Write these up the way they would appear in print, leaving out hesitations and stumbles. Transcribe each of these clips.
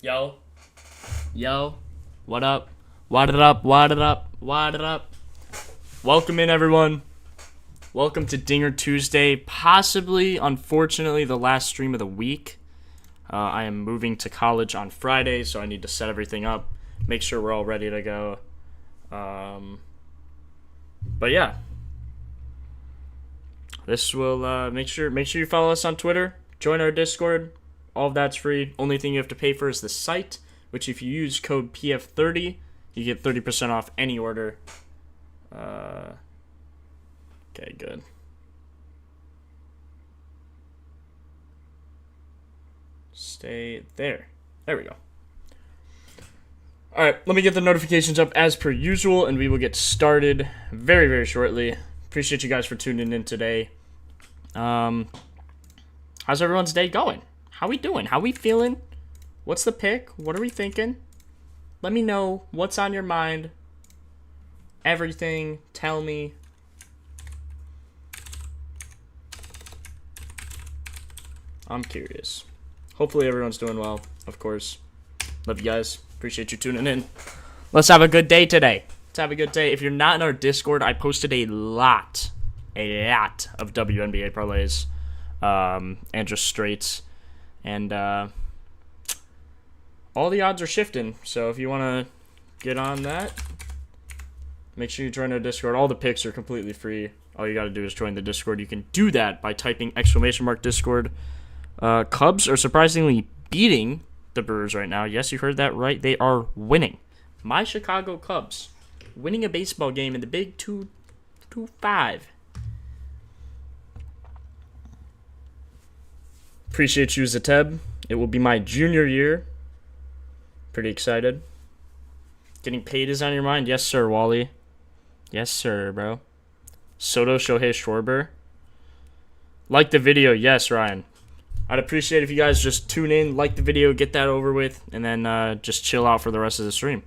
Yo, yo, what up? What it up? What it up? What it up? Welcome in, everyone. Welcome to Dinger Tuesday, possibly, unfortunately, the last stream of the week. I am moving to college on Friday, so I need to set everything up, make sure we're all ready to go. But yeah, this will make sure you follow us on Twitter, join our Discord. All of that's free. Only thing you have to pay for is the site, which if you use code PF30, you get 30% off any order. Okay, good. Stay there. There we go. All right, let me get the notifications up as per usual, and we will get started very, very shortly. Appreciate you guys for tuning in today. How's everyone's day going? How we doing? How we feeling? What's the pick? What are we thinking? Let me know what's on your mind. Everything. Tell me. I'm curious. Hopefully everyone's doing well, of course. Love you guys. Appreciate you tuning in. Let's have a good day today. Let's have a good day. If you're not in our Discord, I posted a lot of WNBA parlays and just straights. And all the odds are shifting. So if you want to get on that, make sure you join our Discord. All the picks are completely free. All you got to do is join the Discord. You can do that by typing !Discord. Cubs are surprisingly beating the Brewers right now. Yes, you heard that right. They are winning. My Chicago Cubs winning a baseball game in the big 2-5. Appreciate you, Zateb. It will be my junior year. Pretty excited. Getting paid is on your mind? Yes, sir, Wally. Yes, sir, bro. Soto, Shohei, Schwarber. Like the video. Yes, Ryan. I'd appreciate if you guys just tune in, like the video, get that over with, and then just chill out for the rest of the stream.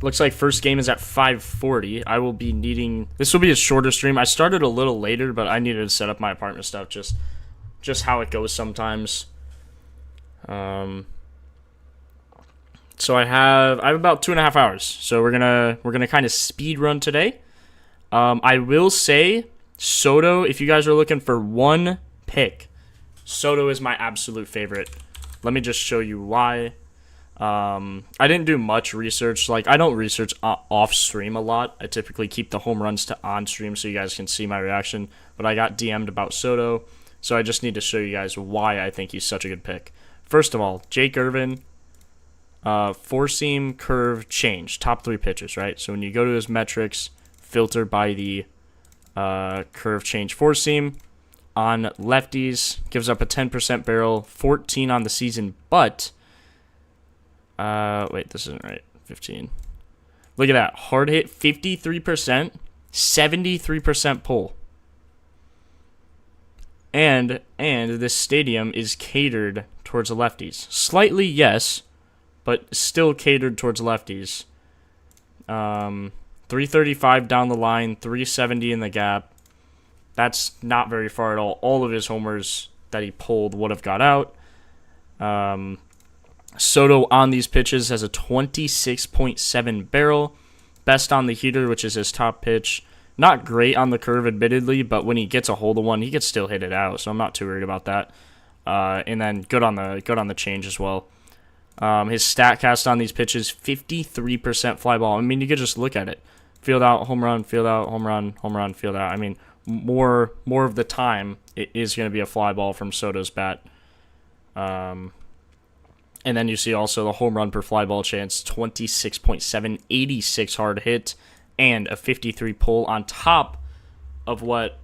Looks like first game is at 5:40. I will be needing... This will be a shorter stream. I started a little later, but I needed to set up my apartment stuff. Just how it goes sometimes. So I have about 2.5 hours. So we're gonna kind of speed run today. I will say Soto, if you guys are looking for one pick, Soto is my absolute favorite. Let me just show you why. I didn't do much research. Like, I don't research off stream a lot. I typically keep the home runs to on stream so you guys can see my reaction. But I got DM'd about Soto, so I just need to show you guys why I think he's such a good pick. First of all, Jake Irvin, four-seam, curve, change. Top three pitches, right? So when you go to his metrics, filter by the curve, change, four-seam. On lefties, gives up a 10% barrel, 14 on the season, but... wait, this isn't right. 15. Look at that. Hard hit, 53%, 73% pull. And this stadium is catered towards the lefties. Slightly, yes, but still catered towards lefties. 335 down the line, 370 in the gap. That's not very far at all. All of his homers that he pulled would have got out. Soto on these pitches has a 26.7 barrel. Best on the heater, which is his top pitch. Not great on the curve, admittedly, but when he gets a hold of one, he can still hit it out, so I'm not too worried about that. And then good on the change as well. His StatCast on these pitches, 53% fly ball. I mean, you could just look at it. Field out, home run, field out, home run, field out. I mean, more of the time, it is going to be a fly ball from Soto's bat. And then you see also the home run per fly ball chance, 26.7, 86 hard hit, and a 53 pull on top of what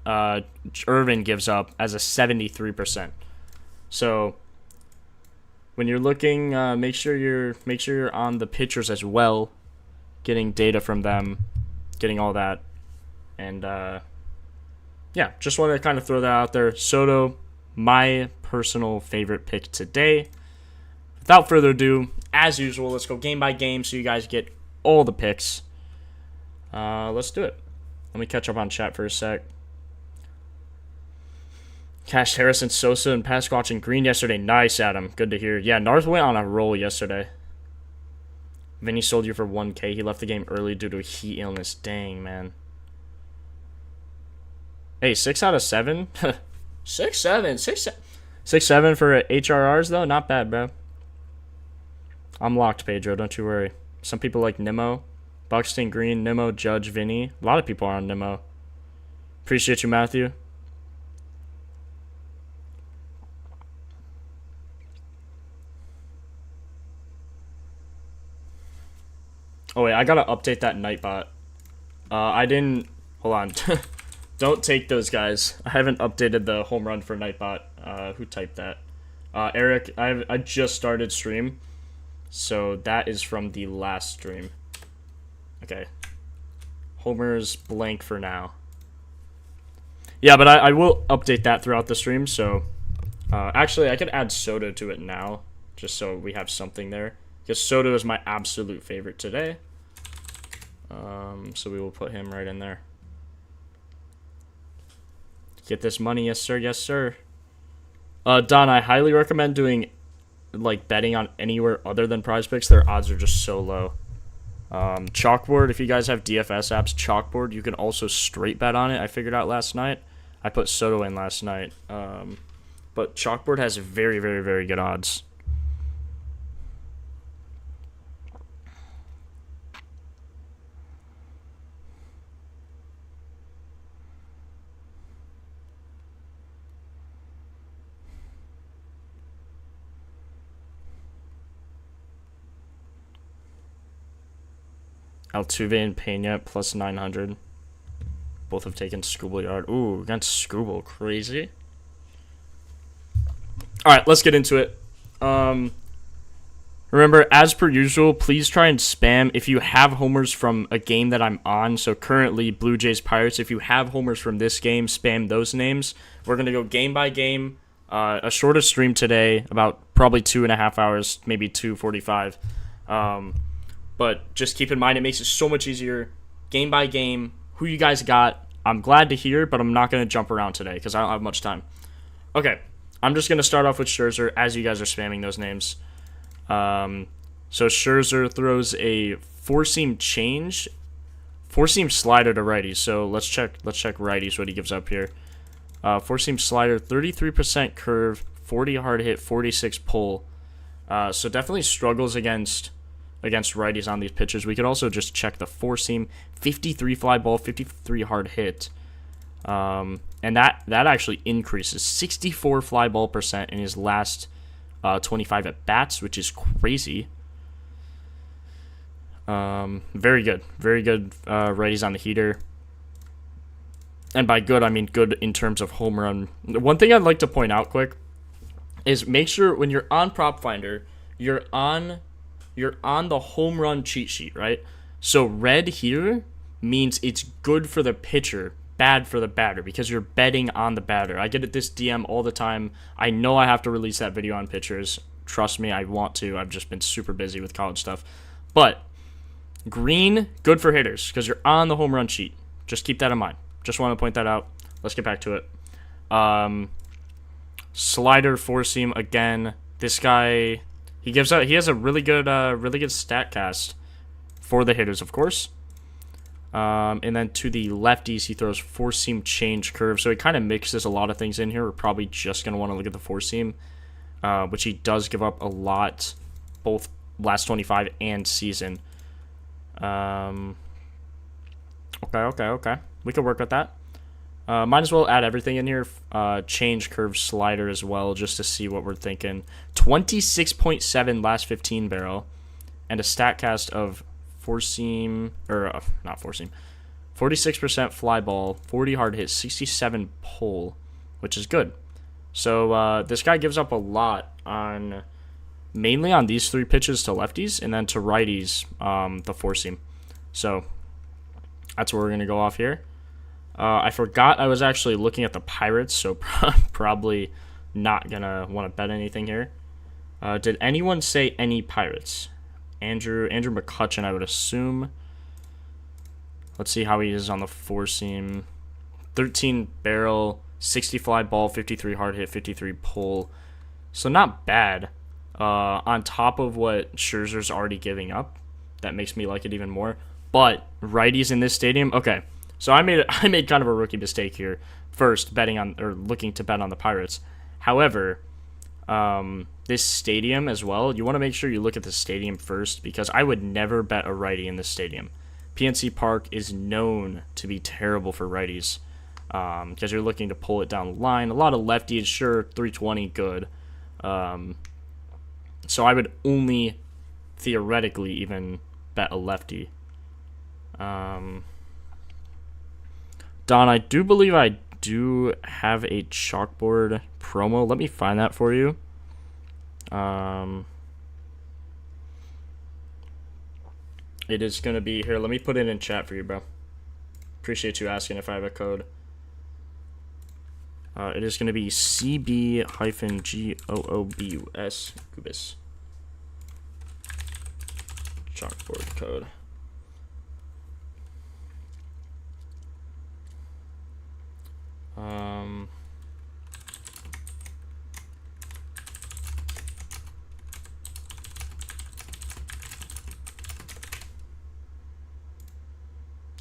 Irvin gives up as a 73%. So when you're looking, make sure you're on the pitchers as well, getting data from them, getting all that, and yeah, just want to kind of throw that out there. Soto, my personal favorite pick today. Without further ado, as usual, let's go game by game so you guys get all the picks. Let's do it. Let me catch up on chat for a sec. Cash Harrison, Sosa, and Pasquatch and Green yesterday. Nice, Adam. Good to hear. Yeah, Narth went on a roll yesterday. Vinny sold you for 1K. He left the game early due to a heat illness. Dang, man. Hey, 6 out of 7? 6, 7. 6, 7 for HRRs, though? Not bad, bro. I'm locked, Pedro. Don't you worry. Some people like Nimmo. Buxton, Green, Nimmo, Judge, Vinny. A lot of people are on Nimmo. Appreciate you, Matthew. Oh, wait. I gotta update that Nightbot. I didn't... Hold on. Don't take those, guys. I haven't updated the home run for Nightbot. Who typed that? Eric, I just started stream. So that is from the last stream. Okay. Homer's blank for now. Yeah, but I will update that throughout the stream. So, actually, I could add Soto to it now. Just so we have something there. Because Soto is my absolute favorite today. So we will put him right in there. Get this money, yes sir, yes sir. Don, I highly recommend doing like betting on anywhere other than Prize Picks. Their odds are just so low. Chalkboard, if you guys have DFS apps, Chalkboard, you can also straight bet on it. I figured out last night. I put Soto in last night. But Chalkboard has very, very, very good odds. Altuve and Pena plus 900. Both have taken Scooble Yard. Ooh, against Scooble. Crazy. Alright, let's get into it. Remember, as per usual, please try and spam if you have homers from a game that I'm on. So currently, Blue Jays Pirates. If you have homers from this game, spam those names. We're going to go game by game. A shorter stream today, about probably 2.5 hours, maybe 2:45. But just keep in mind, it makes it so much easier. Game by game, who you guys got. I'm glad to hear, but I'm not going to jump around today because I don't have much time. Okay, I'm just going to start off with Scherzer as you guys are spamming those names. So Scherzer throws a four-seam change, four-seam slider to righties. So let's check righties, what he gives up here. Four-seam slider, 33% curve, 40 hard hit, 46 pull. So definitely struggles against righties on these pitches. We could also just check the four-seam, 53 fly ball, 53 hard hit. And that actually increases 64 fly ball percent in his last 25 at bats, which is crazy. Very good righties on the heater. And by good, I mean good in terms of home run. One thing I'd like to point out quick is make sure when you're on Propfinder, you're on the home run cheat sheet, right? So red here means it's good for the pitcher, bad for the batter, because you're betting on the batter. I get this DM all the time. I know I have to release that video on pitchers. Trust me, I want to. I've just been super busy with college stuff. But green, good for hitters, because you're on the home run sheet. Just keep that in mind. Just want to point that out. Let's get back to it. Slider, four seam again. This guy, he has a really good stat cast for the hitters, of course. And then to the lefties, he throws four seam change curve. So he kind of mixes a lot of things in here. We're probably just going to want to look at the four seam, which he does give up a lot, both last 25 and season. Okay. We can work with that. Might as well add everything in here. Change curve slider as well, just to see what we're thinking. 26.7 last 15 barrel, and a stat cast of four seam, or not four seam, 46% fly ball, 40 hard hit, 67 pull, which is good. So this guy gives up a lot on, mainly on these three pitches to lefties, and then to righties, the four seam. So that's where we're gonna go off here. I forgot I was actually looking at the Pirates, so probably not gonna want to bet anything here. Did anyone say any Pirates? Andrew McCutcheon, I would assume. Let's see how he is on the four seam. 13 barrel, 60 fly ball, 53 hard hit, 53 pull. So not bad. On top of what Scherzer's already giving up, that makes me like it even more. But righties in this stadium, okay. So I made kind of a rookie mistake here. First, betting on or looking to bet on the Pirates. However, this stadium as well, you want to make sure you look at the stadium first, because I would never bet a righty in this stadium. PNC Park is known to be terrible for righties, because you're looking to pull it down the line. A lot of lefties, sure, 320, good. So I would only theoretically even bet a lefty. Don, I do believe I do have a chalkboard promo. Let me find that for you. It is going to be here. Let me put it in chat for you, bro. Appreciate you asking if I have a code. It is going to be CB-GOOBUS. Goobus. Chalkboard code.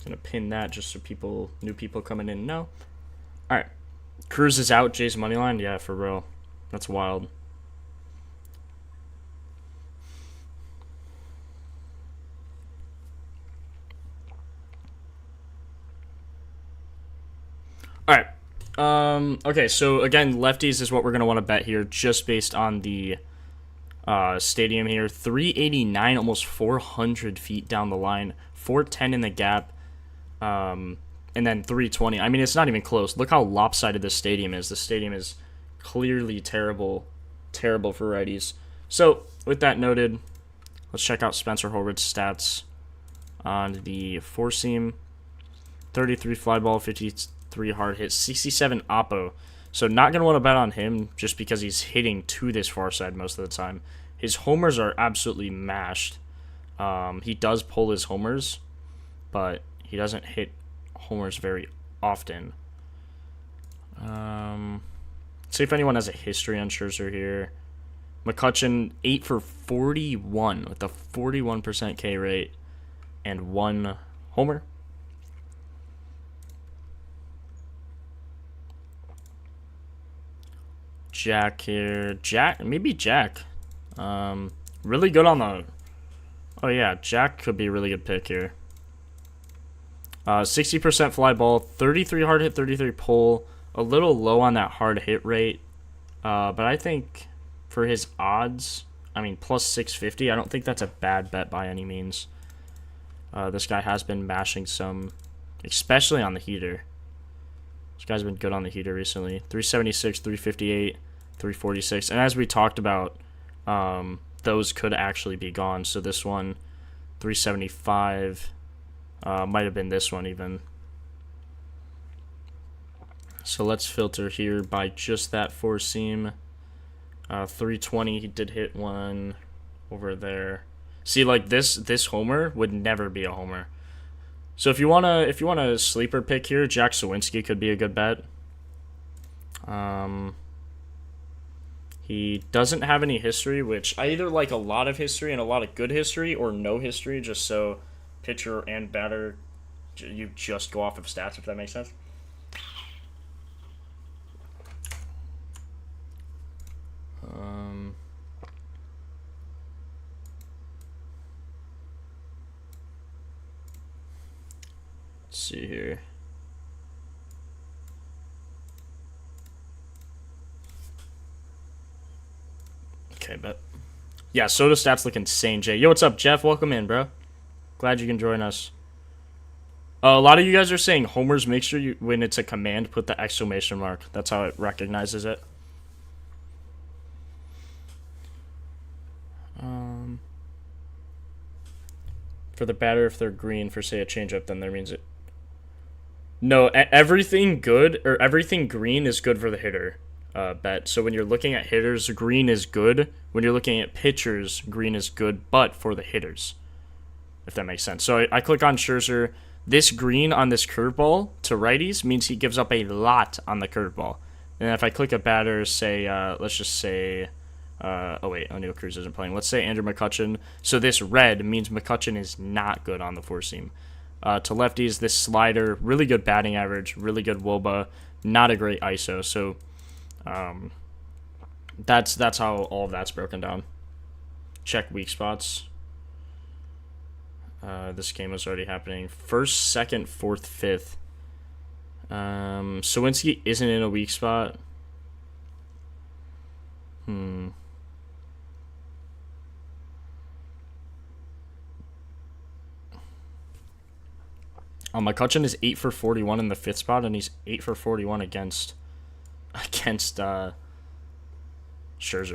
Gonna pin that just so new people coming in know. All right, Cruz is out. Jay's money line, yeah, for real. That's wild. All right. Okay, so again, lefties is what we're going to want to bet here, just based on the stadium here. 389, almost 400 feet down the line. 410 in the gap. And then 320. I mean, it's not even close. Look how lopsided this stadium is. The stadium is clearly terrible for righties. So, with that noted, let's check out Spencer Horwitz stats on the four seam. 33 fly ball, 53 hard hit, 67 oppo. So not going to want to bet on him just because he's hitting to this far side most of the time. His homers are absolutely mashed. He does pull his homers, but he doesn't hit homers very often. See if anyone has a history on Scherzer here. McCutchen, 8 for 41 with a 41% K rate and 1 homer. Jack here. Maybe Jack. Really good on the... Oh, yeah, Jack could be a really good pick here. 60% fly ball, 33 hard hit, 33 pull. A little low on that hard hit rate. But I think for his odds, I mean, plus 650, I don't think that's a bad bet by any means. This guy has been mashing some, especially on the heater. This guy's been good on the heater recently. 376, 358, 346. And as we talked about, those could actually be gone. So this one, 375, might have been this one even. So let's filter here by just that four seam. 320, he did hit one over there. See, like this homer would never be a homer. So if you wanna sleeper pick here, Jack Sawinski could be a good bet. He doesn't have any history, which I either like a lot of history and a lot of good history, or no history, just so pitcher and batter, you just go off of stats, if that makes sense. Let's see here. Okay, but yeah, Soda stats look insane, Jay. Yo, what's up, Jeff? Welcome in, bro. Glad you can join us. A lot of you guys are saying homers, make sure you, when it's a command, put the exclamation mark. That's how it recognizes it. For the batter, if they're green for, say, a changeup, then that means it. No, everything good, or everything green is good for the hitter. Bet. So when you're looking at hitters, green is good. When you're looking at pitchers, green is good, but for the hitters, if that makes sense. So I click on Scherzer. This green on this curveball to righties means he gives up a lot on the curveball. And if I click a batter, say, let's just say, oh wait, O'Neal Cruz isn't playing. Let's say Andrew McCutchen. So this red means McCutchen is not good on the four seam. To lefties, this slider, really good batting average, really good WOBA, not a great ISO. So that's how all of that's broken down. Check weak spots. This game was already happening. First, second, fourth, fifth. Sawinski isn't in a weak spot. Oh, McCutchen is 8 for 41 in the fifth spot, and he's 8 for 41 against Scherzer.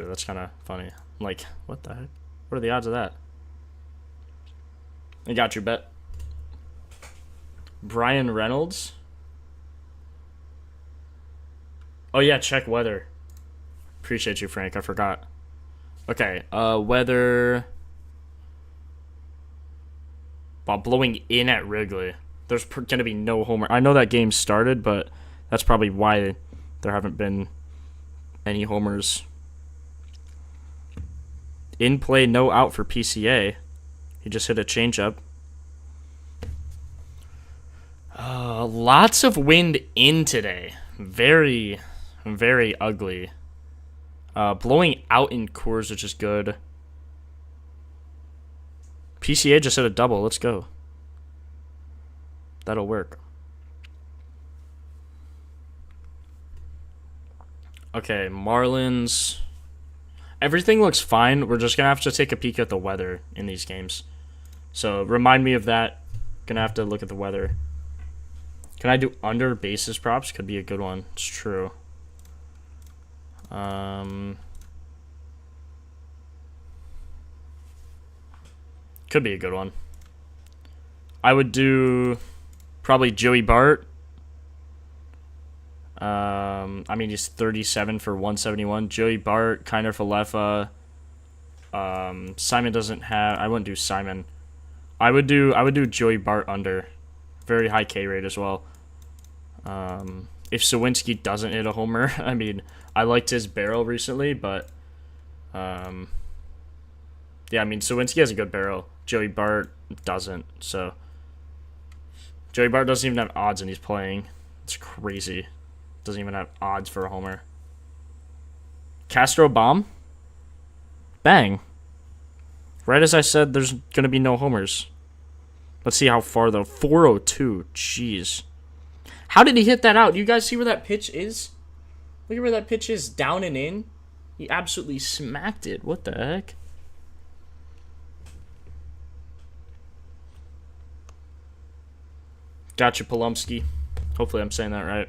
That's kind of funny. Like, what the heck? What are the odds of that? I got your bet. Brian Reynolds. Oh yeah, check weather. Appreciate you, Frank. I forgot. Okay, weather. While blowing in at Wrigley. There's going to be no homer. I know that game started, but that's probably why there haven't been any homers. In play, no out for PCA. He just hit a changeup. Lots of wind in today. Very, very ugly. Blowing out in Coors, which is good. PCA just hit a double. Let's go. That'll work. Okay, Marlins. Everything looks fine. We're just going to have to take a peek at the weather in these games. So remind me of that. Going to have to look at the weather. Can I do under bases props? Could be a good one. It's true. Could be a good one. I would do probably Joey Bart. I mean, he's 37 for 171. Joey Bart, Kiner Falefa. Simon doesn't have. I wouldn't do Simon. I would do Joey Bart under. Very high K rate as well. If Sawinski doesn't hit a homer, I mean, I liked his barrel recently, but yeah, I mean, Sawinski has a good barrel. Joey Bart doesn't. So Joey Bart doesn't even have odds, and he's playing. It's crazy. Doesn't even have odds for a homer. Castro bomb. Bang. Right as I said, there's going to be no homers. Let's see how far, though. 402. Jeez. How did he hit that out? Do you guys see where that pitch is? Look at where that pitch is. Down and in. He absolutely smacked it. What the heck? Gotcha, Polumsky. Hopefully I'm saying that right.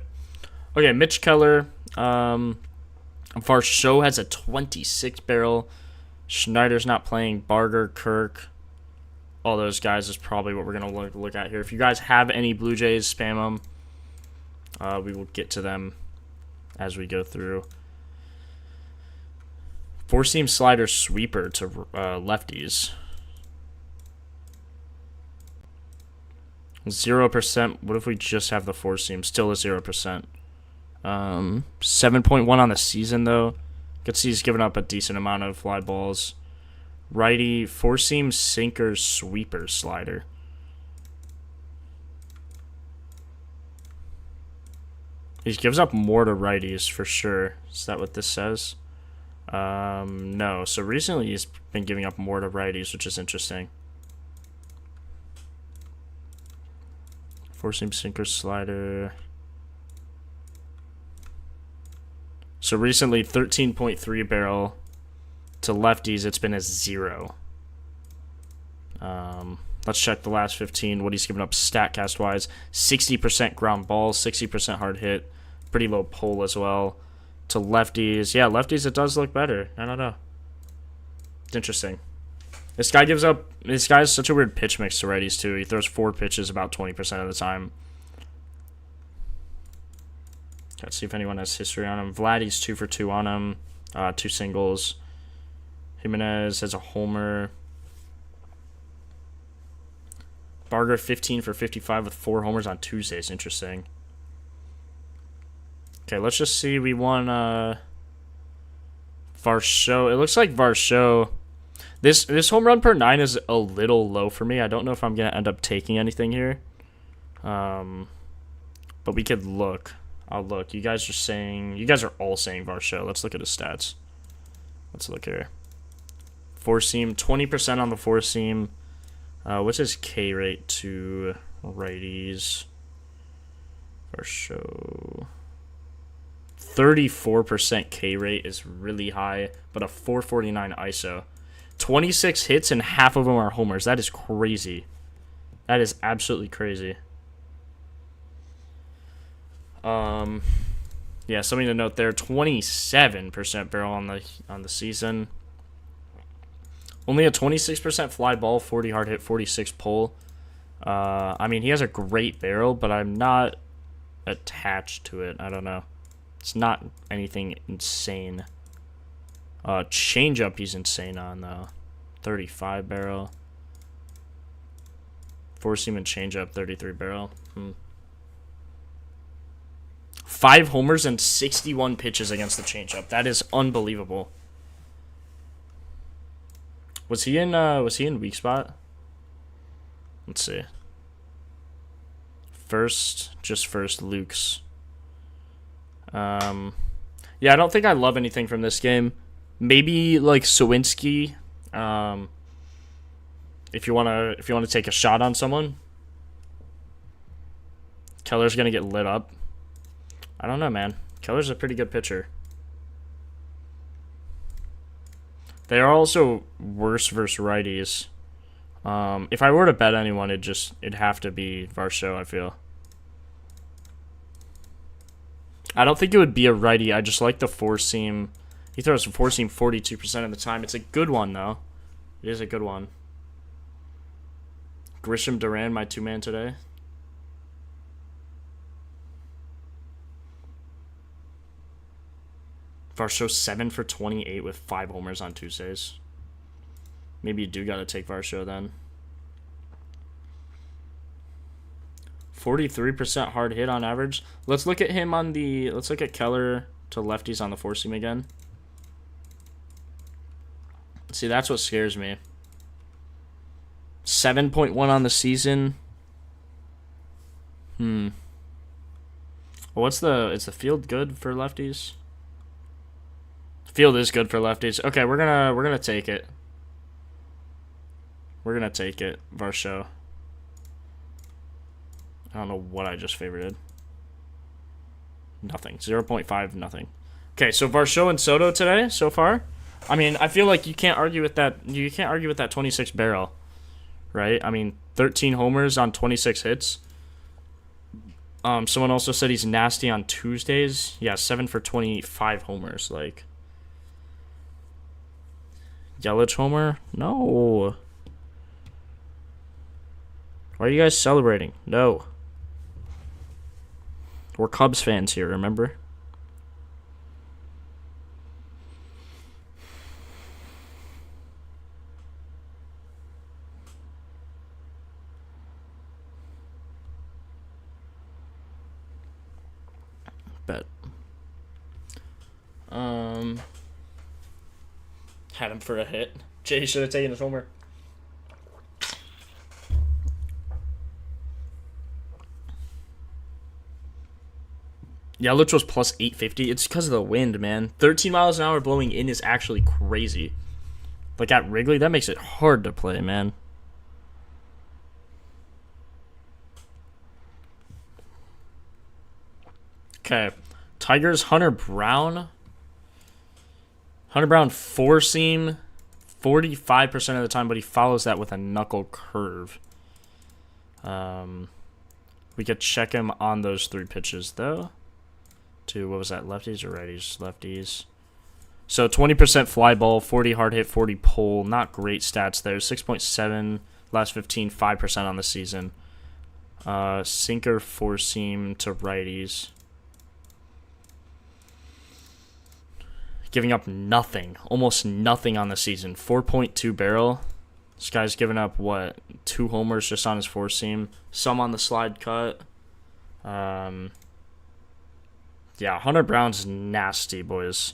Okay, Mitch Keller. Varsho has a 26 barrel. Schneider's not playing. Barger, Kirk. All those guys is probably what we're going to look at here. If you guys have any Blue Jays, spam them. We will get to them as we go through. Four-seam slider sweeper to lefties. 0%. What if we just have the four-seam? Still a 0%. 7.1 on the season, though. Could see he's given up a decent amount of fly balls. Righty, four-seam sinker sweeper slider. He gives up more to righties for sure. Is that what this says? No. So recently he's been giving up more to righties, which is interesting. Four-seam sinker slider. So recently 13.3 barrel. To lefties, it's been a 0. Let's check the last 15. What he's given up StatCast-wise. 60% ground ball, 60% hard hit. Pretty low pull as well. To lefties. Yeah, lefties, it does look better. I don't know. It's interesting. This guy has such a weird pitch mix to righties, too. He throws 4 pitches about 20% of the time. Let's see if anyone has history on him. Vladdy's 2 for 2 on him. 2 singles. Jimenez has a homer. Margaret 15 for 55 with 4 homers on Tuesdays. Interesting. Okay, let's just see. We won Varsho. It looks like Varsho. This home run per 9 is a little low for me. I don't know if I'm going to end up taking anything here. But we could look. I'll look. You guys are all saying Varsho. Let's look at his stats. Let's look here. Four seam, 20% on the four seam. What's his K rate to righties? Varsho. 34% K rate is really high, but a 449 ISO. 26 hits and half of them are homers. That is crazy. That is absolutely crazy. Yeah, something to note there. 27% barrel on the season. Only a 26% fly ball, 40 hard hit, 46 pull. I mean, he has a great barrel, but I'm not attached to it. I don't know. It's not anything insane. Changeup he's insane on, though. 35 barrel. Four seam and changeup, 33 barrel. 5 homers and 61 pitches against the changeup. That is unbelievable. Was he in weak spot? Let's see. First Luke's. Yeah, I don't think I love anything from this game. Maybe like Sawinski. If you wanna take a shot on someone. Keller's gonna get lit up. I don't know, man. Keller's a pretty good pitcher. They are also worse versus righties. If I were to bet anyone, it'd have to be Varsho, I feel. I don't think it would be a righty. I just like the four seam. He throws a four seam 42% of the time. It's a good one, though. It is a good one. Grisham Duran, my 2-man today. Varsho 7 for 28 with 5 homers on Tuesdays. Maybe you do gotta take Varsho then. 43% hard hit on average. Let's look at him on the. Let's look at Keller to lefties on the four seam again. See, that's what scares me. 7.1 on the season. Well, is the field good for lefties? Field is good for lefties. Okay, we're gonna take it. We're gonna take it, Varsho. I don't know what I just favorited. Nothing. 0.5, nothing. Okay, so Varsho and Soto today so far. I mean, I feel like you can't argue with that. You can't argue with that 26 barrel, right? I mean, 13 homers on 26 hits. Someone also said he's nasty on Tuesdays. Yeah, 7 for 25 homers. Like, Yelich homer? No. Why are you guys celebrating? No. We're Cubs fans here, remember? Bet. Had him for a hit. Jay should have taken his homer. Yelich was plus 850. It's because of the wind, man. 13 miles an hour blowing in is actually crazy. Like at Wrigley, that makes it hard to play, man. Okay. Tigers, Hunter Brown. Hunter Brown, four seam, 45% of the time, but he follows that with a knuckle curve. We could check him on those 3 pitches, though. To, what was that, lefties or righties? Lefties. So 20% fly ball, 40 hard hit, 40 pull. Not great stats there. 6.7, last 15, 5% on the season. Sinker, four seam to righties. Giving up nothing, almost nothing on the season. 4.2 barrel, This guy's given up, what, 2 homers just on his 4-seam. Some on the slide cut. Yeah, Hunter Brown's nasty, boys.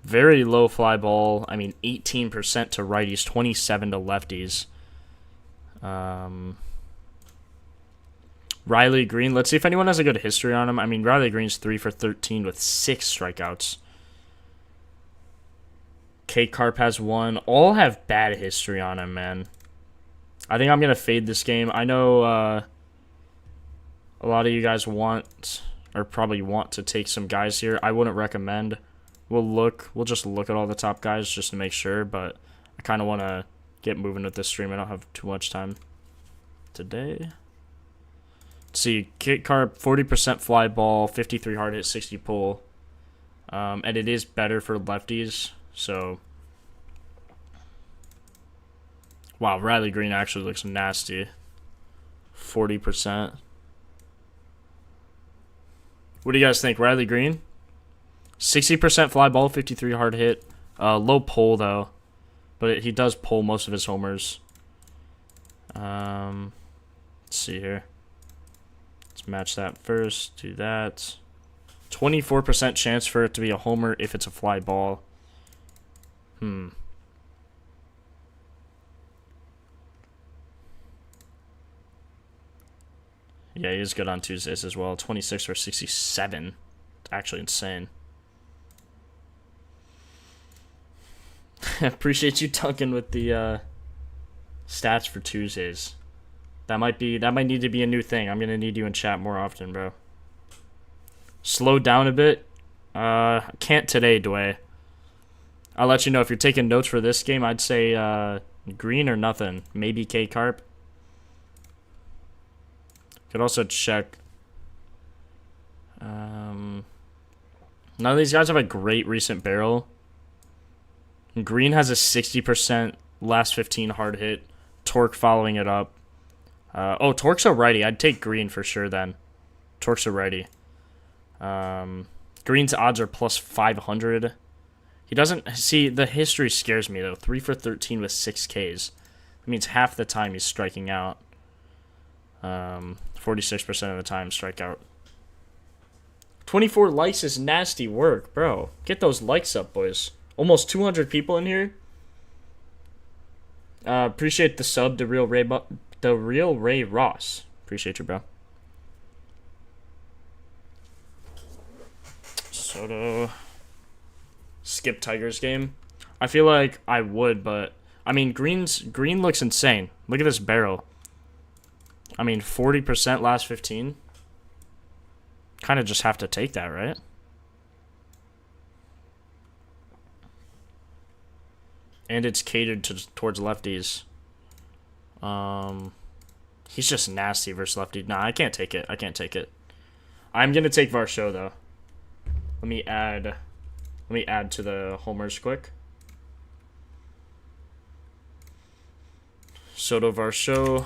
Very low fly ball. I mean, 18% to righties, 27 to lefties. Riley Green. Let's see if anyone has a good history on him. I mean, Riley Green's 3 for 13 with 6 strikeouts. K-Carp has 1. All have bad history on him, man. I think I'm going to fade this game. I know a lot of you guys want, or probably want to take some guys here. I wouldn't recommend. We'll just look at all the top guys just to make sure, but I kind of want to get moving with this stream. I don't have too much time today. Let's see, K-Carp, 40% fly ball, 53 hard hit, 60 pull. And it is better for lefties. So, wow, Riley Green actually looks nasty. 40%. What do you guys think? Riley Green? 60% fly ball, 53 hard hit. Low pull, though. But he does pull most of his homers. Let's see here. Let's match that first. Do that. 24% chance for it to be a homer if it's a fly ball. Yeah, he is good on Tuesdays as well. 26 or 67. Actually insane. Appreciate you dunking with the stats for Tuesdays. That might need to be a new thing. I'm gonna need you in chat more often, bro. Slow down a bit. Can't today, Dway. I'll let you know if you're taking notes for this game. I'd say green or nothing. Maybe K-Carp. Could also check. None of these guys have a great recent barrel. Green has a 60% last 15 hard hit. Torque following it up. Torque's a righty. I'd take Green for sure then. Torque's a righty. Green's odds are plus 500. He doesn't... See, the history scares me, though. 3 for 13 with 6 Ks. That means half the time he's striking out. 46% of the time strikeout. 24 likes is nasty work, bro. Get those likes up, boys. Almost 200 people in here. Appreciate the sub, the real Ray Ross. Appreciate you, bro. Soto. Skip Tigers game. I feel like I would, but I mean Green looks insane. Look at this barrel. I mean 40% last 15. Kind of just have to take that, right? And it's catered towards lefties. He's just nasty versus lefty. Nah, I can't take it. I'm gonna take Varsho though. Let me add to the homers quick. Soto Varsho.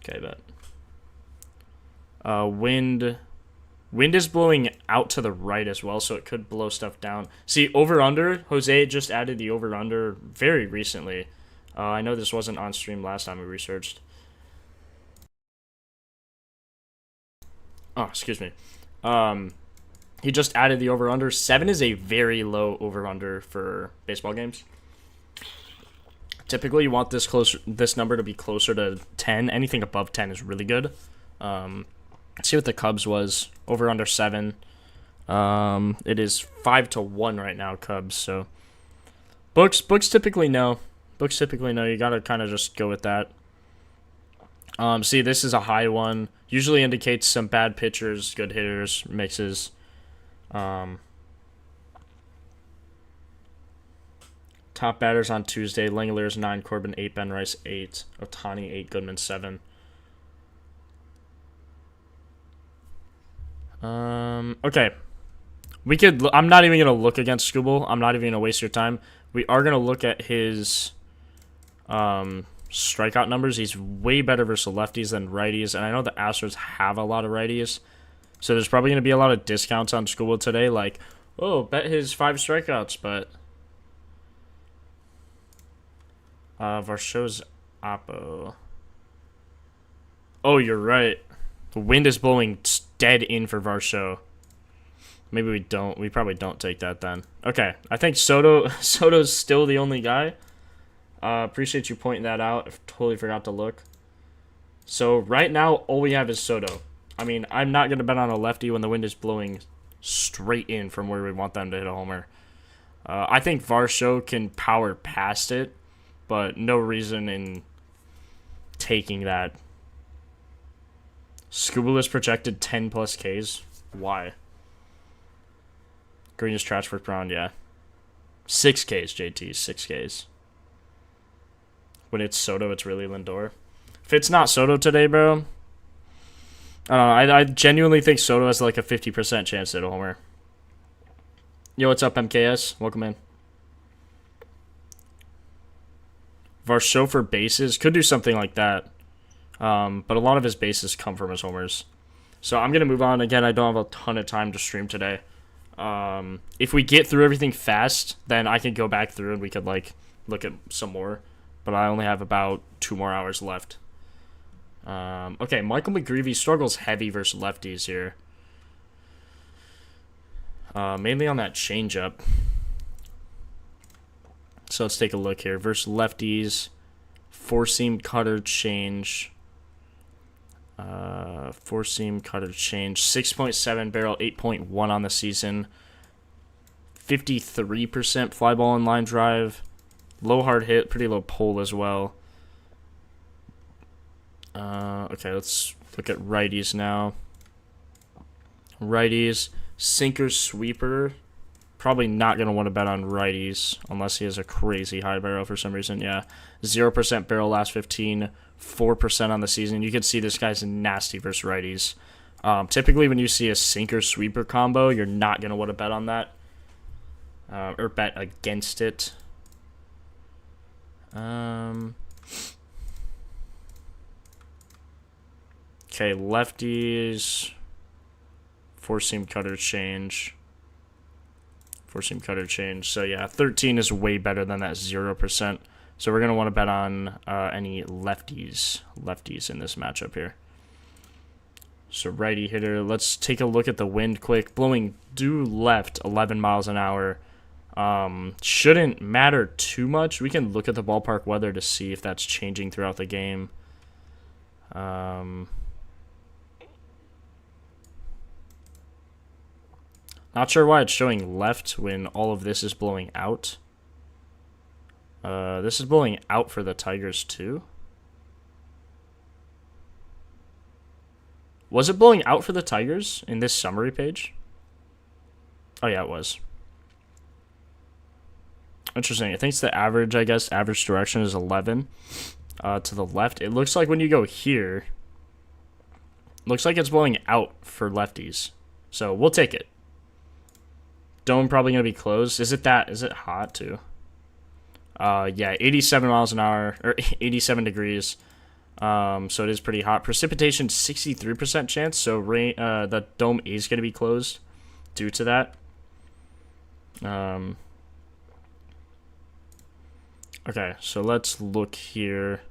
Okay, bet. Wind is blowing out to the right as well, so it could blow stuff down. See, over-under, Jose just added the over-under very recently. I know this wasn't on stream last time we researched. Oh, excuse me. He just added the over-under. 7 is a very low over-under for baseball games. Typically, you want this number to be closer to 10. Anything above 10 is really good. Let's see what the Cubs was. Over under 7. It is 5-1 right now, Cubs. So books typically know. You gotta kind of just go with that. See, this is a high one. Usually indicates some bad pitchers, good hitters, mixes. Top batters on Tuesday: Langoliers 9, Corbin 8, Ben Rice 8, Ohtani 8, Goodman 7. Okay. We could... I'm not even going to look against Scooble. I'm not even going to waste your time. We are going to look at his strikeout numbers. He's way better versus lefties than righties, and I know the Astros have a lot of righties, so there's probably going to be a lot of discounts on Scooble today, like, oh, bet his 5 strikeouts, but Varsho's Oppo. Oh, you're right. The wind is blowing dead in for Varsho. Maybe we don't. We probably don't take that then. Okay, I think Soto's still the only guy. Appreciate you pointing that out. I totally forgot to look. So right now, all we have is Soto. I mean, I'm not going to bet on a lefty when the wind is blowing straight in from where we want them to hit a homer. I think Varsho can power past it, but no reason in taking that. Scubalist projected 10 plus Ks. Why? Green is trash for round, yeah. 6 Ks, JT, 6 Ks. When it's Soto, it's really Lindor. If it's not Soto today, bro, I don't know. I genuinely think Soto has like a 50% chance to hit a homer. Yo, what's up, MKS? Welcome in. Varsho for bases. Could do something like that. But a lot of his bases come from his homers. So I'm going to move on. Again, I don't have a ton of time to stream today. If we get through everything fast, then I can go back through and we could like look at some more. But I only have about 2 more hours left. Okay, Michael McGreevy struggles heavy versus lefties here. Mainly on that changeup. So let's take a look here. Versus lefties, 4-seam cutter change. 4-seam cutter change. 6.7 barrel, 8.1 on the season. 53% fly ball and line drive. Low hard hit, pretty low pull as well. Okay, let's look at righties now. Righties, sinker sweeper. Probably not going to want to bet on righties unless he has a crazy high barrel for some reason. Yeah, 0% barrel last 15, 4% on the season. You can see this guy's nasty versus righties. Typically, when you see a sinker sweeper combo, you're not going to want to bet on that or bet against it. Okay, lefties, 4-seam cutter change. 4-seam cutter change. So yeah, 13 is way better than that 0%. So we're going to want to bet on any lefties in this matchup here. So righty hitter, let's take a look at the wind quick. Blowing due left, 11 miles an hour. Shouldn't matter too much. We can look at the ballpark weather to see if that's changing throughout the game. Not sure why it's showing left when all of this is blowing out. This is blowing out for the Tigers too. Was it blowing out for the Tigers in this summary page? Oh yeah, it was. Interesting. I think it's the average, I guess. Average direction is 11 to the left. It looks like when you go here, looks like it's blowing out for lefties. So we'll take it. Dome probably going to be closed. Is it hot too? Yeah, 87 miles an hour, or 87 degrees. So it is pretty hot. Precipitation, 63% chance. So rain, the dome is going to be closed due to that. Okay, so let's look here.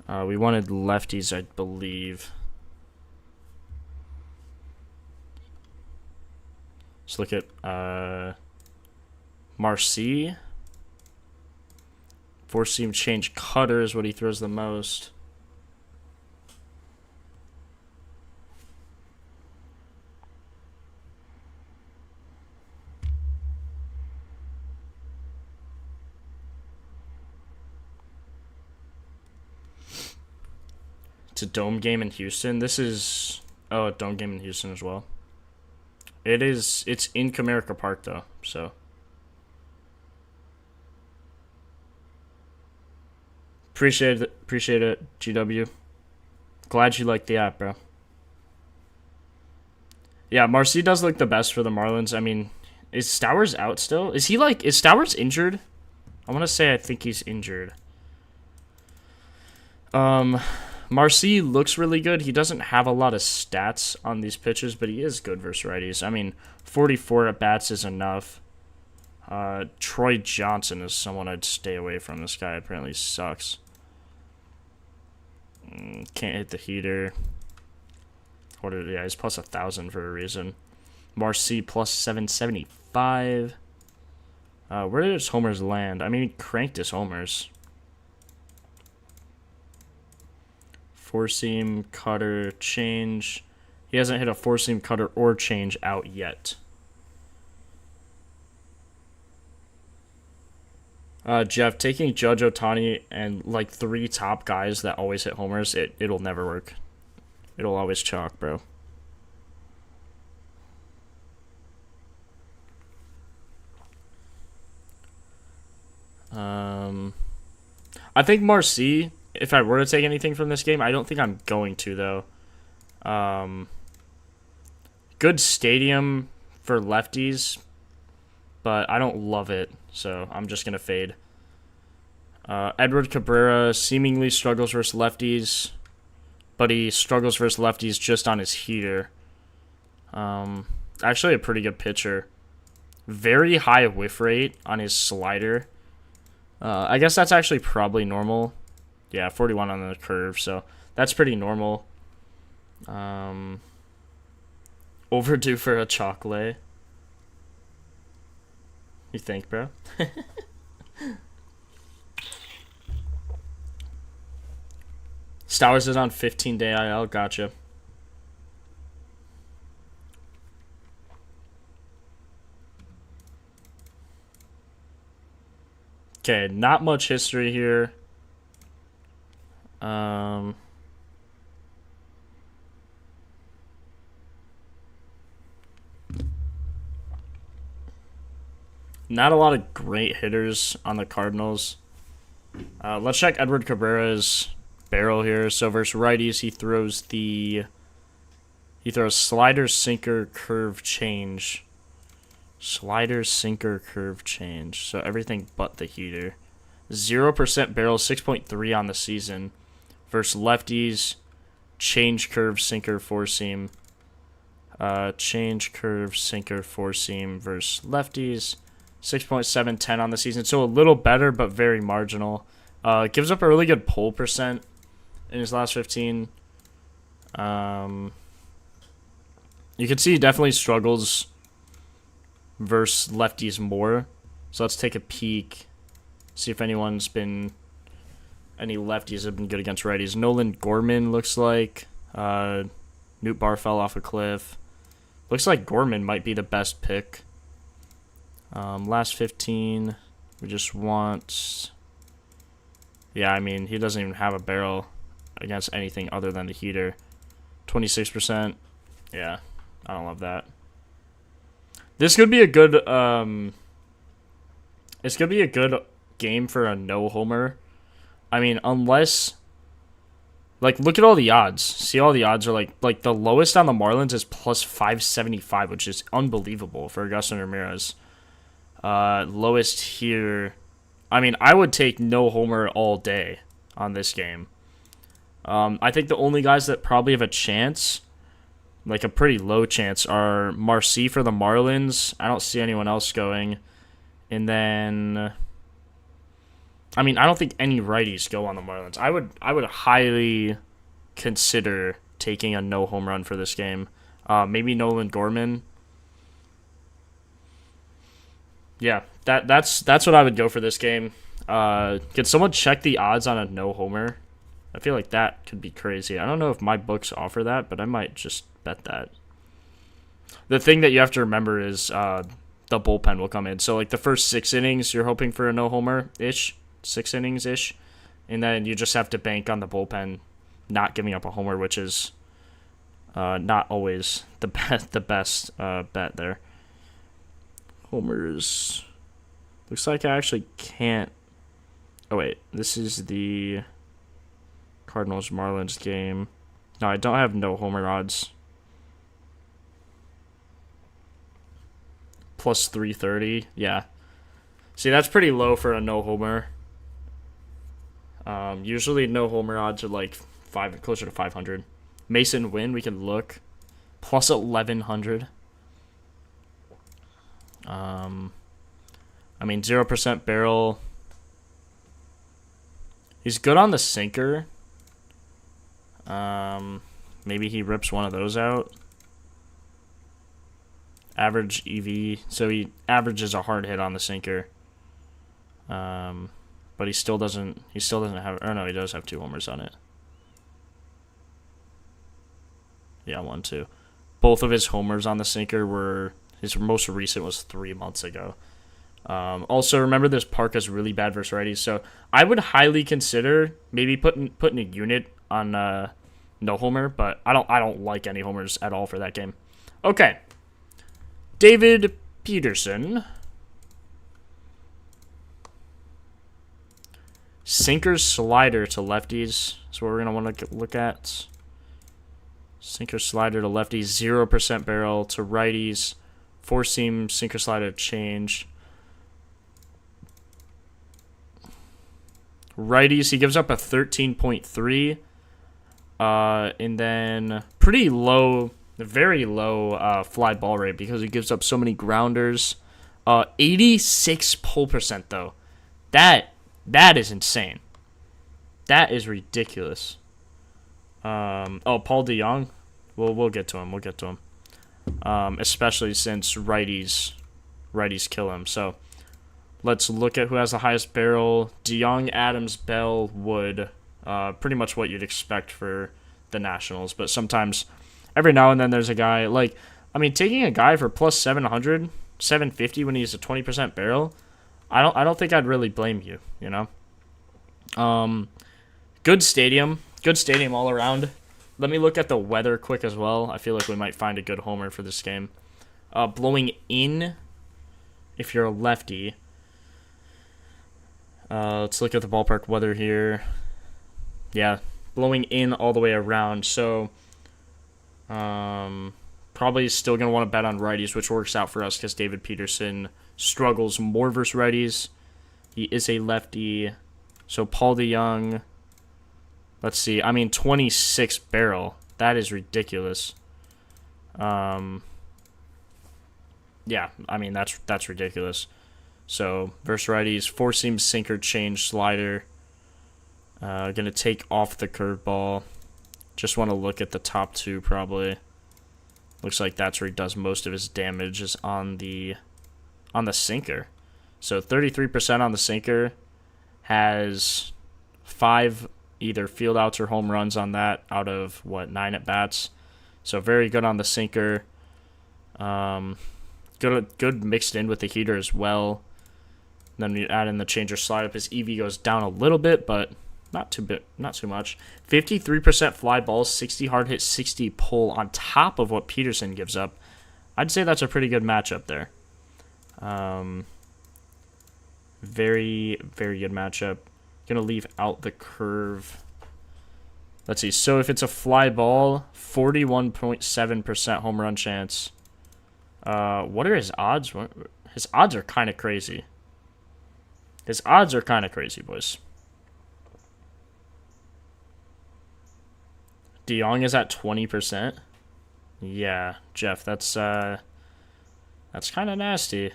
We wanted lefties, I believe. Let's look at Marcy. 4-seam change cutter is what he throws the most. It's a dome game in Houston. This is a dome game in Houston as well. It's in Comerica Park though, so appreciate it, GW. Glad you like the app, bro. Yeah, Marcy does look the best for the Marlins. I mean, is Stowers out still? Is Stowers injured? I want to say I think he's injured. Marcy looks really good. He doesn't have a lot of stats on these pitches, but he is good versus righties. I mean, 44 at-bats is enough. Troy Johnson is someone I'd stay away from. This guy apparently sucks. Can't hit the heater. Yeah, he's plus 1,000 for a reason. Marcy plus 775. Where did his homers land? I mean, he cranked his homers. Four-seam, cutter, change. He hasn't hit a four-seam, cutter, or change out yet. Jeff, taking Judge, Ohtani, and like 3 top guys that always hit homers, it'll never work. It'll always chalk, bro. I think Marcy, if I were to take anything from this game, I don't think I'm going to, though. Good stadium for lefties, but I don't love it, so I'm just going to fade. Edward Cabrera seemingly struggles versus lefties, but he struggles versus lefties just on his heater. Actually a pretty good pitcher. Very high whiff rate on his slider. I guess that's actually probably normal. Yeah, 41 on the curve, so that's pretty normal. Overdue for a chocolate. You think, bro? Stowers is on 15-day IL. Gotcha. Okay, not much history here. Not a lot of great hitters on the Cardinals. Let's check Edward Cabrera's barrel here. So versus righties, he throws slider, sinker, curve, change. Slider, sinker, curve, change. So everything but the heater. 0% barrel, 6.3 on the season. Versus lefties, change, curve, sinker, four-seam. Change, curve, sinker, four-seam versus lefties. 6.710 on the season. So a little better, but very marginal. Gives up a really good pull percent in his last 15. You can see he definitely struggles versus lefties more. So let's take a peek. See if any lefties have been good against righties. Nolan Gorman looks like. Newt Barr fell off a cliff. Looks like Gorman might be the best pick. Last 15, we just want... Yeah, I mean, he doesn't even have a barrel against anything other than the heater. 26%. Yeah, I don't love that. This could be a good... It's going to be a good game for a no-homer. I mean, unless... Like, look at all the odds. See, all the odds are like the lowest on the Marlins is plus 575, which is unbelievable for Augustin Ramirez. Lowest here. I mean, I would take no homer all day on this game. I think the only guys that probably have a chance, like a pretty low chance, are Marcy for the Marlins. I don't see anyone else going. And then... I mean, I don't think any righties go on the Marlins. I would highly consider taking a no home run for this game. Maybe Nolan Gorman. Yeah, that's what I would go for this game. Can someone check the odds on a no homer? I feel like that could be crazy. I don't know if my books offer that, but I might just bet that. The thing that you have to remember is the bullpen will come in. So like the first 6 innings, you're hoping for a no homer ish. 6 innings ish, and then you just have to bank on the bullpen not giving up a homer, which is not always the best bet there. Homers. Looks like I actually can't. Oh wait, this is the Cardinals Marlins game. No, I don't have no homer odds. Plus 330. Yeah. See, that's pretty low for a no homer. Usually no homer odds are like closer to 500. Mason Wynn, we can look. Plus 1100. I mean, 0% barrel. He's good on the sinker. Maybe he rips one of those out. Average EV. So he averages a hard hit on the sinker. But he still doesn't have, or no, he does have 2 homers on it. Yeah, 1, 2. Both of his homers on the sinker were, his most recent was 3 months ago. Also, remember this Parka's really bad versus righties, so I would highly consider maybe putting a unit on no homer, but I don't like any homers at all for that game. Okay, David Peterson, sinker slider to lefties is what we're gonna want to look at. Sinker slider to lefties, 0% barrel to righties, 4-seam sinker slider change. Righties, he gives up a 13.3, and then pretty low, very low fly ball rate because he gives up so many grounders. 86 pull percent though, that is insane. That is ridiculous. Paul DeJong, we'll get to him. Especially since righties kill him. So let's look at who has the highest barrel. DeJong, Adams, Bell, Wood. Pretty much what you'd expect for the Nationals. But sometimes, every now and then, there's a guy like, I mean, taking a guy for plus 700, 750 when he's a 20% barrel, I don't think I'd really blame you. You know. Good stadium all around. Let me look at the weather quick as well. I feel like we might find a good homer for this game. Blowing in, if you're a lefty. Let's look at the ballpark weather here. Yeah, blowing in all the way around. So, probably still going to want to bet on righties, which works out for us because David Peterson struggles more versus righties. He is a lefty. So, Paul DeJong, let's see. I mean, 26 barrel. That is ridiculous. Yeah, I mean, that's ridiculous. So, versus righties, 4-seam sinker change slider. Going to take off the curveball. Just want to look at the top 2 probably. Looks like that's where he does most of his damage is on the sinker. So, 33% on the sinker. Has 5 either field outs or home runs on that out of, 9 at-bats. So, very good on the sinker. Good mixed in with the heater as well. Then you add in the changer slide up, his EV goes down a little bit, but not too much. 53% fly balls, 60 hard hit, 60 pull on top of what Peterson gives up. I'd say that's a pretty good matchup there. Very, very good matchup. Gonna leave out the curve. Let's see. So if it's a fly ball, 41.7% home run chance. What are his odds? His odds are kind of crazy. Boys. DeJong is at 20%. Yeah, Jeff, that's kind of nasty. A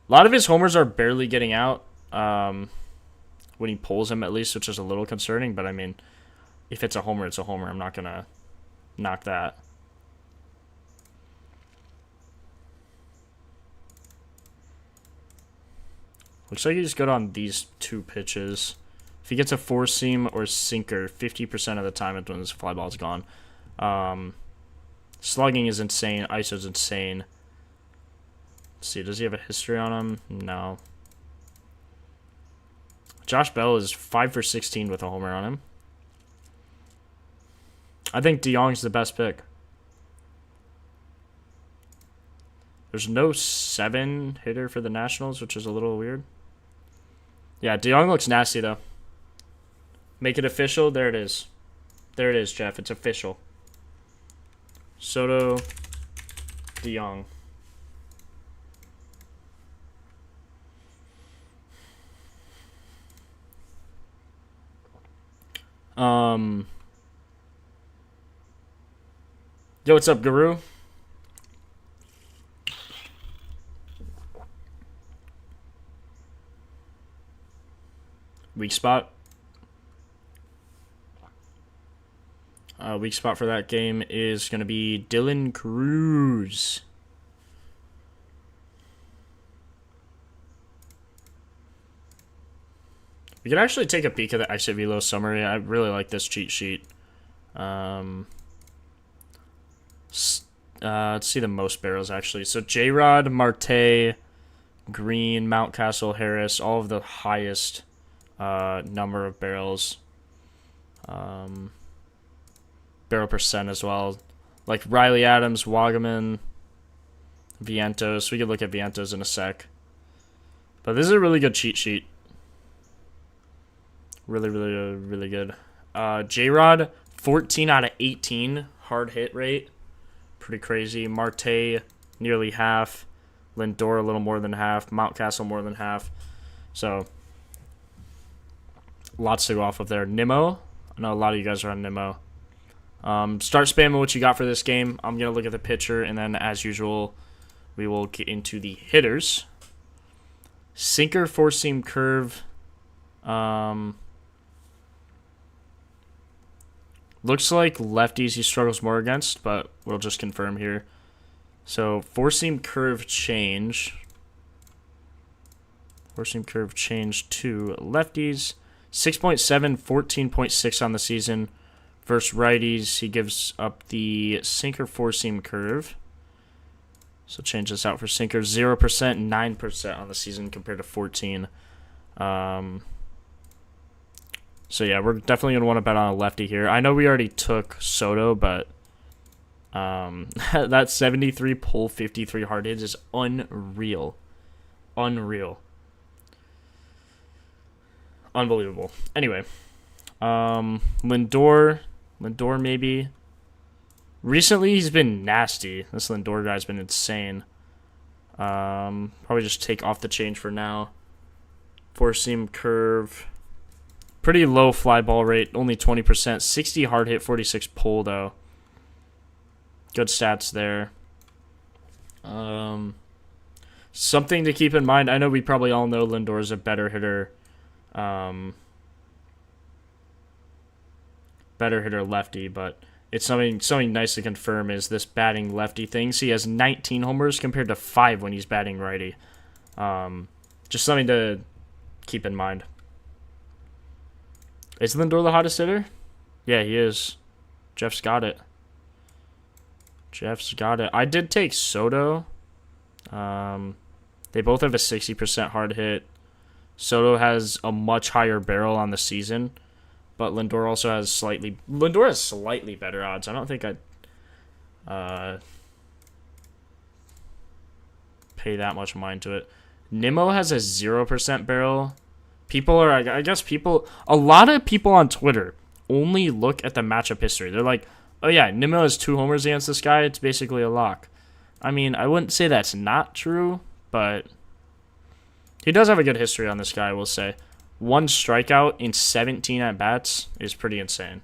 lot of his homers are barely getting out. When he pulls him, at least, which is a little concerning. But I mean, if it's a homer, it's a homer. I'm not gonna knock that. Looks like he's good on these 2 pitches. If he gets a 4-seam or sinker, 50% of the time it's when his fly ball's gone. Slugging is insane. ISO's insane. Let's see, does he have a history on him? No. Josh Bell is 5 for 16 with a homer on him. I think DeJong's the best pick. There's no 7 hitter for the Nationals, which is a little weird. Yeah, DeJong looks nasty, though. Make it official. There it is. There it is, Jeff. It's official. Soto, DeJong. Yo, what's up, Guru? weak spot. Weak spot for that game is going to be Dylan Cruz. We can actually take a peek at the exit velo summary. I really like this cheat sheet. Let's see the most barrels, actually. So J-Rod, Marte, Green, Mountcastle, Harris, all of the highest number of barrels. Barrel percent as well. Like Riley Adams, Wagaman, Vientos. We could look at Vientos in a sec. But this is a really good cheat sheet. Really, really, really good. J-Rod, 14 out of 18 hard hit rate. Pretty crazy. Marte, nearly half. Lindor, a little more than half. Mountcastle, more than half. So, lots to go off of there. Nimmo. I know a lot of you guys are on Nimmo. Start spamming what you got for this game. I'm going to look at the pitcher, and then, as usual, we will get into the hitters. Sinker, four-seam curve. Looks like lefties he struggles more against, but we'll just confirm here. So, four-seam curve change. Four-seam curve change to lefties. 6.7, 14.6 on the season. Versus righties, he gives up the sinker four-seam curve. So change this out for sinker. 0%, 9% on the season compared to 14. So yeah, we're definitely going to want to bet on a lefty here. I know we already took Soto, but that 73 pull 53 hard hits is unreal. Unreal. Unbelievable. Anyway, Lindor maybe. Recently he's been nasty. This Lindor guy's been insane. Probably just take off the change for now. Four-seam curve. Pretty low fly ball rate, only 20%. 60 hard hit, 46 pull, though. Good stats there. Something to keep in mind. I know we probably all know Lindor is a better hitter. Better hitter lefty, but it's something nice to confirm is this batting lefty thing. So he has 19 homers compared to 5 when he's batting righty. Just something to keep in mind. Is Lindor the hottest hitter? Yeah, he is. Jeff's got it. I did take Soto. They both have a 60% hard hit. Soto has a much higher barrel on the season, but Lindor also has slightly better odds. I don't think I'd pay that much mind to it. Nimmo has a 0% barrel. A lot of people on Twitter only look at the matchup history. They're like, oh yeah, Nimmo has 2 homers against this guy. It's basically a lock. I mean, I wouldn't say that's not true, but he does have a good history on this guy, I will say. 1 strikeout in 17 at-bats is pretty insane.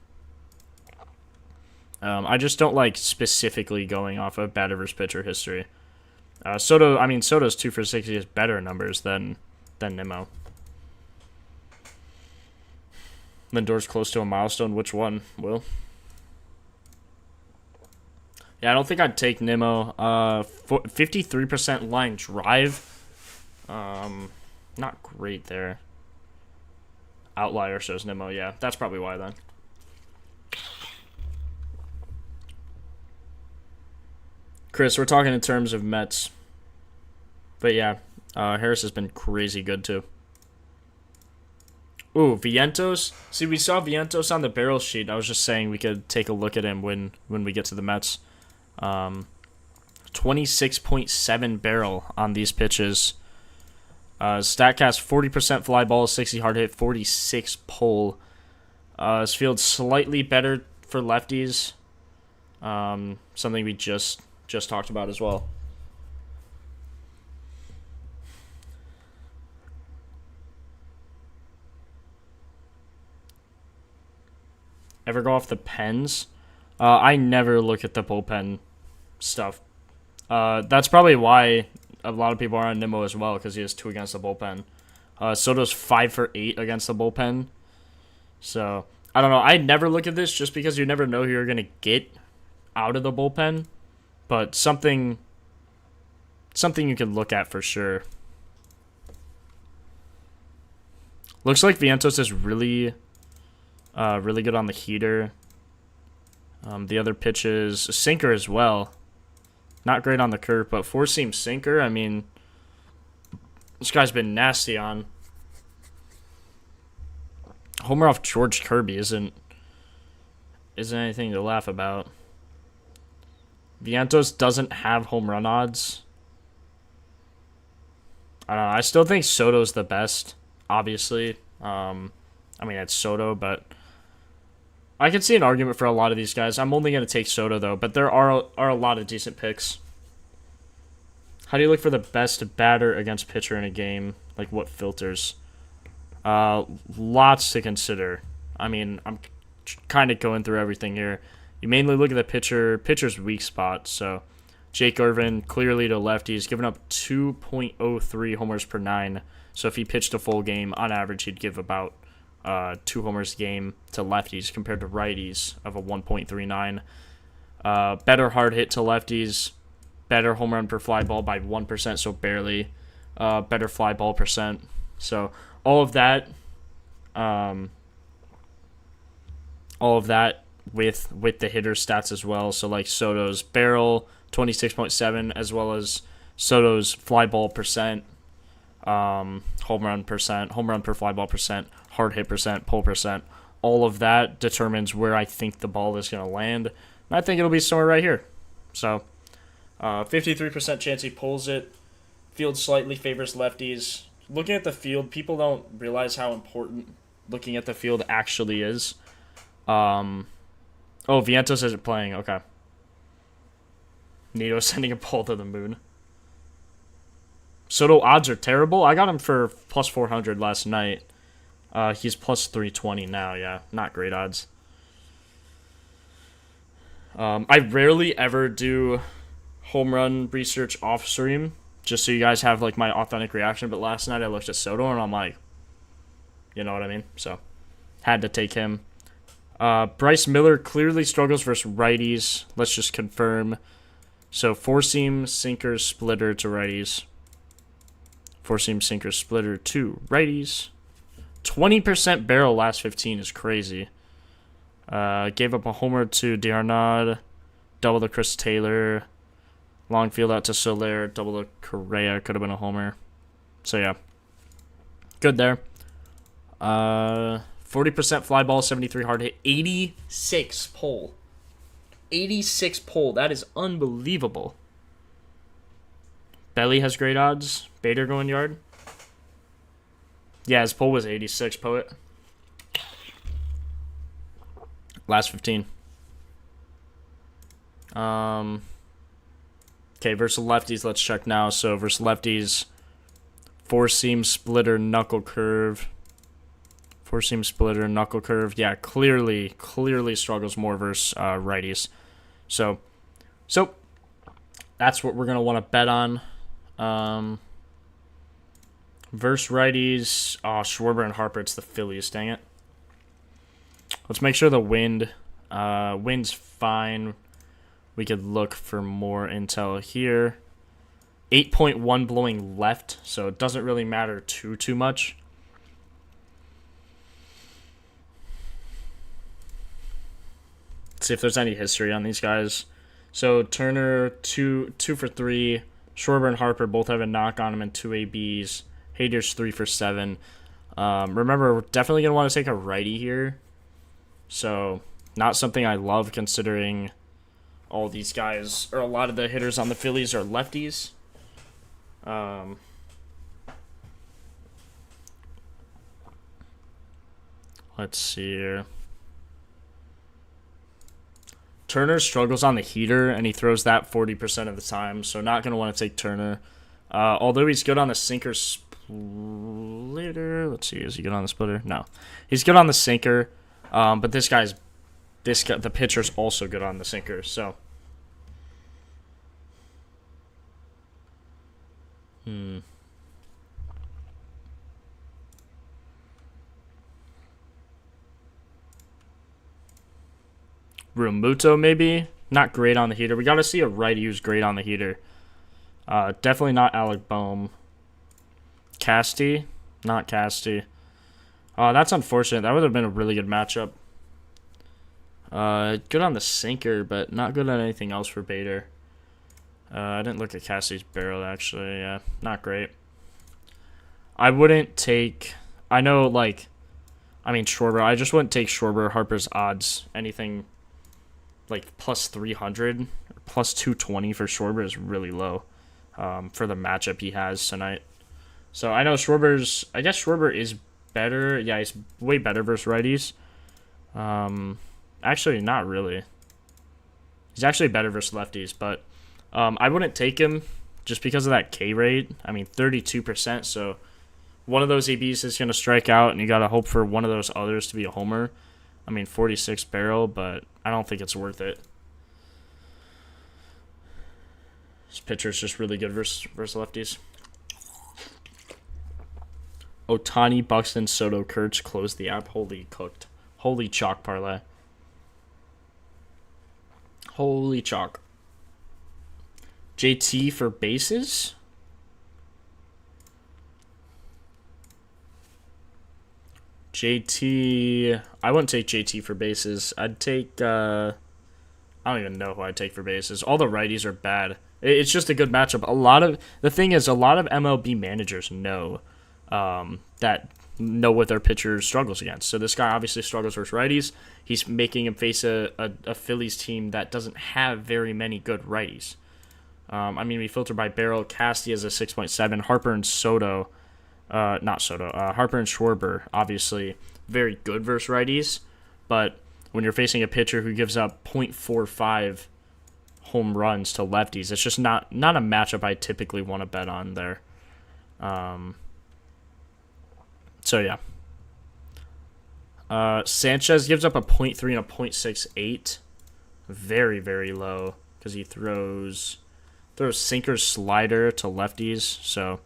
I just don't like specifically going off of batter versus pitcher history. Soto's 2 for 60 has better numbers than Nimmo. Lindor's close to a milestone. Which one, Will? Yeah, I don't think I'd take Nimmo. 53% line drive. Not great there. Outlier shows Nimmo. Yeah, that's probably why then. Chris, we're talking in terms of Mets. But yeah, Harris has been crazy good too. Ooh, Vientos. See, we saw Vientos on the barrel sheet. I was just saying we could take a look at him when we get to the Mets. 26.7 barrel on these pitches. StatCast 40% fly ball, 60 hard hit, 46 pull. His field's slightly better for lefties. Something we just talked about as well. Ever go off the pens? I never look at the bullpen stuff. That's probably why a lot of people are on Nimmo as well, because he has 2 against the bullpen. Soto's 5 for 8 against the bullpen. So, I don't know. I never look at this just because you never know who you're going to get out of the bullpen. But something you can look at for sure. Looks like Vientos is really good on the heater. The other pitches, sinker as well. Not great on the curve, but four-seam sinker, I mean, this guy's been nasty on. Homer off George Kirby isn't anything to laugh about. Vientos doesn't have home run odds. I don't know. I still think Soto's the best, obviously. I mean, it's Soto, but I can see an argument for a lot of these guys. I'm only going to take Soto, though, but there are a lot of decent picks. How do you look for the best batter against pitcher in a game? Like, what filters? Lots to consider. I mean, I'm kind of going through everything here. You mainly look at the pitcher's weak spot. So, Jake Irvin, clearly to lefties, giving up 2.03 homers per 9. So, if he pitched a full game, on average, he'd give about 2 homers a game to lefties compared to righties of a 1.39. Better hard hit to lefties. Better home run per fly ball by 1%, so barely. Better fly ball percent. So, all of that with the hitter stats as well. So like Soto's barrel 26.7 as well as Soto's fly ball percent, home run per fly ball percent, hard hit percent, pull percent. All of that determines where I think the ball is going to land. And I think it'll be somewhere right here. So 53% chance he pulls it. Field slightly favors lefties. Looking at the field, people don't realize how important looking at the field actually is. Vientos isn't playing. Okay. Nito sending a ball to the moon. Soto odds are terrible. I got him for plus 400 last night. He's plus 320 now. Yeah, not great odds. I rarely ever do home run research off stream, just so you guys have like my authentic reaction. But last night I looked at Soto and I'm like, you know what I mean? So, had to take him. Bryce Miller clearly struggles versus righties. Let's just confirm. So, four-seam, sinker, splitter to righties. Four-seam, sinker, splitter to righties. 20% barrel last 15 is crazy. Gave up a homer to D'Arnaud. Double to Chris Taylor. Long field out to Soler. Double to Correa. Could have been a homer. So, yeah. Good there. 40% fly ball, 73 hard hit, 86 pull. 86 pull. That is unbelievable. Belly has great odds. Bader going yard. Yeah, his pull was 86, Poet. Last 15. Okay, versus lefties, let's check now. So, versus lefties, four-seam splitter, knuckle curve. Four-seam splitter, knuckle curve. Yeah, clearly struggles more versus righties. So that's what we're going to want to bet on. Versus righties. Oh, Schwarber and Harper, it's the Phillies, dang it. Let's make sure the wind's fine. We could look for more intel here. 8.1 blowing left, so it doesn't really matter too much. Let's see if there's any history on these guys. So Turner, two for 3. Schwarber and Harper both have a knock on them and 2 ABs. Hader's 3 for 7. Remember, we're definitely going to want to take a righty here. So, not something I love considering all these guys, or a lot of the hitters on the Phillies are lefties. Let's see here. Turner struggles on the heater, and he throws that 40% of the time, so not going to want to take Turner. Although he's good on the sinker splitter. Let's see, is he good on the splitter? No. He's good on the sinker, but the pitcher's also good on the sinker, so. Realmuto, maybe. Not great on the heater. We got to see a righty who's great on the heater. Definitely not Alec Boehm. Casty. Not Casty. That's unfortunate. That would have been a really good matchup. Good on the sinker, but not good on anything else for Bader. I didn't look at Casty's barrel, actually. Yeah, not great. I wouldn't take... I know, like... I mean, Schwarber. I just wouldn't take Schwarber. Harper's odds. Anything like plus 300 or plus 220 for Schwarber is really low for the matchup he has tonight. So I know Schwarber's... I guess Schwarber is better. Yeah, he's way better versus righties. Actually, not really. He's actually better versus lefties, but I wouldn't take him just because of that K rate. I mean, 32%, so one of those ABs is going to strike out, and you got to hope for one of those others to be a homer. I mean, 46 barrel, but I don't think it's worth it. This pitcher's just really good versus lefties. Ohtani, Buxton, Soto, Kurtz closed the app. Holy cooked. Holy chalk parlay. Holy chalk. JT for bases? JT... I wouldn't take JT for bases. I'd take... I don't even know who I'd take for bases. All the righties are bad. It's just a good matchup. The thing is, a lot of MLB managers know what their pitcher struggles against. So this guy obviously struggles versus righties. He's making him face a Phillies team that doesn't have very many good righties. I mean, we filter by barrel. Casty has a 6.7. Harper and Soto, Harper and Schwarber, obviously very good versus righties. But when you're facing a pitcher who gives up .45 home runs to lefties, it's just not a matchup I typically want to bet on there. So yeah. Sanchez gives up a .3 and a .68. Very, very low because he throws sinker slider to lefties. So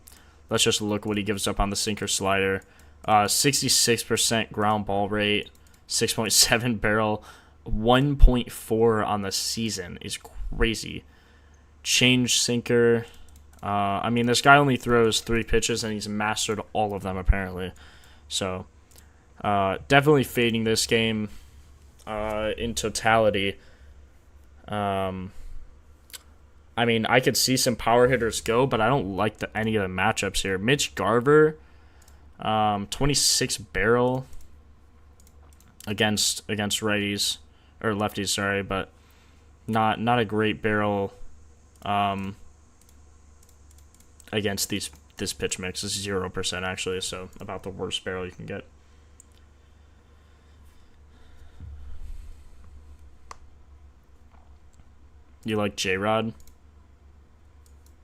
let's just look what he gives up on the sinker slider. 66% ground ball rate, 6.7 barrel, 1.4 on the season is crazy. Change sinker. I mean, this guy only throws 3 pitches, and he's mastered all of them, apparently. So, definitely fading this game in totality. I mean, I could see some power hitters go, but I don't like any of the matchups here. Mitch Garver, 26 barrel against righties, or lefties, sorry, but not a great barrel against this pitch mix. Is 0% actually, so about the worst barrel you can get. You like J-Rod?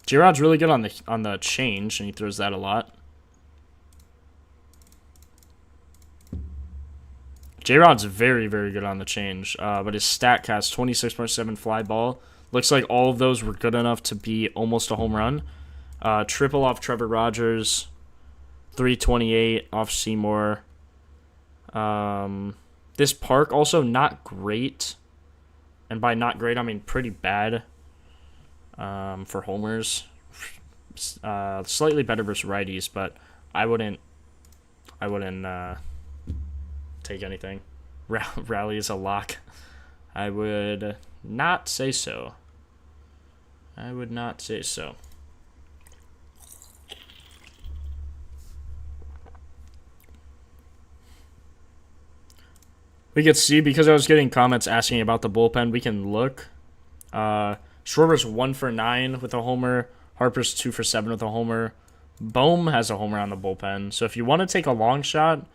J-Rod's really good on the change, and he throws that a lot. J-Rod's very, very good on the change, but his StatCast, 26.7 fly ball. Looks like all of those were good enough to be almost a home run. Triple off Trevor Rogers, 328 off Seymour. This Park also not great, and by not great I mean pretty bad for homers. Slightly better versus righties, but I wouldn't take anything. Rally is a lock. I would not say so. I would not say so. We could see, because I was getting comments asking about the bullpen, we can look. Schwarber's 1 for 9 with a homer. Harper's 2 for 7 with a homer. Boehm has a homer on the bullpen. So if you want to take a long shot,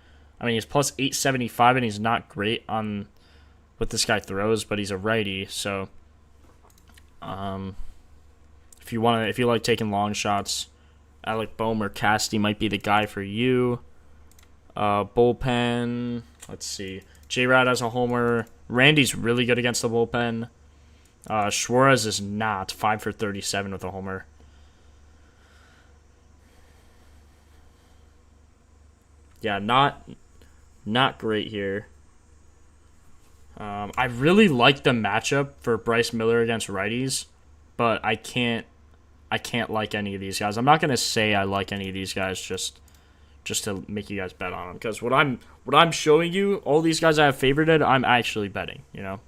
I mean, he's plus 875, and he's not great on what this guy throws, but he's a righty. So if you like taking long shots, Alec Boehm or Casty might be the guy for you. Bullpen, let's see. J-Rod has a homer. Randy's really good against the bullpen. Suarez is not. 5 for 37 with a homer. Yeah, not great here. I really like the matchup for Bryce Miller against righties, but I can't like any of these guys. I'm not gonna say I like any of these guys just to make you guys bet on them, because what I'm showing you, all these guys I have favorited, I'm actually betting. So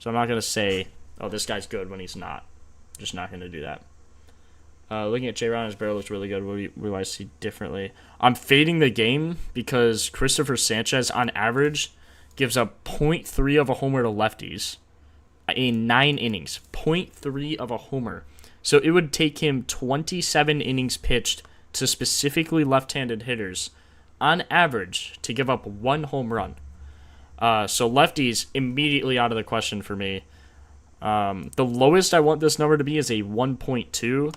I'm not gonna say, oh, this guy's good when he's not. I'm just not gonna do that. Looking at J-Ron, his barrel looks really good. What do I see differently? I'm fading the game because Christopher Sanchez, on average, gives up 0.3 of a homer to lefties in 9 innings. 0.3 of a homer. So it would take him 27 innings pitched to specifically left-handed hitters, on average, to give up 1 home run. So lefties, immediately out of the question for me. The lowest I want this number to be is a 1.2.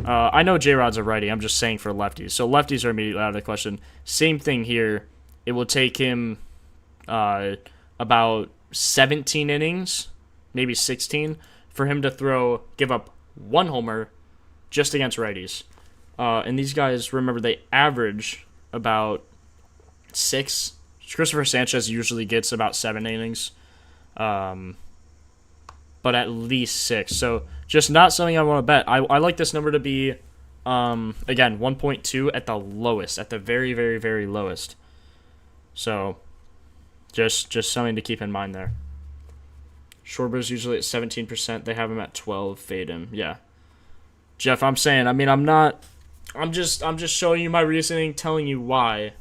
I know J-Rod's a righty. I'm just saying for lefties. So lefties are immediately out of the question. Same thing here. It will take him about 17 innings, maybe 16, for him to give up 1 homer just against righties. And these guys, remember, they average about 6. Christopher Sanchez usually gets about 7 innings. But at least 6. So just not something I want to bet. I like this number to be, again, 1.2 at the lowest, at the very, very, very lowest. So just something to keep in mind there. Schwarber's usually at 17%. They have him at 12. Fade him. Yeah. Jeff, I'm saying, I'm just showing you my reasoning, telling you why.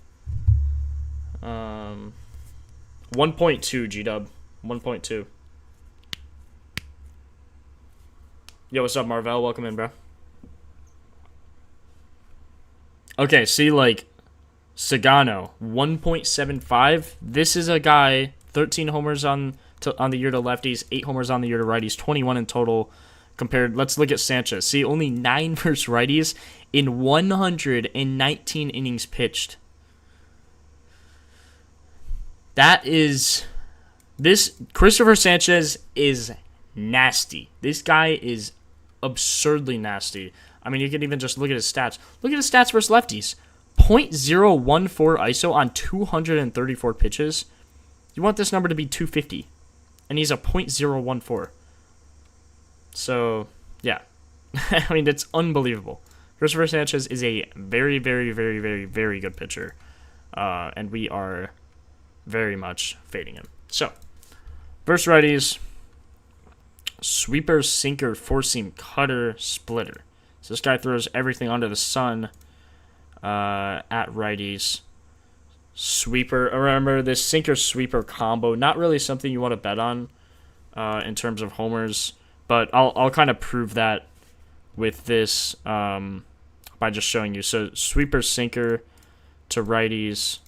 1.2 G-Dub. 1.2. Yo, what's up, Marvell? Welcome in, bro. Okay, see, Sagano, 1.75. This is a guy, 13 homers on the year to lefties, 8 homers on the year to righties, 21 in total compared. Let's look at Sanchez. See, only 9 versus righties in 119 innings pitched. Christopher Sanchez is nasty. This guy is absurdly nasty. You can even just look at his stats. Look at his stats versus lefties. 0.014 ISO on 234 pitches. You want this number to be 250. And he's a 0.014. So, yeah. It's unbelievable. Christopher Sanchez is a very, very, very, very, very good pitcher. And we are very much fading him. So, versus righties, sweeper, sinker, four-seam, cutter, splitter. So this guy throws everything under the sun at righties. Sweeper. Remember, this sinker-sweeper combo, not really something you want to bet on in terms of homers, but I'll kind of prove that with this by just showing you. So sweeper, sinker to righties,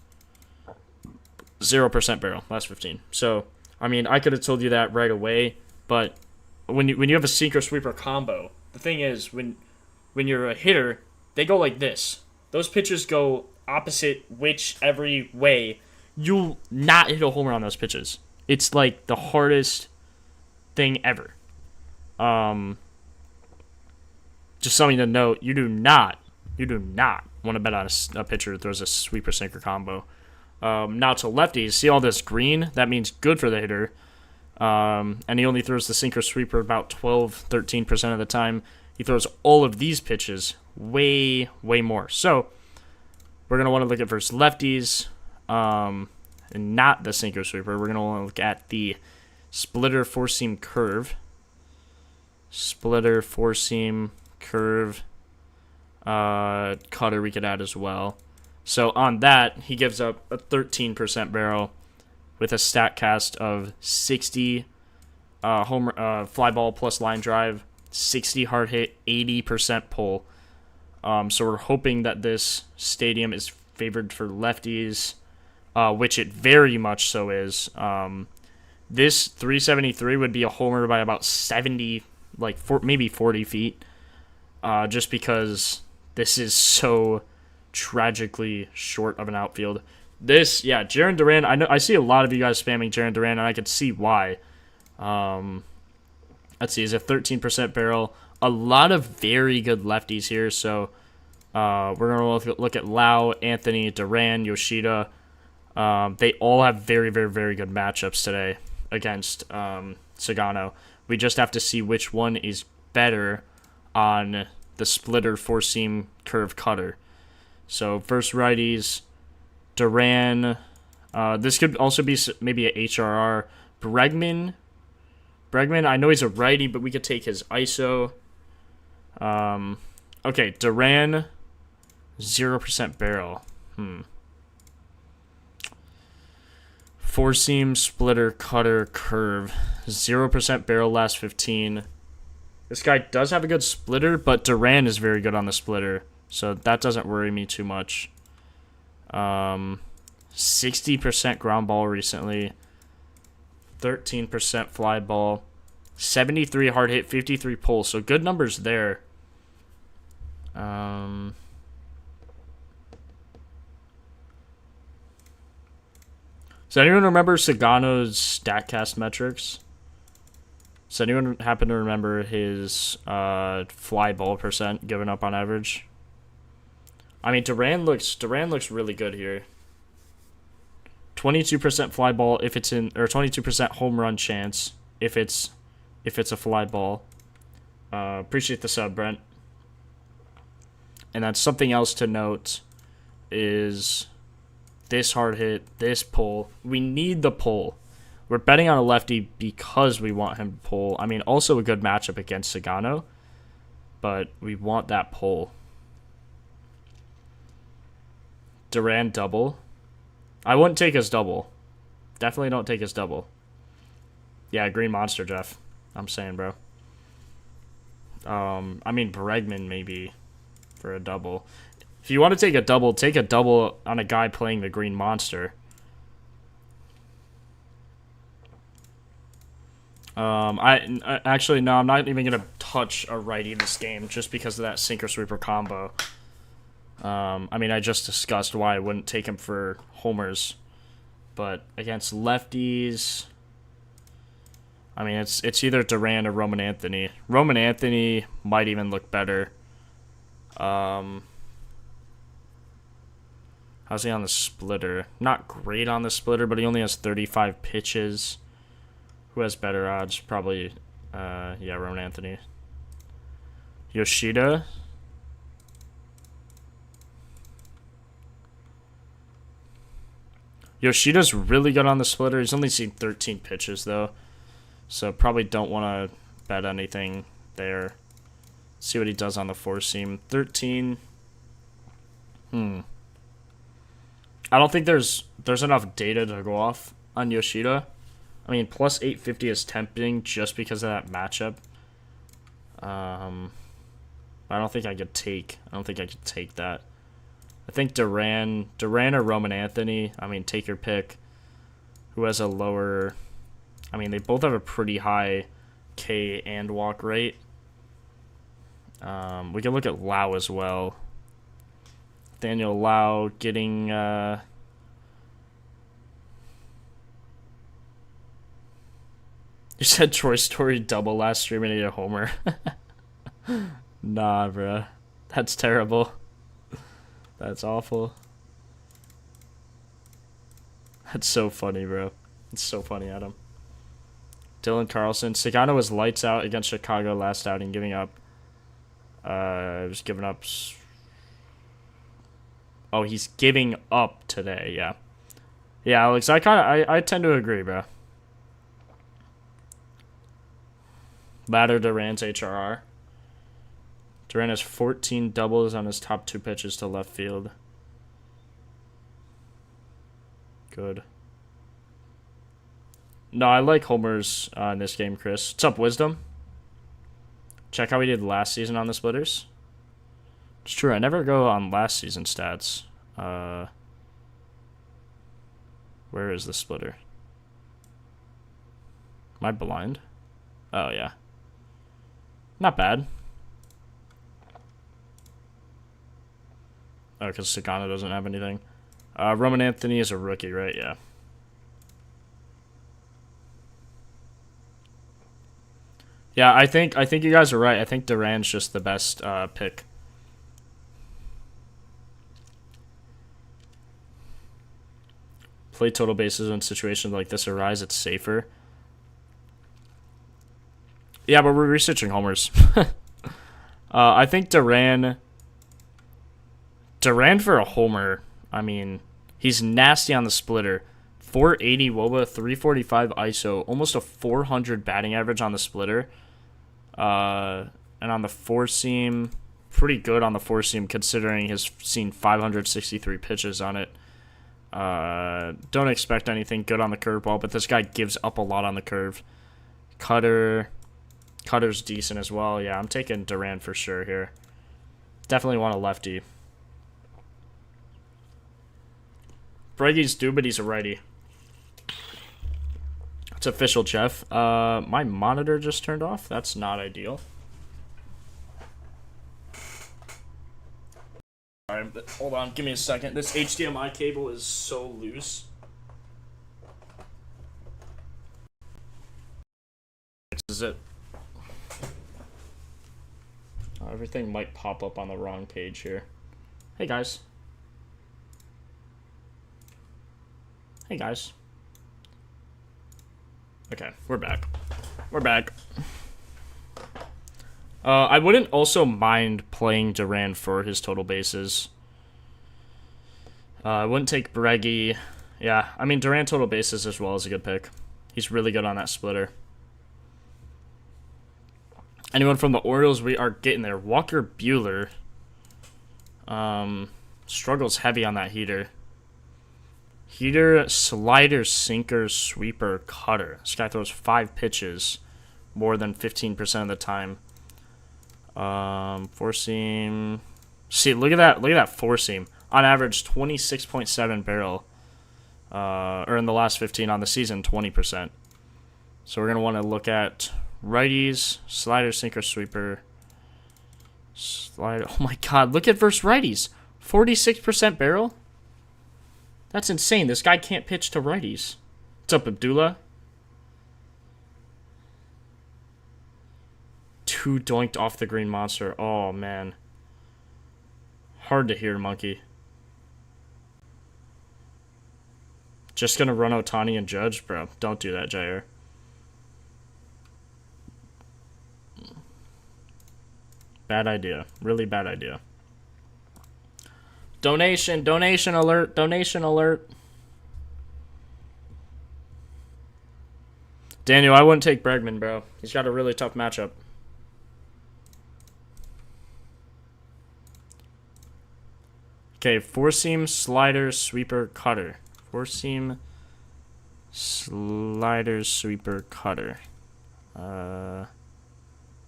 0% barrel, last 15. So, I could have told you that right away, but when you have a sinker-sweeper combo, the thing is, when you're a hitter, they go like this. Those pitches go opposite every way. You'll not hit a homer on those pitches. It's like the hardest thing ever. Just something to note, you do not want to bet on a pitcher that throws a sweeper-sinker combo. Now to lefties, see all this green? That means good for the hitter. And he only throws the sinker-sweeper about 12-13% of the time. He throws all of these pitches way, way more. So we're going to want to look at versus lefties and not the sinker-sweeper. We're going to want to look at the splitter four-seam curve. Splitter four-seam curve. Cutter we could add as well. So on that, he gives up a 13% barrel with a StatCast of 60 fly ball plus line drive, 60 hard hit, 80% pull. So we're hoping that this stadium is favored for lefties, which it very much so is. This 373 would be a homer by about 70, maybe 40 feet, just because this is so tragically short of an outfield. Jarren Duran, I see a lot of you guys spamming Jarren Duran, and I could see why. Let's see, he's a 13% barrel. A lot of very good lefties here, so we're going to look at Lau, Anthony, Duran, Yoshida. They all have very, very, very good matchups today. against Sagano. We just have to see which one is better on the splitter four-seam curve cutter. So first righties, Duran. This could also be maybe a HRR. Bregman, I know he's a righty, but we could take his ISO. Okay, Duran, 0% barrel. Four-seam, splitter, cutter, curve. 0% barrel last 15. This guy does have a good splitter, but Duran is very good on the splitter, so that doesn't worry me too much. 60% ground ball recently. 13% fly ball. 73 hard hit, 53 pull, so good numbers there. Does anyone remember Sagano's StatCast metrics? Does anyone happen to remember his fly ball percent given up on average? I mean, Duran looks really good here. 22% fly ball if it's in, or 22% home run chance if it's a fly ball. Appreciate the sub, Brent. And then something else to note is this hard hit, this pull. We need the pull. We're betting on a lefty because we want him to pull. I mean, also a good matchup against Sagano, but we want that pull. Duran double. I wouldn't take his double. Definitely don't take his double. Yeah, Green Monster, Jeff. I'm saying, bro. I mean, Bregman maybe for a double. If you want to take a double on a guy playing the Green Monster. Actually, no, I'm not even gonna touch a righty this game just because of that sinker sweeper combo. I mean, I just discussed why I wouldn't take him for homers, but against lefties, I mean, it's either Duran or Roman Anthony. Roman Anthony might even look better. How's he on the splitter? Not great on the splitter, but he only has 35 pitches. Who has better odds? Probably, yeah, Roman Anthony. Yoshida. Yoshida's really good on the splitter. He's only seen 13 pitches, though. So probably don't want to bet anything there. See what he does on the four-seam. 13. I don't think there's enough data to go off on Yoshida. I mean, plus 850 is tempting just because of that matchup. I don't think I could take that. I think Duran or Roman Anthony. I mean, take your pick. Who has a lower... I mean, they both have a pretty high K and walk rate. We can look at Lau as well. Daniel Lau getting... You said Troy Story double last stream and he hit a homer. Nah, bruh. That's terrible. That's awful. That's so funny, bro. It's so funny, Adam. Dylan Carlson. Sagano was lights out against Chicago last outing, giving up. Was giving up. Oh, he's giving up today. Yeah, yeah, Alex. I tend to agree, bro. Ladder Duran's HRR. Duran has 14 doubles on his top two pitches to left field. Good. No, I like homers in this game, Chris. What's up, Wisdom? Check how we did last season on the splitters. It's true, I never go on last season stats. Where is the splitter? Am I blind? Oh, yeah. Not bad. Oh, because Sagano doesn't have anything. Roman Anthony is a rookie, right? Yeah. Yeah, I think you guys are right. I think Duran's just the best pick. Play total bases when situations like this arise, it's safer. Yeah, but we're researching homers. I think Duran for a homer. I mean, he's nasty on the splitter. 480 WOBA, 345 ISO, almost a 400 batting average on the splitter. And on the four seam, pretty good on the four seam considering he's seen 563 pitches on it. Don't expect anything good on the curveball, but this guy gives up a lot on the curve. Cutter's decent as well. Yeah, I'm taking Duran for sure here. Definitely want a lefty. Breggy's due, but he's a righty. It's official, Jeff. My monitor just turned off. That's not ideal. Alright, hold on. Give me a second. This HDMI cable is so loose. This is it. Everything might pop up on the wrong page here. Hey, guys. Hey, guys. Okay, we're back. We're back. I wouldn't also mind playing Duran for his total bases. I wouldn't take Breggy. Yeah, I mean, Duran total bases as well is a good pick. He's really good on that splitter. Anyone from the Orioles, we are getting there. Walker Buehler struggles heavy on that heater. Heater, slider, sinker, sweeper, cutter. This guy throws 5 pitches more than 15% of the time. Four seam. See, look at that. Look at that four seam. On average, 26.7 barrel. Or in the last 15 on the season, 20%. So we're going to want to look at righties, slider, sinker, sweeper. Slider. Oh my god, look at versus righties. 46% barrel? That's insane. This guy can't pitch to righties. What's up, Abdullah? 2 doinked off the green monster. Oh, man. Hard to hear, monkey. Just gonna run Ohtani and Judge? Bro, don't do that, Jair. Bad idea. Really bad idea. Donation alert, donation alert. Daniel, I wouldn't take Bregman, bro. He's got a really tough matchup. Okay, four seam, slider, sweeper, cutter. Four seam, slider, sweeper, cutter.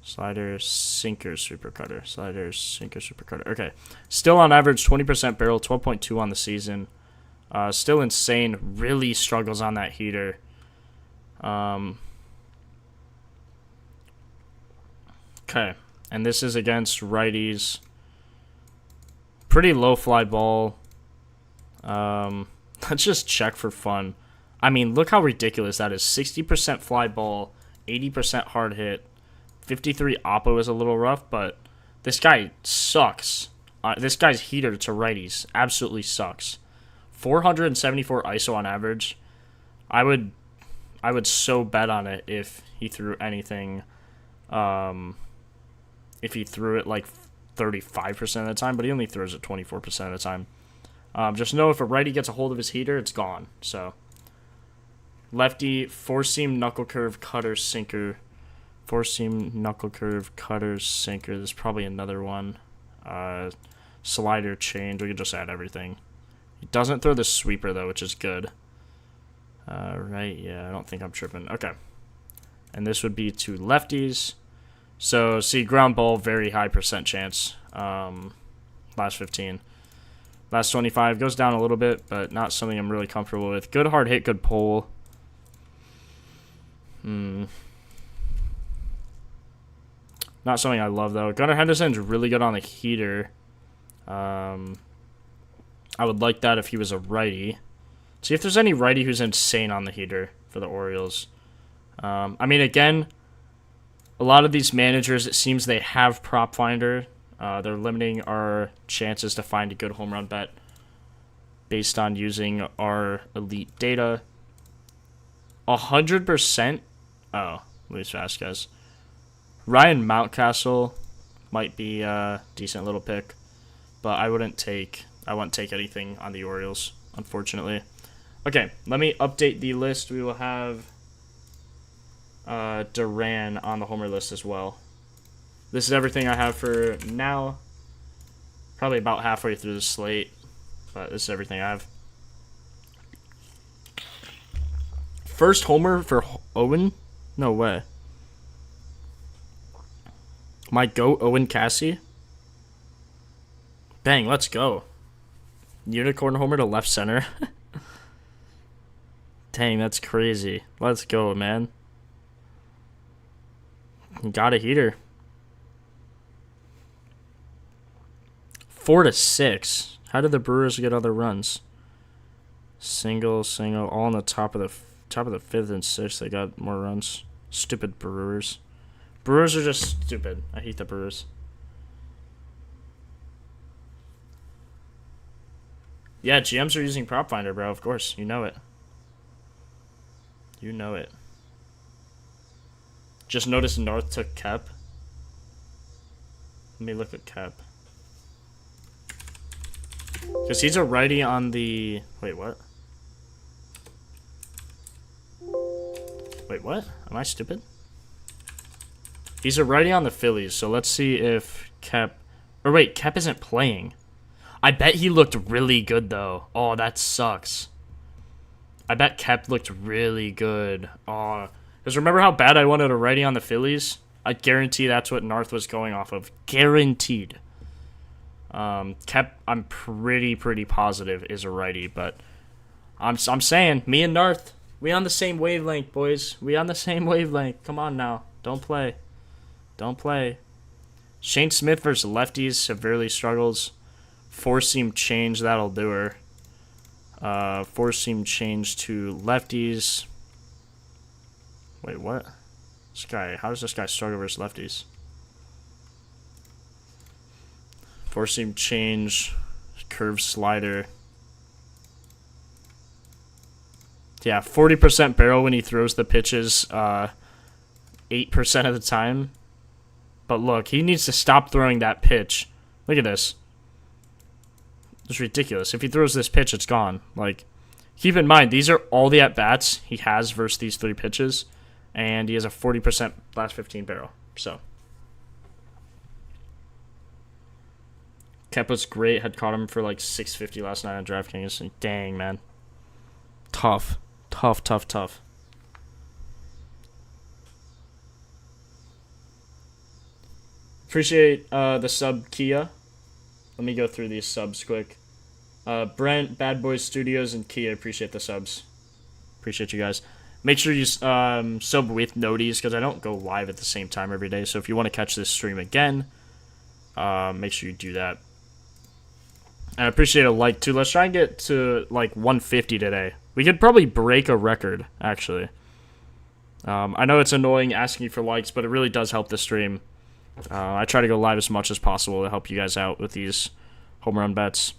Slider, sinker, sweeper, cutter. Slider, sinker, sweeper, cutter. Okay. Still on average, 20% barrel, 12.2 on the season. Still insane. Really struggles on that heater. Okay. And this is against righties. Pretty low fly ball. Let's just check for fun. I mean, look how ridiculous that is. 60% fly ball, 80% hard hit. 53 oppo is a little rough, but this guy sucks. This guy's heater to righties absolutely sucks. 474 ISO on average. I would so bet on it if he threw anything. If he threw it like 35% of the time, but he only throws it 24% of the time. Just know if a righty gets a hold of his heater, it's gone. So lefty, four seam, knuckle curve, cutter, sinker. Four seam, knuckle curve, cutter, sinker. There's probably another one. Slider, change. We could just add everything. He doesn't throw the sweeper, though, which is good. Right, yeah, I don't think I'm tripping. Okay. And this would be to lefties. So, see, ground ball, very high percent chance. Last 15. Last 25 goes down a little bit, but not something I'm really comfortable with. Good hard hit, good pull. Not something I love, though. Gunnar Henderson's really good on the heater. I would like that if he was a righty. See if there's any righty who's insane on the heater for the Orioles. I mean, again, a lot of these managers, it seems they have Propfinder. They're limiting our chances to find a good home run bet based on using our elite data. 100%. Oh, Luis Vasquez. Ryan Mountcastle might be a decent little pick, but I wouldn't take anything on the Orioles, unfortunately. Okay, let me update the list. We will have Duran on the homer list as well. This is everything I have for now. Probably about halfway through the slate, but this is everything I have. First homer for Owen? No way. My goat, Owen Cassie? Bang, let's go. Unicorn homer to left center. Dang, that's crazy. Let's go, man. Got a heater. 4-6. How did the Brewers get other runs? Single, all on the top of the fifth and sixth. They got more runs. Stupid Brewers. Brewers are just stupid. I hate the Brewers. Yeah, GMs are using Propfinder, bro. Of course, you know it. You know it. Just noticed North took Kep. Let me look at Kep. Because he's a righty on the... Wait, what? Wait, what? Am I stupid? He's a righty on the Phillies, so let's see if Kep... Or wait, Kep isn't playing. I bet he looked really good, though. Oh, that sucks. I bet Kep looked really good. Oh, because remember how bad I wanted a righty on the Phillies? I guarantee that's what North was going off of. Guaranteed. Kep, I'm pretty positive is a righty, but I'm saying, me and North, we on the same wavelength, boys. We on the same wavelength. Come on now. Don't play. Don't play. Shane Smith versus lefties severely struggles. Four-seam change, that'll do her. Four-seam change to lefties. Wait, what? This guy, how does this guy struggle versus lefties? Four-seam change, curve slider. Yeah, 40% barrel when he throws the pitches 8% of the time. But look, he needs to stop throwing that pitch. Look at this. It's ridiculous. If he throws this pitch, it's gone. Like, keep in mind, these are all the at-bats he has versus these three pitches. And he has a 40% last 15 barrel. So, Kep was great. Had caught him for like 650 last night on DraftKings. Dang, man. Tough. Appreciate the sub, Kia. Let me go through these subs quick. Brent, Bad Boys Studios, and Kia, appreciate the subs. Appreciate you guys. Make sure you sub with noties, because I don't go live at the same time every day. So if you want to catch this stream again, make sure you do that. And I appreciate a like, too. Let's try and get to, like, 150 today. We could probably break a record, actually. I know it's annoying asking you for likes, but it really does help the stream. I try to go live as much as possible to help you guys out with these home run bets.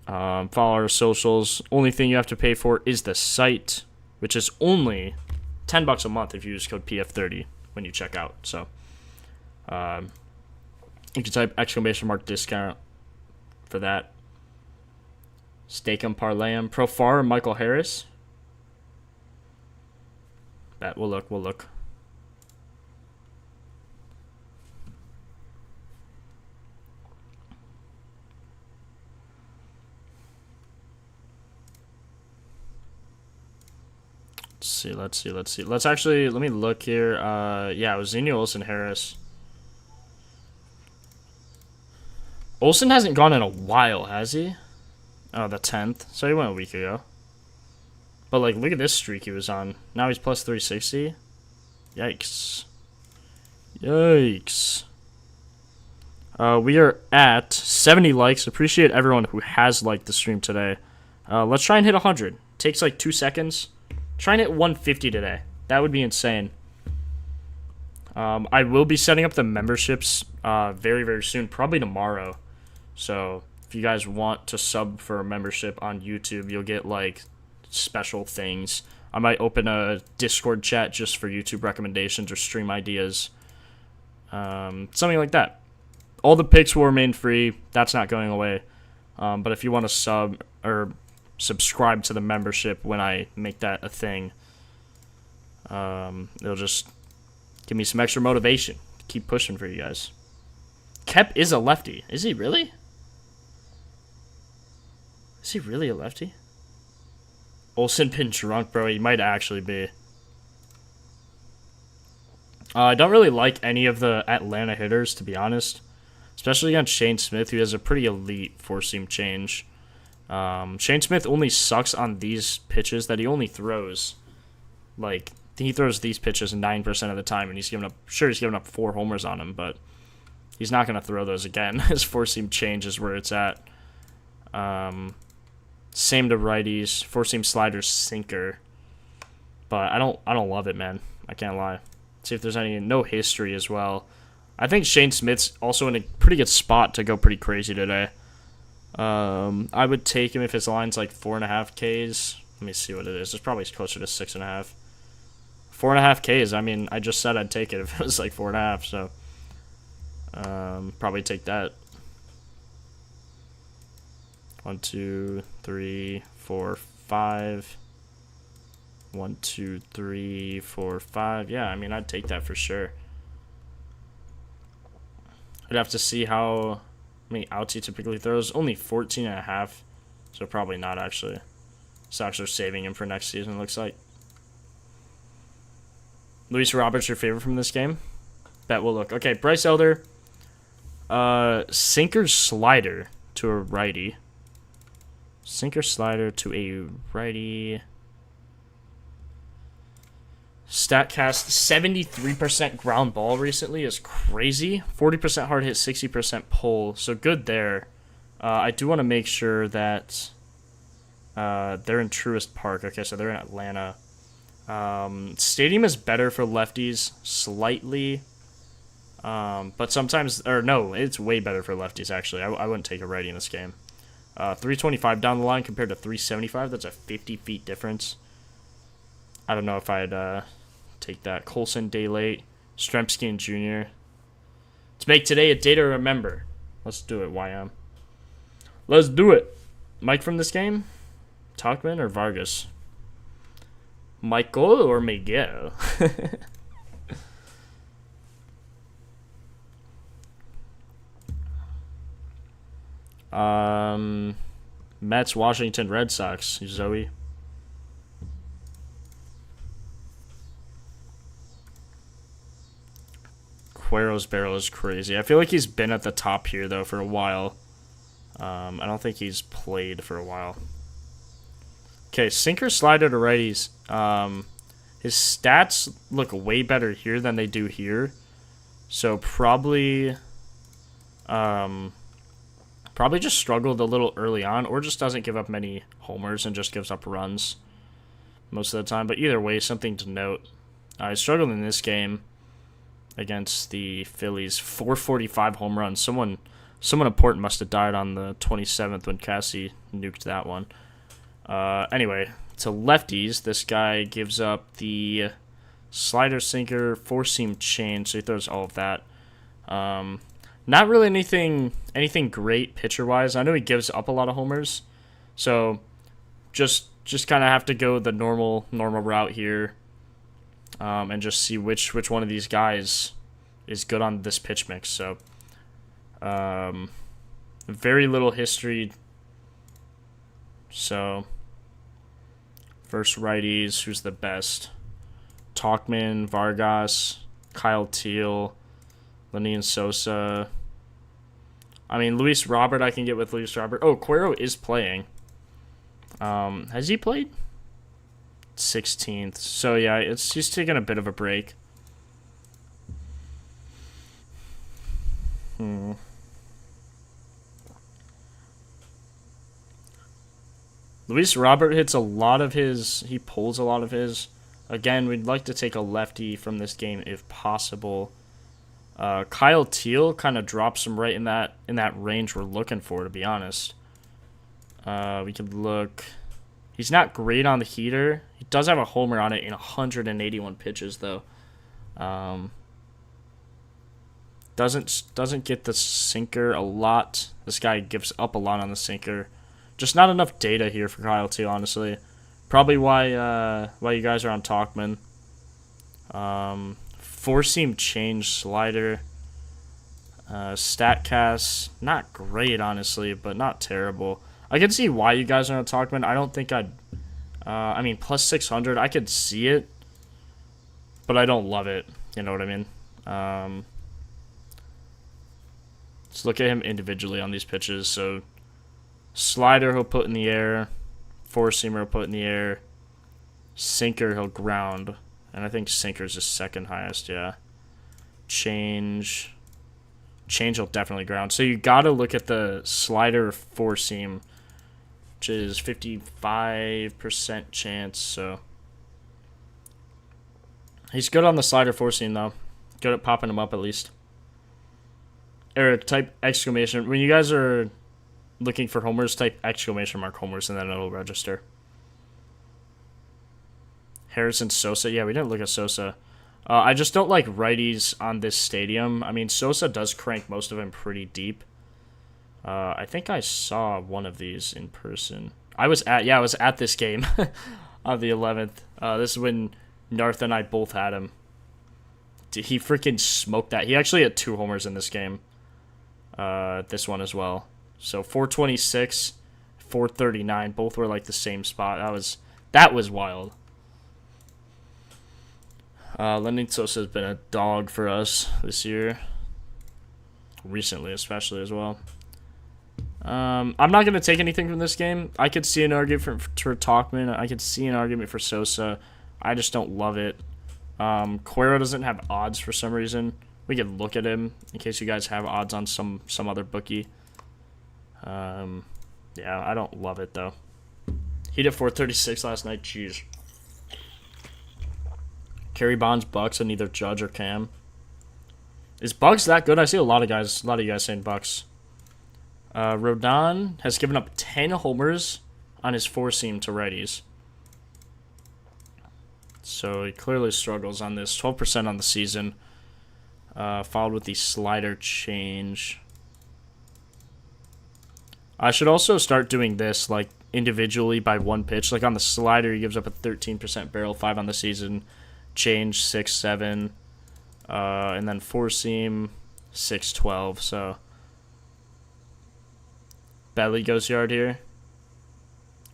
Follow our socials. Only thing you have to pay for is the site, which is only $10 a month if you use code PF30 when you check out. So you can type !discount for that. Stake 'em, parlay 'em. Profar and Michael Harris. Bet we'll look. Let's see. Let me look here. Yeah, it was Xenia Olsen Harris. Olsen hasn't gone in a while, has he? Oh, the 10th. So he went a week ago. But, like, look at this streak he was on. Now he's plus 360. Yikes. We are at 70 likes. Appreciate everyone who has liked the stream today. Let's try and hit 100. Takes, like, 2 seconds. Try and hit 150 today. That would be insane. I will be setting up the memberships very soon. Probably tomorrow. So, if you guys want to sub for a membership on YouTube, you'll get, like, special things. I might open a Discord chat just for YouTube recommendations or stream ideas. Something like that. All the picks will remain free. That's not going away. But if you want to sub or subscribe to the membership when I make that a thing, it'll just give me some extra motivation to keep pushing for you guys. Kep is a lefty. Is he really? Is he really a lefty? Olsen been drunk, bro. He might actually be. I don't really like any of the Atlanta hitters, to be honest. Especially against Shane Smith, who has a pretty elite four-seam change. Shane Smith only sucks on these pitches that he only throws. Like, he throws these pitches 9% of the time, and he's giving up 4 homers on them, but he's not going to throw those again. His four-seam change is where it's at. Same to righties. Four-seam slider, sinker. But I don't love it, man. I can't lie. Let's see if there's no history as well. I think Shane Smith's also in a pretty good spot to go pretty crazy today. I would take him if his line's like 4.5 Ks. Let me see what it is. It's probably closer to 6.5. 4.5 Ks. I mean, I just said I'd take it if it was like 4.5. So, probably take that. 1, 2, 3, 4, 5. 1, 2, 3, 4, 5. Yeah, I mean, I'd take that for sure. I'd have to see how many outs he typically throws. Only 14.5, so probably not actually. Sox are saving him for next season, it looks like. Luis Roberts, your favorite from this game? Bet will look. Okay, Bryce Elder. Sinker slider to a righty. Sinker slider to a righty. StatCast 73% ground ball recently is crazy. 40% hard hit, 60% pull. So good there. I do want to make sure that they're in Truist Park. Okay, so they're in Atlanta. Stadium is better for lefties slightly. But sometimes, or no, it's way better for lefties actually. I wouldn't take a righty in this game. 325 down the line compared to 375. That's a 50 feet difference. I don't know if I'd take that. Colson, day late. Stremski and Jr. Let's make today a day to remember. Let's do it, YM. Let's do it. Mike from this game? Talkman or Vargas? Michael or Miguel? Mets, Washington, Red Sox. Zoe. Cuero's barrel is crazy. I feel like he's been at the top here, though, for a while. I don't think he's played for a while. Okay, sinker slider to righties. His stats look way better here than they do here. So probably just struggled a little early on, or just doesn't give up many homers and just gives up runs most of the time. But either way, something to note. He struggled in this game against the Phillies. 445 home runs. Someone important must have died on the 27th when Cassie nuked that one. Anyway, to lefties, this guy gives up the slider, sinker, four-seam change, so he throws all of that. Not really anything great pitcher-wise. I know he gives up a lot of homers, so just kind of have to go the normal route here. And just see which one of these guys is good on this pitch mix. So, very little history. So, first righties, who's the best? Talkman, Vargas, Kyle Teal, Lenny Sosa. I mean, Luis Robert, I can get with Luis Robert. Oh, Cuero is playing. Has he played? 16th. So yeah, he's taking a bit of a break. Luis Robert hits a lot of his. He pulls a lot of his. Again, we'd like to take a lefty from this game if possible. Kyle Teal kind of drops him right in that range we're looking for, to be honest. We could look. He's not great on the heater. He does have a homer on it in 181 pitches, though. Doesn't get the sinker a lot. This guy gives up a lot on the sinker. Just not enough data here for Kyle too, honestly. Probably why you guys are on Talkman. Four seam change slider. Statcast, not great honestly, but not terrible. I can see why you guys are on Talkman. I don't think I'd. I mean, plus 600, I could see it, but I don't love it. You know what I mean? Let's look at him individually on these pitches. So, slider he'll put in the air, four seamer he'll put in the air, sinker he'll ground, and I think sinker's his second highest. Yeah, change will definitely ground. So you got to look at the slider four seam, which is 55% chance. So he's good on the slider four seam though. Good at popping them up at least. Eric, type exclamation. When you guys are looking for homers, type exclamation mark homers and then it'll register. Harrison Sosa. Yeah, we didn't look at Sosa. I just don't like righties on this stadium. I mean, Sosa does crank most of them pretty deep. I think I saw one of these in person. I was at this game on the 11th. This is when Narth and I both had him. He freaking smoked that. He actually had 2 homers in this game. This one as well. So 426, 439, both were like the same spot. That was wild. Lenny Sosa has been a dog for us this year. Recently, especially as well. I'm not going to take anything from this game. I could see an argument for Talkman. I could see an argument for Sosa. I just don't love it. Cuero doesn't have odds for some reason. We could look at him in case you guys have odds on some other bookie. Yeah, I don't love it though. He did 436 last night. Jeez. Kerry Bonds, Bucks, and either Judge or Cam. Is Bucks that good? I see a lot of you guys saying Bucks. Rodon has given up 10 homers on his four seam to righties. So he clearly struggles on this. 12% on the season. Followed with the slider change. I should also start doing this like individually by one pitch. Like on the slider, he gives up a 13% barrel, 5 on the season. Change 6, 7. And then four seam 6, 12. So Belly goes yard here.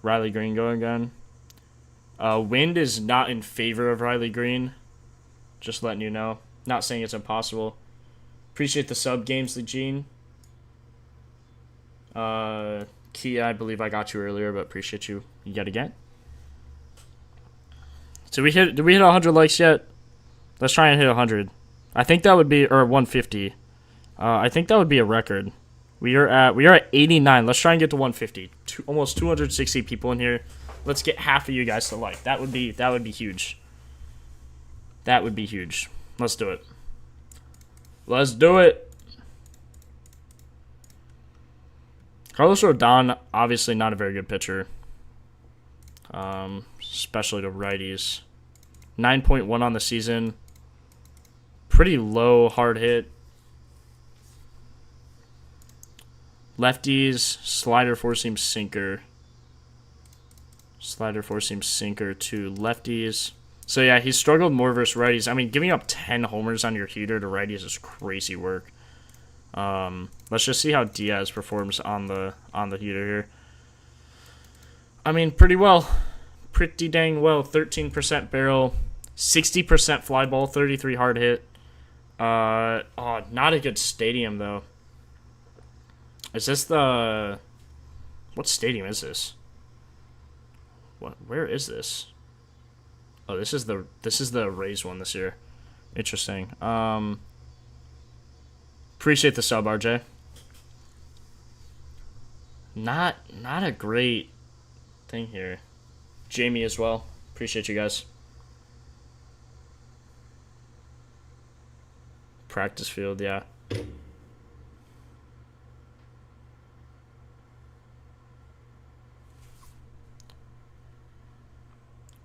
Riley Green going again. Wind is not in favor of Riley Green. Just letting you know. Not saying it's impossible. Appreciate the sub games, Gene. Kia, I believe I got you earlier, but appreciate you yet again. Did we hit 100 likes yet? Let's try and hit 100. I think that would be, or 150. I think that would be a record. We are at 89. Let's try and get to 150. Almost 260 people in here. Let's get half of you guys to like. That would be huge. That would be huge. Let's do it. Let's do it. Carlos Rodon, obviously not a very good pitcher. Especially to righties. 9.1 on the season. Pretty low hard hit. Lefties, slider four seam sinker. Slider four seam sinker to lefties. So yeah, he struggled more versus righties. I mean, giving up 10 homers on your heater to righties is crazy work. Let's just see how Diaz performs on the heater here. I mean, pretty well. Pretty dang well. 13% barrel, 60% fly ball, 33 hard hit. Not a good stadium though. Is this the... What stadium is this? Where is this? Oh, this is the Rays one this year. Interesting. Appreciate the sub, RJ. Not a great thing here. Jamie as well. Appreciate you guys. Practice field, yeah.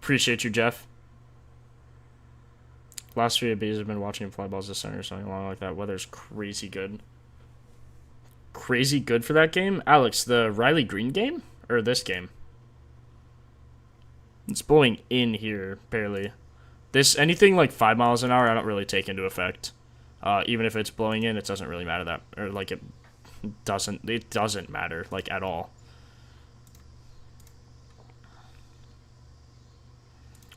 Appreciate you, Jeff. Last 3 ABs have been watching fly balls this center or something along like that. Weather's crazy good. Crazy good for that game? Alex, the Riley Green game? Or this game? It's blowing in here, barely. Anything like 5 miles an hour, I don't really take into effect. Even if it's blowing in, it doesn't really matter that, or like it doesn't matter, like, at all.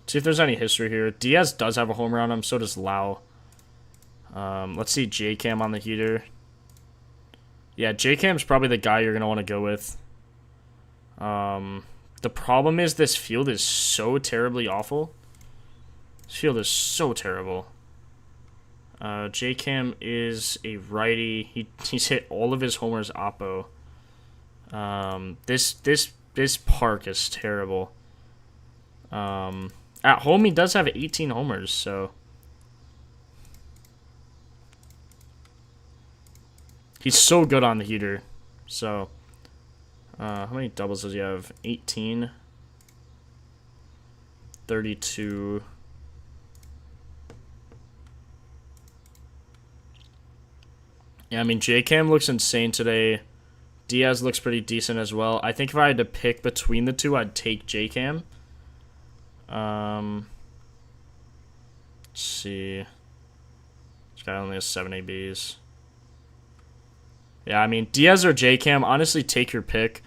See if there's any history here. Diaz does have a homer on him, so does Lau. Let's see J-Cam on the heater. Yeah, J-Cam's probably the guy you're going to want to go with. The problem is this field is so terribly awful. This field is so terrible. J-Cam is a righty. He's hit all of his homers oppo. This park is terrible. At home, he does have 18 homers, so he's so good on the heater. So, how many doubles does he have? 18, 32. Yeah, I mean, J-Cam looks insane today. Diaz looks pretty decent as well. I think if I had to pick between the two, I'd take J-Cam. Let's see. This guy only has 7 ABs. Yeah, I mean, Diaz or J-Cam, honestly, take your pick.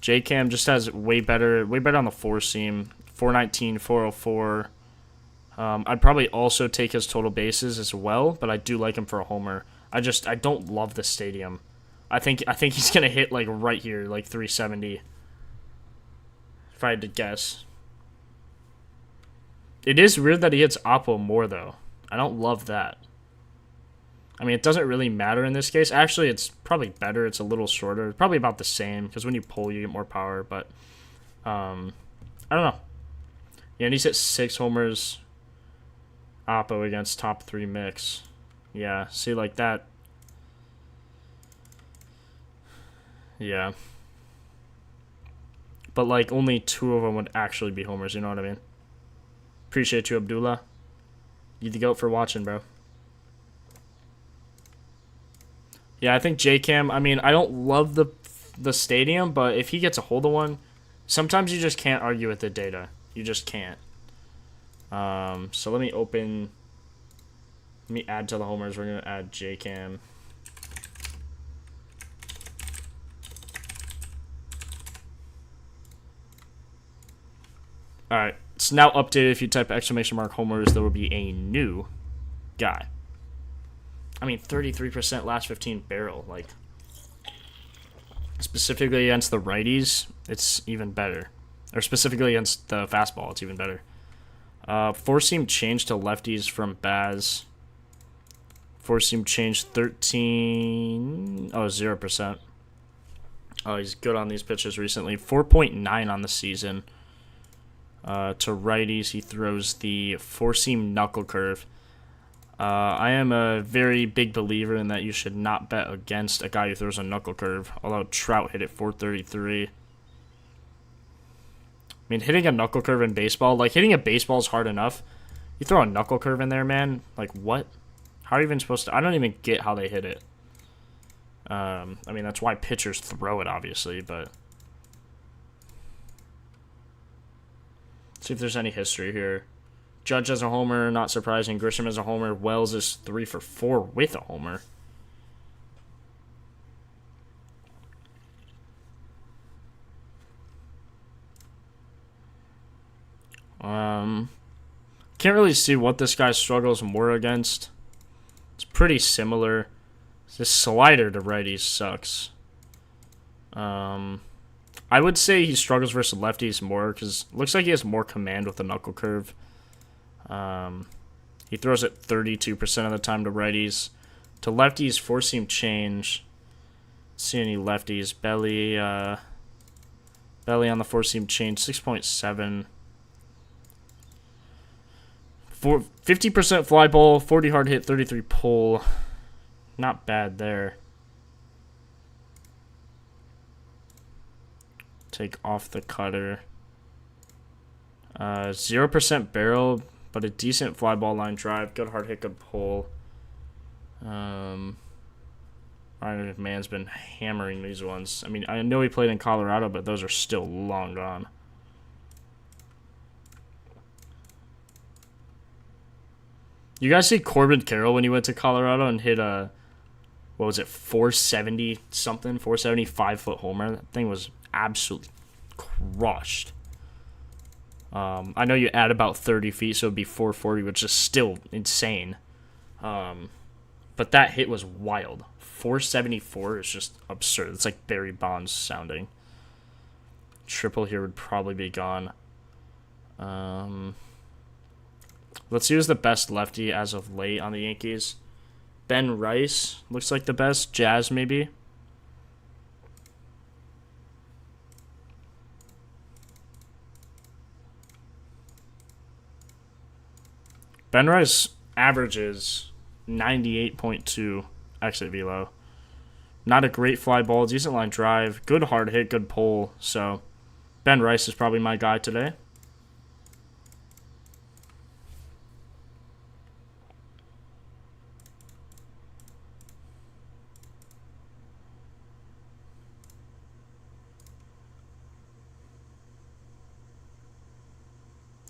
J-Cam just has way better on the 4-seam. 419, 404. I'd probably also take his total bases as well, but I do like him for a homer. I don't love the stadium. I think he's gonna hit like right here, like 370. If I had to guess. It is weird that he hits oppo more though. I don't love that. I mean, it doesn't really matter in this case. Actually, it's probably better. It's a little shorter. Probably about the same because when you pull, you get more power. But I don't know. Yeah, and he's hit 6 homers oppo against top 3 mix. Yeah, see, like that. Yeah. But, like, only 2 of them would actually be homers, you know what I mean? Appreciate you, Abdullah. You the goat for watching, bro. Yeah, I think J-Cam, I mean, I don't love the stadium, but if he gets a hold of one, sometimes you just can't argue with the data. You just can't. So let me add to the homers. We're going to add J-Cam. Alright, it's now updated. If you type exclamation mark homers, there will be a new guy. I mean, 33% last 15 barrel. Like, specifically against the righties, it's even better. Or specifically against the fastball, it's even better. 4-seam change to lefties from Baz. 4-seam change 13. Oh, 0%. Oh, he's good on these pitches recently. 4.9 on the season. To righties, he throws the 4-seam knuckle curve. I am a very big believer in that you should not bet against a guy who throws a knuckle curve, although Trout hit it 433. I mean, hitting a knuckle curve in baseball, like, hitting a baseball is hard enough. You throw a knuckle curve in there, man, like, what? How are you even supposed to? I don't even get how they hit it. I mean, that's why pitchers throw it, obviously, but let's see if there's any history here. Judge as a homer, not surprising. Grisham as a homer. Wells is 3 for 4 with a homer. Can't really see what this guy struggles more against. It's pretty similar. This slider to righties sucks. I would say he struggles versus lefties more because it looks like he has more command with the knuckle curve. He throws it 32% of the time to righties. To lefties, 4-seam change. See any lefties? Belly on the 4-seam change, 6.7. 50% fly ball, 40 hard hit, 33 pull. Not bad there. Take off the cutter. 0% barrel. but a decent fly ball line drive. Good hard hit, good pull. Ryan McMahon's been hammering these ones. I mean, I know he played in Colorado, but those are still long gone. You guys see Corbin Carroll when he went to Colorado and hit a, what was it, 470 something, 475-foot homer? That thing was absolutely crushed. I know you add about 30 feet, so it'd be 440, which is still insane. But that hit was wild. 474 is just absurd. It's like Barry Bonds sounding. Triple here would probably be gone. Let's see who's the best lefty as of late on the Yankees. Ben Rice looks like the best. Jazz, maybe. Ben Rice averages 98.2 exit velo. Not a great fly ball. Decent line drive. Good hard hit. Good pull. So, Ben Rice is probably my guy today.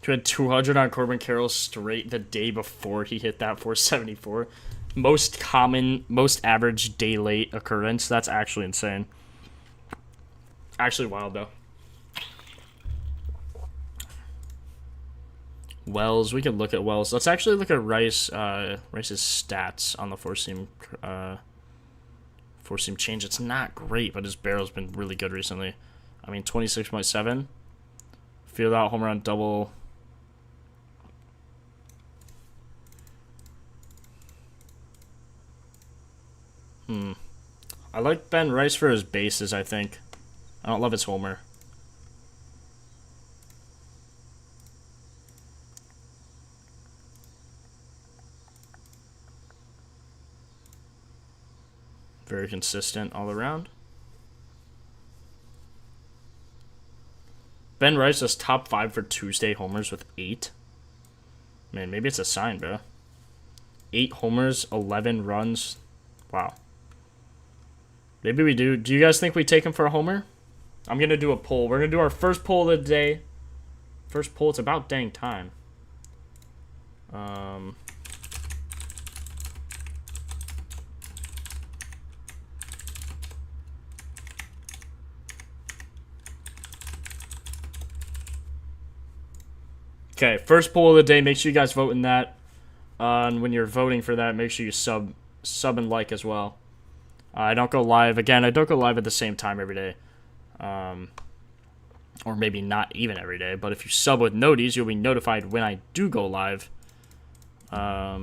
He had 200 on Corbin Carroll straight the day before he hit that 474. Most average day late occurrence. That's actually insane. Actually wild, though. Wells, we could look at Wells. Let's actually look at Rice's stats on the four-seam change. It's not great, but his barrel's been really good recently. I mean, 26.7. Field out, home run, double. I like Ben Rice for his bases, I think. I don't love his homer. Very consistent all around. Ben Rice is top 5 for Tuesday homers with 8. Man, maybe it's a sign, bro. 8 homers, 11 runs. Wow. Maybe we do. Do you guys think we take him for a homer? I'm going to do a poll. We're going to do our first poll of the day. First poll. It's about dang time. Okay, first poll of the day. Make sure you guys vote in that. And when you're voting for that, make sure you sub and like as well. I don't go live. Again, I don't go live at the same time every day. Or maybe not even every day. But if you sub with noties, you'll be notified when I do go live. Yeah,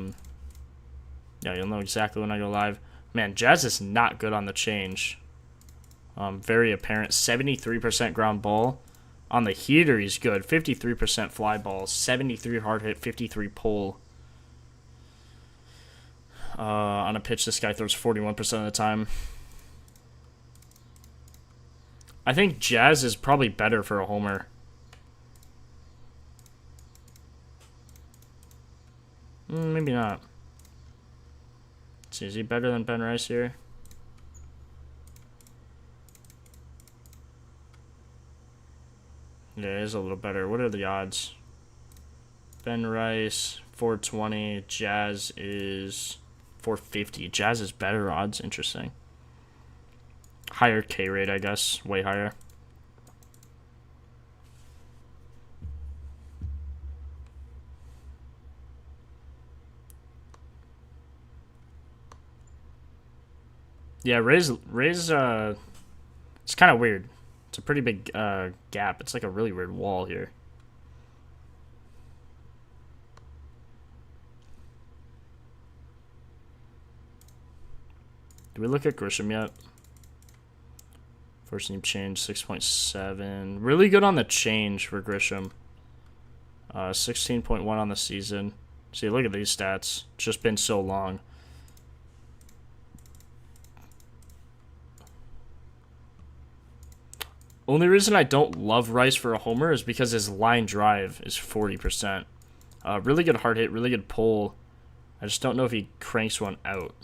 you'll know exactly when I go live. Man, Jazz is not good on the change. Very apparent. 73% ground ball. On the heater, he's good. 53% fly ball. 73 hard hit. 53 pull. On a pitch, this guy throws 41% of the time. I think Jazz is probably better for a homer. Maybe not. Let's see, is he better than Ben Rice here? Yeah, he is a little better. What are the odds? Ben Rice, 420. Jazz is 450. Jazz is better odds. Interesting. Higher K rate, I guess. Way higher. Yeah, Ray's it's kind of weird. It's a pretty big gap. It's like a really weird wall here. Did we look at Grisham yet? First name change, 6.7. Really good on the change for Grisham. 16.1 on the season. See, look at these stats. It's just been so long. Only reason I don't love Rice for a homer is because his line drive is 40%. Really good hard hit, really good pull. I just don't know if he cranks one out.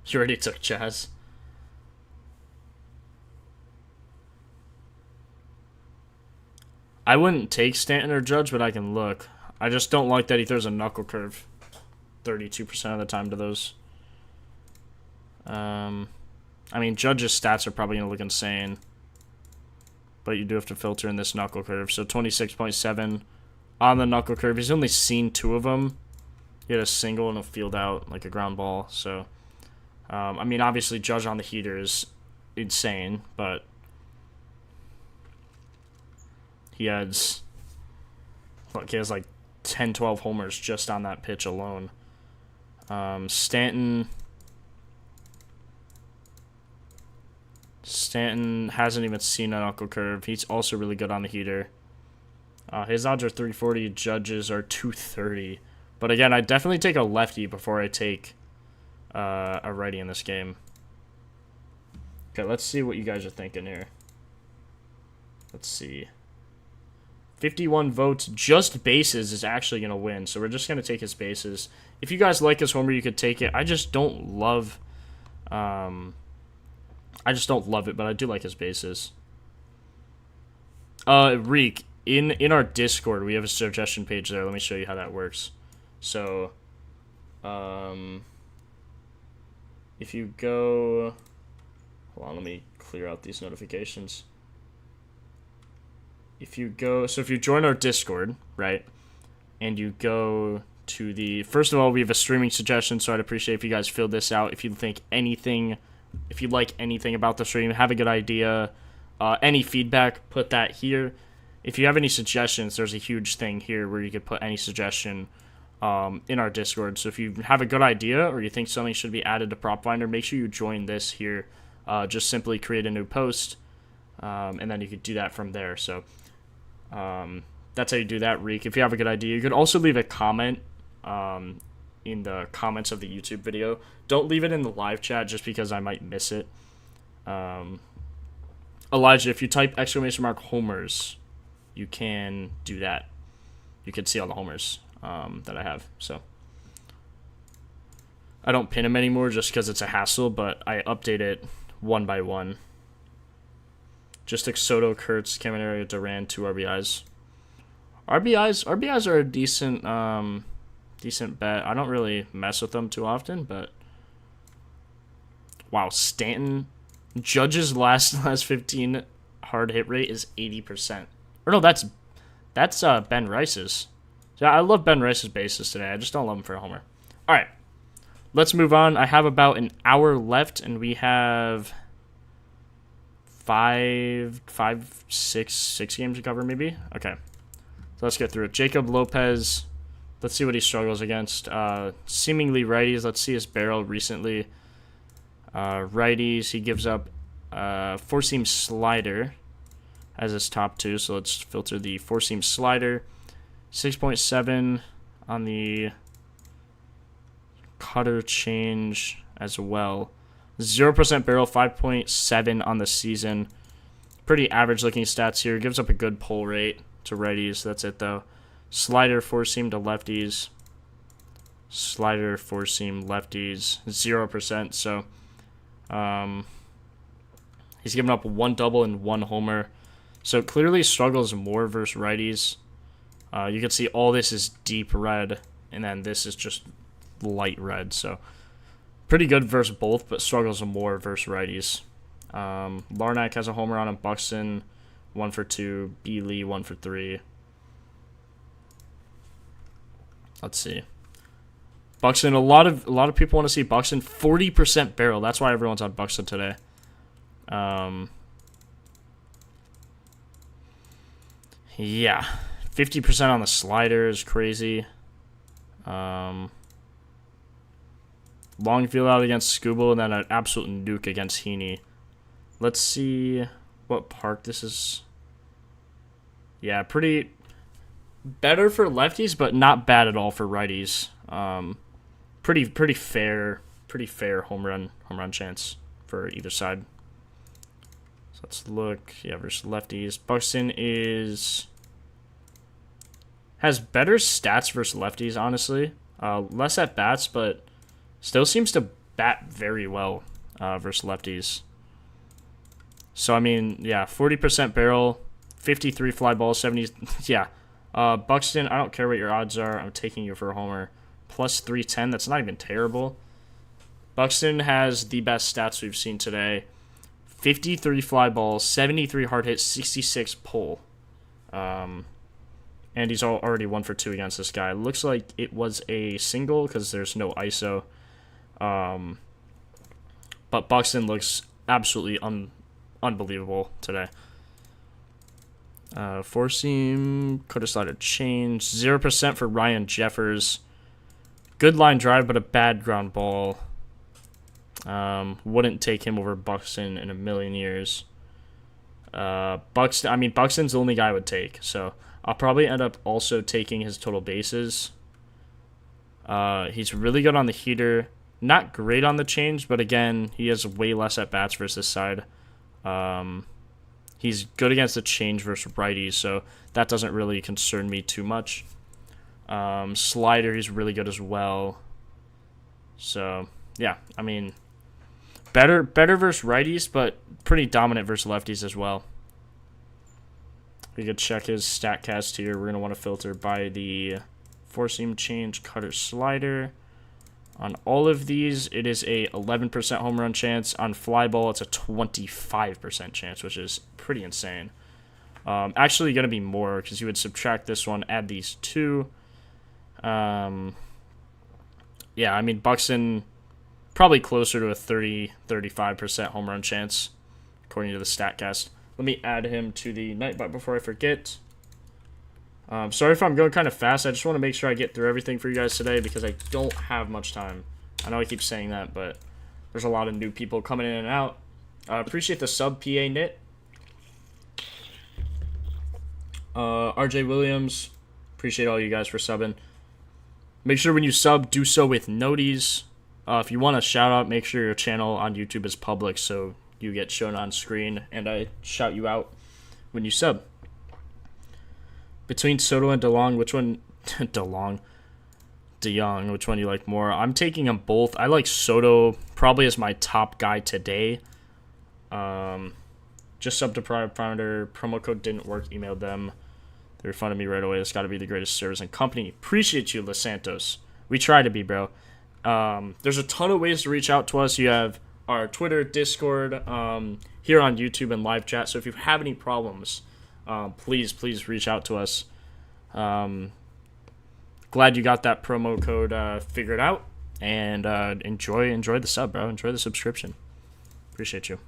You already took Chaz. I wouldn't take Stanton or Judge, but I can look. I just don't like that he throws a knuckle curve 32% of the time to those. I mean, Judge's stats are probably going to look insane. But you do have to filter in this knuckle curve. So 26.7 on the knuckle curve. He's only seen 2 of them. He had a single and a field out, like a ground ball. So, I mean, obviously, Judge on the heater is insane, but he has like 10, 12 homers just on that pitch alone. Stanton hasn't even seen a knuckle curve. He's also really good on the heater. His odds are 340. Judge's are 230. But again, I definitely take a lefty before I take a righty in this game. Okay, let's see what you guys are thinking here. Let's see. 51 votes. Just bases is actually going to win. So we're just going to take his bases. If you guys like his homer, you could take it. I just don't love... it, but I do like his bases. Reek, in our Discord, we have a suggestion page there. Let me show you how that works. So, if you go... Hold on, let me clear out these notifications. If you join our Discord, right, and you go to the... First of all, we have a streaming suggestion, so I'd appreciate if you guys filled this out. If you think anything... If you like anything about the stream, have a good idea, any feedback, put that here. If you have any suggestions, there's a huge thing here where you could put any suggestion in our Discord. So if you have a good idea or you think something should be added to Propfinder, make sure you join this here. Just simply create a new post, and then you could do that from there. So that's how you do that, Reek. If you have a good idea, you could also leave a comment in the comments of the YouTube video. Don't leave it in the live chat just because I might miss it. Elijah, if you type !homers, you can do that. You can see all the homers that I have. So I don't pin them anymore just because it's a hassle, but I update it one by one. Just like Soto, Kurtz, Caminero, Duran, 2 RBIs. RBIs are a decent bet. I don't really mess with them too often, but wow, Stanton, Judge's last 15 hard hit rate is 80%. Or no, that's Ben Rice's. Yeah, I love Ben Rice's bases today. I just don't love him for a homer. All right, let's move on. I have about an hour left, and we have six games to cover, maybe. Okay, so let's get through it. Jacob Lopez. Let's see what he struggles against. Seemingly righties. Let's see his barrel recently. Righties, he gives up four-seam slider as his top 2. So let's filter the four-seam slider. 6.7 on the cutter change as well. 0% barrel, 5.7 on the season. Pretty average-looking stats here. Gives up a good pull rate to righties. That's it, though. Slider, four-seam to lefties. Slider, four-seam, lefties. 0%. So, he's given up 1 double and 1 homer. So, clearly struggles more versus righties. You can see all this is deep red, and then this is just light red. So, pretty good versus both, but struggles more versus righties. Larnack has a homer on him. Buxton, 1 for 2. Bealey, 1 for 3. Let's see. Buxton, a lot of people want to see Buxton. 40% barrel. That's why everyone's on Buxton today. Yeah. 50% on the slider is crazy. Long field out against Scooble, and then an absolute nuke against Heaney. Let's see what park this is. Yeah, pretty better for lefties, but not bad at all for righties. Pretty fair home run chance for either side. So Let's look. Yeah, versus lefties. Buxton has better stats versus lefties, honestly. Less at bats, but still seems to bat very well versus lefties. So, I mean, yeah, 40% barrel, 53 fly balls, 70. Yeah. Buxton, I don't care what your odds are. I'm taking you for a homer. Plus 310. That's not even terrible. Buxton has the best stats we've seen today. 53 fly balls, 73 hard hits, 66 pull. And he's already 1 for 2 against this guy. Looks like it was a single because there's no ISO. But Buxton looks absolutely unbelievable today. Four seam, could have slided change. 0% for Ryan Jeffers. Good line drive, but a bad ground ball. Wouldn't take him over Buxton in a million years. Buxton's the only guy I would take, so I'll probably end up also taking his total bases. He's really good on the heater. Not great on the change, but again, he has way less at bats versus this side. He's good against the change versus righties, so that doesn't really concern me too much. Slider, he's really good as well. So, yeah, I mean, better versus righties, but pretty dominant versus lefties as well. We could check his StatCast here. We're going to want to filter by the four-seam change, cutter, slider. On all of these, it is a 11% home run chance. On fly ball, it's a 25% chance, which is pretty insane. Actually going to be more because you would subtract this one, add these two. Yeah, I mean, Buxton probably closer to a 30-35% home run chance, according to the StatCast. Let me add him to the Nightbot before I forget. Sorry if I'm going kind of fast. I just want to make sure I get through everything for you guys today because I don't have much time. I know I keep saying that, but there's a lot of new people coming in and out. Appreciate the sub, PA Knit. RJ Williams, appreciate all you guys for subbing. Make sure when you sub, do so with noties. If you want a shout out, make sure your channel on YouTube is public so you get shown on screen and I shout you out when you sub. Between Soto and DeLong, which one? DeYoung, which one you like more? I'm taking them both. I like Soto probably as my top guy today. Just sub to Propfinder. Promo code didn't work. Emailed them. They refunded me right away. That's got to be the greatest service and company. Appreciate you, Los Santos. We try to be, bro. There's a ton of ways to reach out to us. You have our Twitter, Discord, here on YouTube and live chat. So if you have any problems, please reach out to us. Glad you got that promo code figured out, and enjoy the sub, bro. Enjoy the subscription. Appreciate you.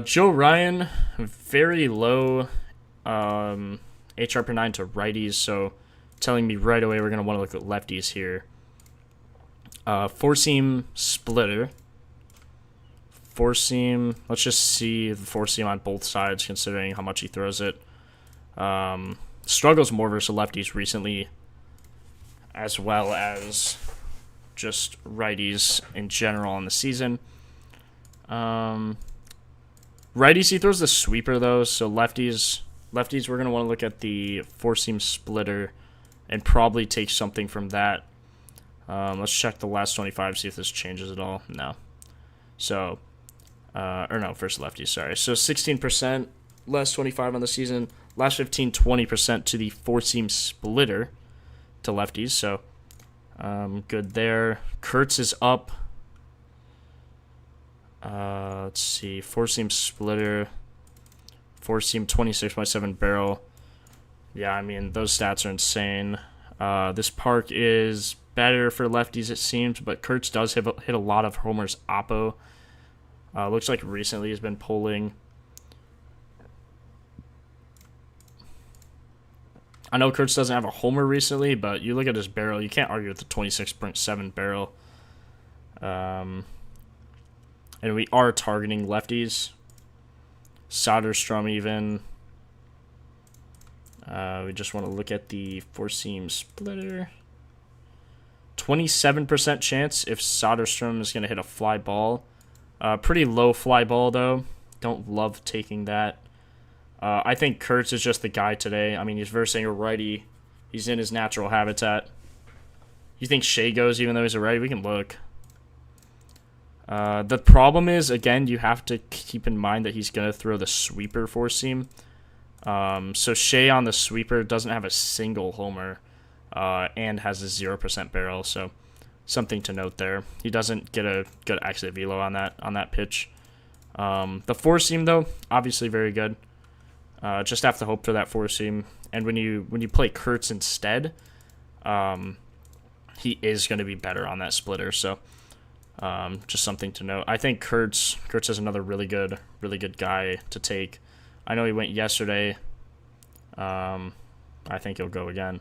Joe Ryan, very low HR per 9 to righties, so telling me right away we're going to want to look at lefties here. Four-seam splitter. Four-seam, let's just see the four-seam on both sides considering how much he throws it. Struggles more versus lefties recently, as well as just righties in general on the season. Righties, he throws the sweeper, though, so lefties we're going to want to look at the four-seam splitter and probably take something from that. Let's check the last 25, see if this changes at all. No. So, first lefties, sorry. So 16%, last 25 on the season. Last 15, 20% to the four-seam splitter to lefties. So, good there. Kurtz is up. Let's see. Four-seam splitter. Four-seam 26.7 barrel. Yeah, I mean, those stats are insane. This park is better for lefties, it seems, but Kurtz does hit a lot of homers oppo. Looks like recently he's been pulling. I know Kurtz doesn't have a homer recently, but you look at his barrel, you can't argue with the 26.7 barrel. And we are targeting lefties. Soderstrom even. We just want to look at the four-seam splitter. 27% chance if Soderstrom is going to hit a fly ball. Pretty low fly ball, though. Don't love taking that. I think Kurtz is just the guy today. I mean, he's versing a righty. He's in his natural habitat. You think Shea goes even though he's a righty? We can look. The problem is, again, you have to keep in mind that he's going to throw the sweeper four seam. So Shea on the sweeper doesn't have a single homer and has a 0% barrel. So something to note there. He doesn't get a good exit velo on that pitch. The four seam, though, obviously very good. Just have to hope for that four seam. And when you play Kurtz instead, he is going to be better on that splitter. So just something to note. I think Kurtz is another really good guy to take. I know he went yesterday. I think he'll go again.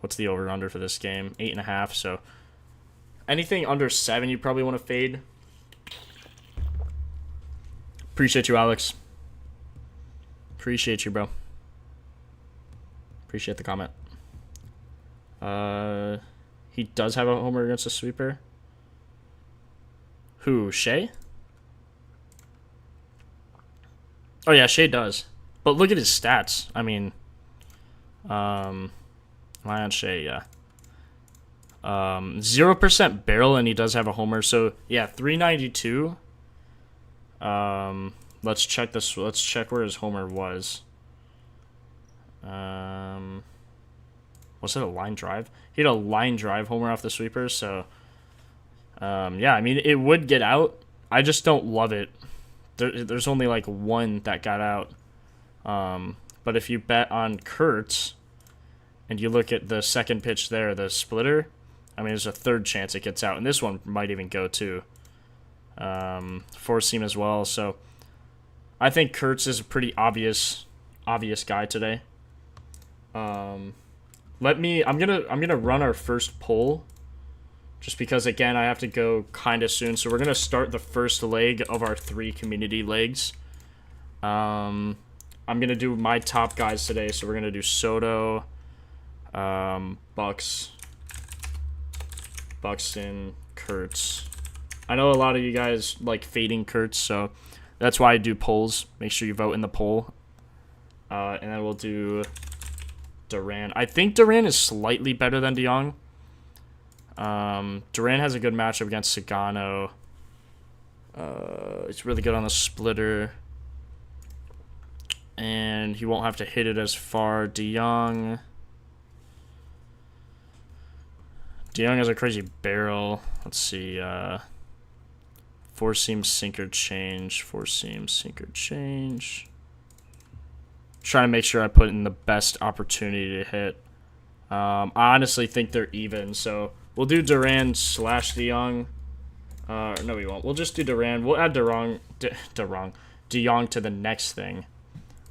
What's the over-under for this game? 8.5. So anything under 7, you probably want to fade. Appreciate you, Alex. Appreciate you, bro. Appreciate the comment. He does have a homer against a sweeper. Who? Shea? Oh yeah, Shea does. But look at his stats. I mean, am I on Shea? Yeah. 0% barrel, and he does have a homer. So yeah, 392. Let's check this. Let's check where his homer was. Was it a line drive? He had a line drive homer off the sweeper. So, yeah, I mean, it would get out. I just don't love it. There's only like one that got out. But if you bet on Kurtz and you look at the second pitch there, the splitter, I mean, there's a third chance it gets out. And this one might even go too. Four seam as well. So I think Kurtz is a pretty obvious guy today. I'm gonna run our first poll, just because again I have to go kind of soon. So we're gonna start the first leg of our 3 community legs. I'm gonna do my top guys today. So we're gonna do Soto, Buxton, Kurtz. I know a lot of you guys like fading Kurtz, so that's why I do polls. Make sure you vote in the poll. And then we'll do Duran. I think Duran is slightly better than DeYoung. Duran has a good matchup against Sagano. He's really good on the splitter. And he won't have to hit it as far. DeYoung has a crazy barrel. Let's see. Four seam sinker change. Four seam sinker change. Trying to make sure I put in the best opportunity to hit. I honestly think they're even, so we'll do Duran / DeYoung. No, we won't. We'll just do Duran. We'll add DeYoung to the next thing.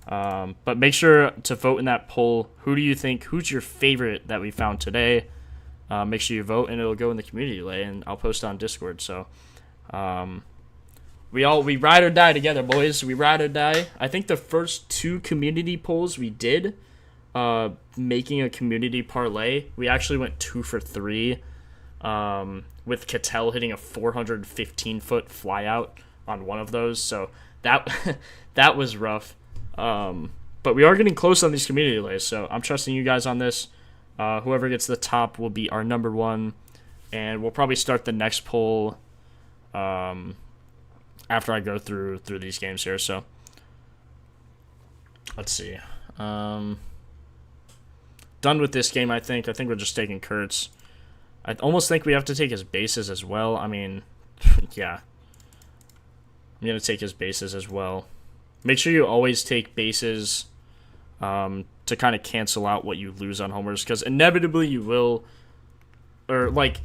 But make sure to vote in that poll. Who do you think? Who's your favorite that we found today? Make sure you vote, and it'll go in the community lay, and I'll post on Discord. So, we ride or die together, boys. We ride or die. I think the first 2 community polls we did, making a community parlay, we actually went 2 for 3, with Cattell hitting a 415-foot flyout on one of those. So that that was rough. But we are getting close on these community lays, so I'm trusting you guys on this. Whoever gets the top will be our number 1, and we'll probably start the next poll after I go through these games here. So let's see. Done with this game, I think. I think we're just taking Kurtz. I almost think we have to take his bases as well. I mean, yeah. I'm going to take his bases as well. Make sure you always take bases to kind of cancel out what you lose on homers, because inevitably you will, or like,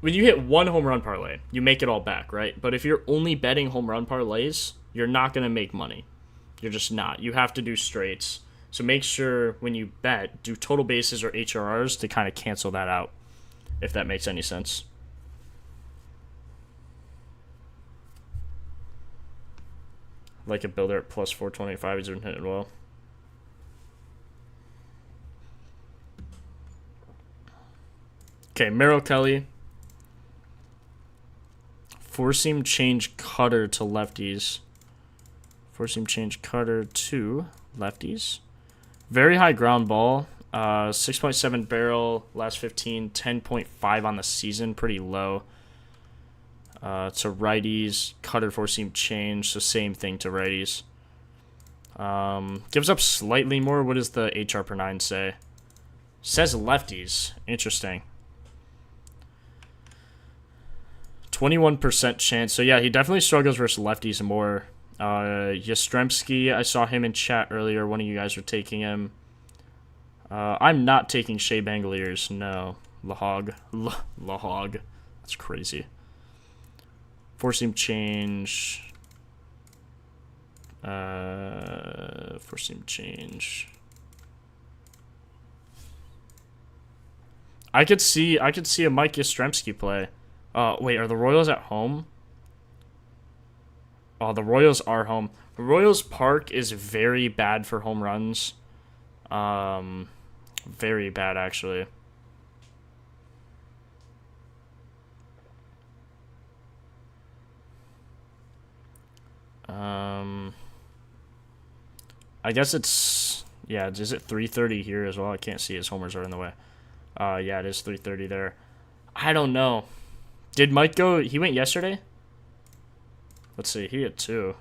when you hit 1 home run parlay, you make it all back, right? But if you're only betting home run parlays, you're not going to make money. You're just not. You have to do straights. So make sure when you bet, do total bases or HRRs to kind of cancel that out, if that makes any sense. Like a builder at plus 425, he's been hitting well. Okay, Merrill Kelly. Four-seam change cutter to lefties. Four-seam change cutter to lefties. Very high ground ball. 6.7 barrel last 15. 10.5 on the season. Pretty low. To righties. Cutter four-seam change. So same thing to righties. Gives up slightly more. What does the HR per 9 say? Says lefties. Interesting. 21% chance. So yeah, he definitely struggles versus lefties more. Yastrzemski, I saw him in chat earlier. One of you guys were taking him. I'm not taking Shea Bangoliers. No. Lahog. Lahog. That's crazy. Four-seam change. Four-seam change. I could see a Mike Yastrzemski play. Wait, are the Royals at home? Oh, the Royals are home. The Royals Park is very bad for home runs. Very bad, actually. I guess it's... Yeah, is it 3:30 here as well? I can't see. His homers are in the way. Yeah, it is 3:30 there. I don't know. Did Mike go... He went yesterday? Let's see. He had 2.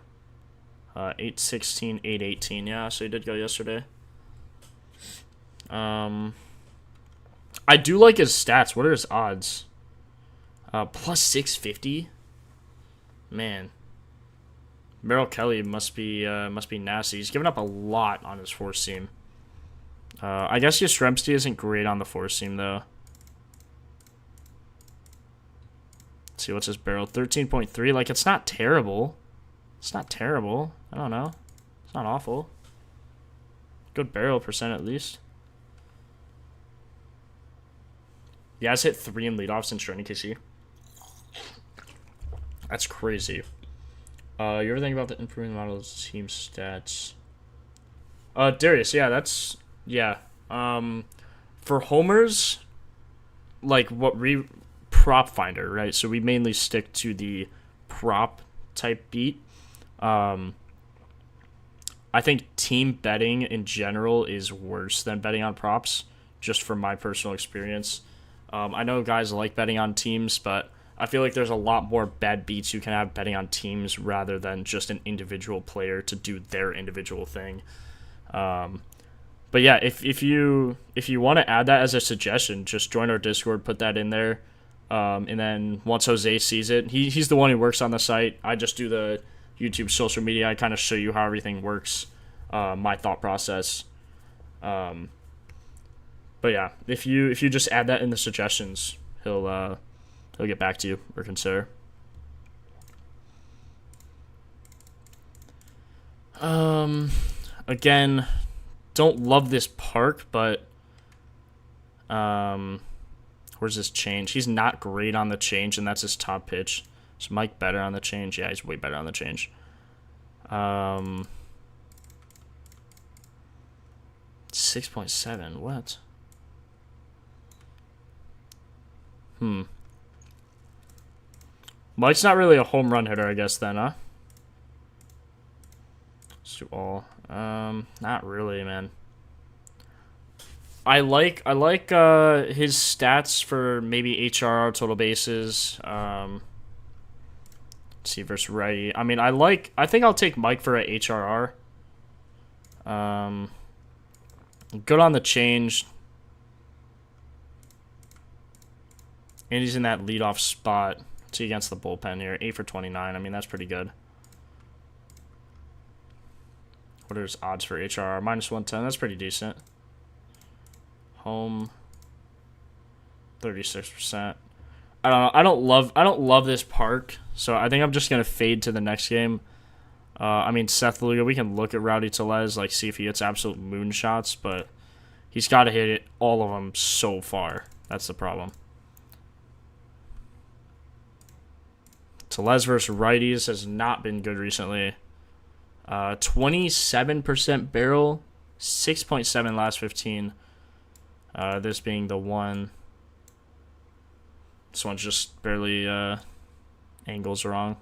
8-16, 8-18. Yeah, so he did go yesterday. I do like his stats. What are his odds? Plus 650? Man. Merrill Kelly must be nasty. He's given up a lot on his four-seam. I guess Yastrzemski isn't great on the four-seam, though. Let's see, what's his barrel? 13.3. Like, it's not terrible. It's not terrible. I don't know. It's not awful. Good barrel percent, at least. He has hit 3 in leadoff since joining KC. That's crazy. You ever think about the improving model of team stats? Darius, yeah, that's... Yeah. For homers, like, what Propfinder, right? So we mainly stick to the prop type beat. I think team betting in general is worse than betting on props, just from my personal experience. I know guys like betting on teams, but I feel like there's a lot more bad beats you can have betting on teams rather than just an individual player to do their individual thing. But yeah, if you want to add that as a suggestion, just join our Discord, put that in there, and then once Jose sees it, he's the one who works on the site. I just do the YouTube social media. I kind of show you how everything works, my thought process. But yeah, if you just add that in the suggestions, he'll get back to you or consider. Again, don't love this park, but where's his change? He's not great on the change, and that's his top pitch. Is Mike better on the change? Yeah, he's way better on the change. 6.7. What? Mike's not really a home run hitter, I guess, then, huh? Let's do all. Not really, man. I like his stats for maybe HRR, total bases. Let's see, versus righty. I mean, I think I'll take Mike for a HRR. Good on the change. And he's in that leadoff spot. See, against the bullpen here. 8 for 29. I mean, that's pretty good. What are his odds for HRR? Minus 110. That's pretty decent. Home. 36%. I don't know. I don't love this park. So I think I'm just gonna fade to the next game. I mean, Seth Lugo, we can look at Rowdy Tellez, like, see if he hits absolute moonshots, but he's got to hit it, all of them, so far. That's the problem. Tellez versus righties has not been good recently. 27% barrel, 6.7 last 15. This being the one. This one's just barely angle's wrong.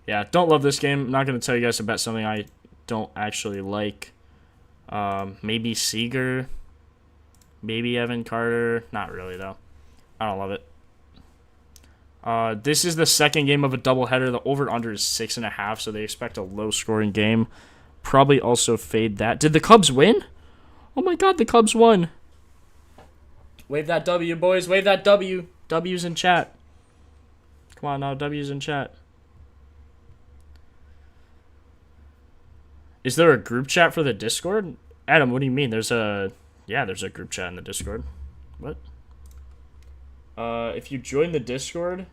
Yeah, don't love this game. I'm not going to tell you guys to bet something I don't actually like. Maybe Seager. Maybe Evan Carter. Not really, though. I don't love it. This is the second game of a doubleheader. The over-under is 6.5, so they expect a low-scoring game. Probably also fade that. Did the Cubs win? Oh, my God, the Cubs won. Wave that W, boys. Wave that W. W's in chat. Come on now, W's in chat. Is there a group chat for the Discord? Adam, what do you mean? There's a group chat in the Discord. What? If you join the Discord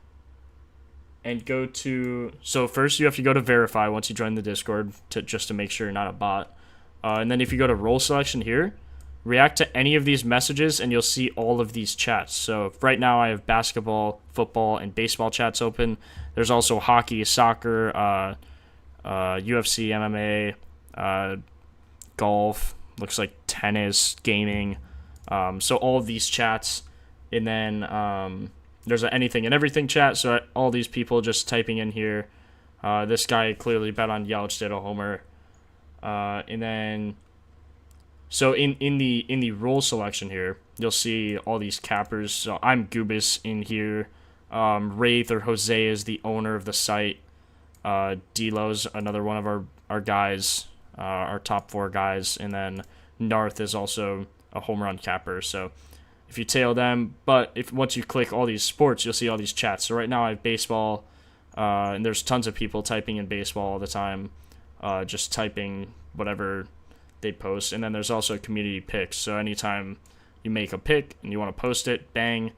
and go to... So first you have to go to verify once you join the Discord just to make sure you're not a bot. And then if you go to role selection here, react to any of these messages and you'll see all of these chats. So right now I have basketball, football, and baseball chats open. There's also hockey, soccer, UFC, MMA, golf, looks like tennis, gaming, so all of these chats, and then there's an anything and everything chat, so all these people just typing in here. This guy clearly bet on Yelich did a homer, and then so in the role selection here, you'll see all these cappers. So I'm Goobus in here. Wraith or Jose is the owner of the site. Delo's another one of our guys. Our top 4 guys, and then Narth is also a home run capper. So if you tail them, but once you click all these sports, you'll see all these chats. So right now I have baseball, and there's tons of people typing in baseball all the time, just typing whatever they post. And then there's also community picks. So anytime you make a pick and you want to post it, bang.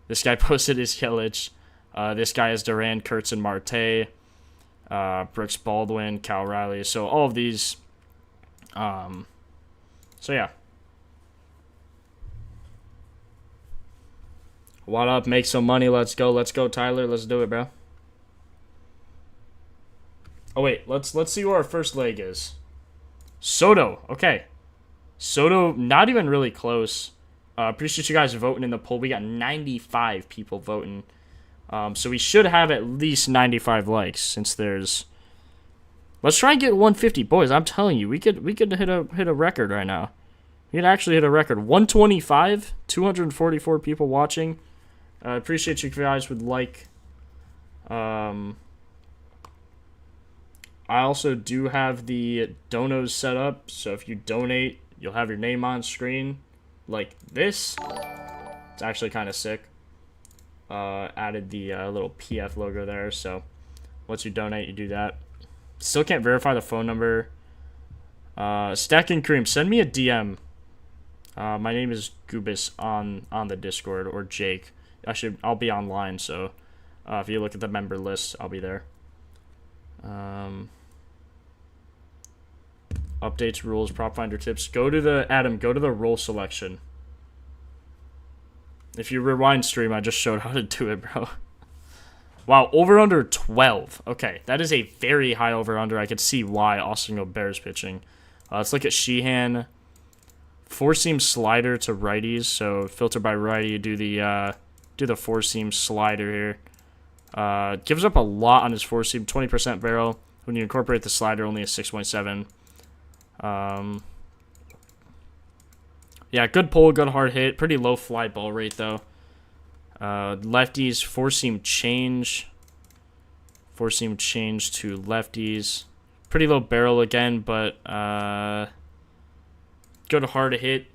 This guy posted his Yelich. This guy is Duran, Kurtz, and Marte. Brooks Baldwin, Cal Riley, so all of these, so yeah. What up? Make some money. Let's go, Tyler. Let's do it, bro. Oh wait, let's see where our first leg is. Soto, okay. Soto, not even really close. Appreciate you guys voting in the poll. We got 95 people voting. So we should have at least 95 likes since there's... Let's try and get 150. Boys, I'm telling you, we could hit a record right now. We could actually hit a record. 125, 244 people watching. I appreciate you guys would like. I also do have the donos set up, so if you donate, you'll have your name on screen like this. It's actually kind of sick. Added the little PF logo there, so once you donate, you do that. Still can't verify the phone number. Stacking Cream, send me a DM. My name is Goobus on the Discord, or Jake. I'll be online, so if you look at the member list, I'll be there. Updates, rules, Propfinder tips. Go to the role selection. If you rewind stream, I just showed how to do it, bro. Wow, over-under 12. Okay, that is a very high over-under. I could see why Austin Gobert's pitching. Let's look at Sheehan. Four-seam slider to righties. So filter by righty, do the four-seam slider here. Gives up a lot on his four-seam, 20% barrel. When you incorporate the slider, only a 6.7. Yeah, good pull, good hard hit. Pretty low fly ball rate, though. Lefties, four-seam change. Four-seam change to lefties. Pretty low barrel again, but good hard hit.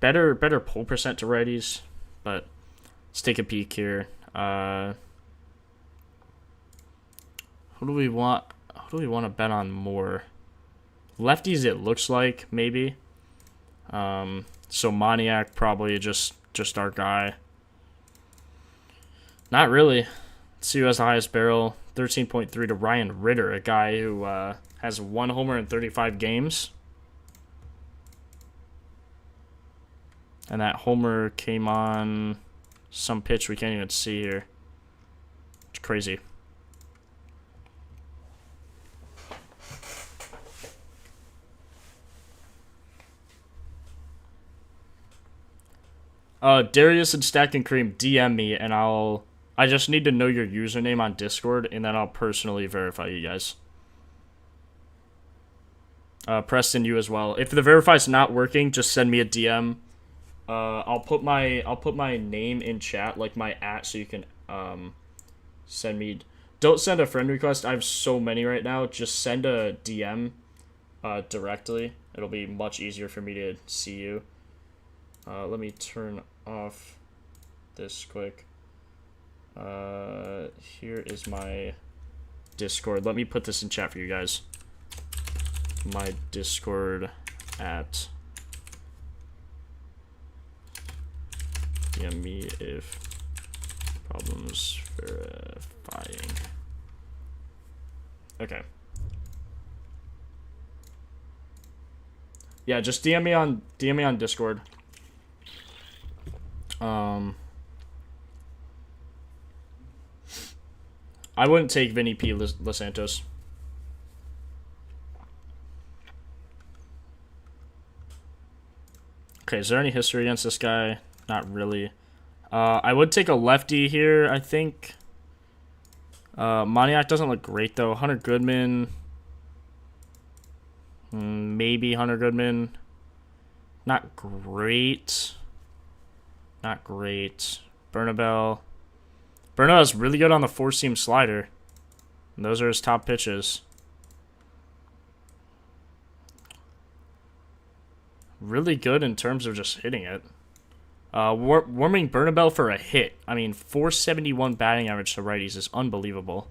Better pull percent to righties, but let's take a peek here. Who do we want? Who do we want to bet on more? Lefties, it looks like, maybe. So Moniak, probably just our guy. Not really. Let's see who has the highest barrel. 13.3 to Ryan Ritter, a guy who has 1 homer in 35 games. And that homer came on some pitch we can't even see here. It's crazy. Darius and Stack and Cream, DM me and I'll I just need to know your username on Discord, and then I'll personally verify you guys. Preston, you as well. If the verify's not working, just send me a DM. I'll put my name in chat, like my @ so you can send me. Don't send a friend request. I have so many right now. Just send a DM directly. It'll be much easier for me to see you. Let me turn off this quick. Here is my Discord. Let me put this in chat for you guys. My Discord @ DM me if problems verifying. Okay. Yeah, just DM me on Discord. I wouldn't take Vinny P. Los Santos. Okay, is there any history against this guy? Not really. I would take a lefty here, I think. Moniak doesn't look great, though. Hunter Goodman. Maybe Hunter Goodman. Not great. Not great. Bernabel. Bernabel's really good on the four-seam slider. And those are his top pitches. Really good in terms of just hitting it. Warming Bernabel for a hit. I mean, 471 batting average to righties is unbelievable.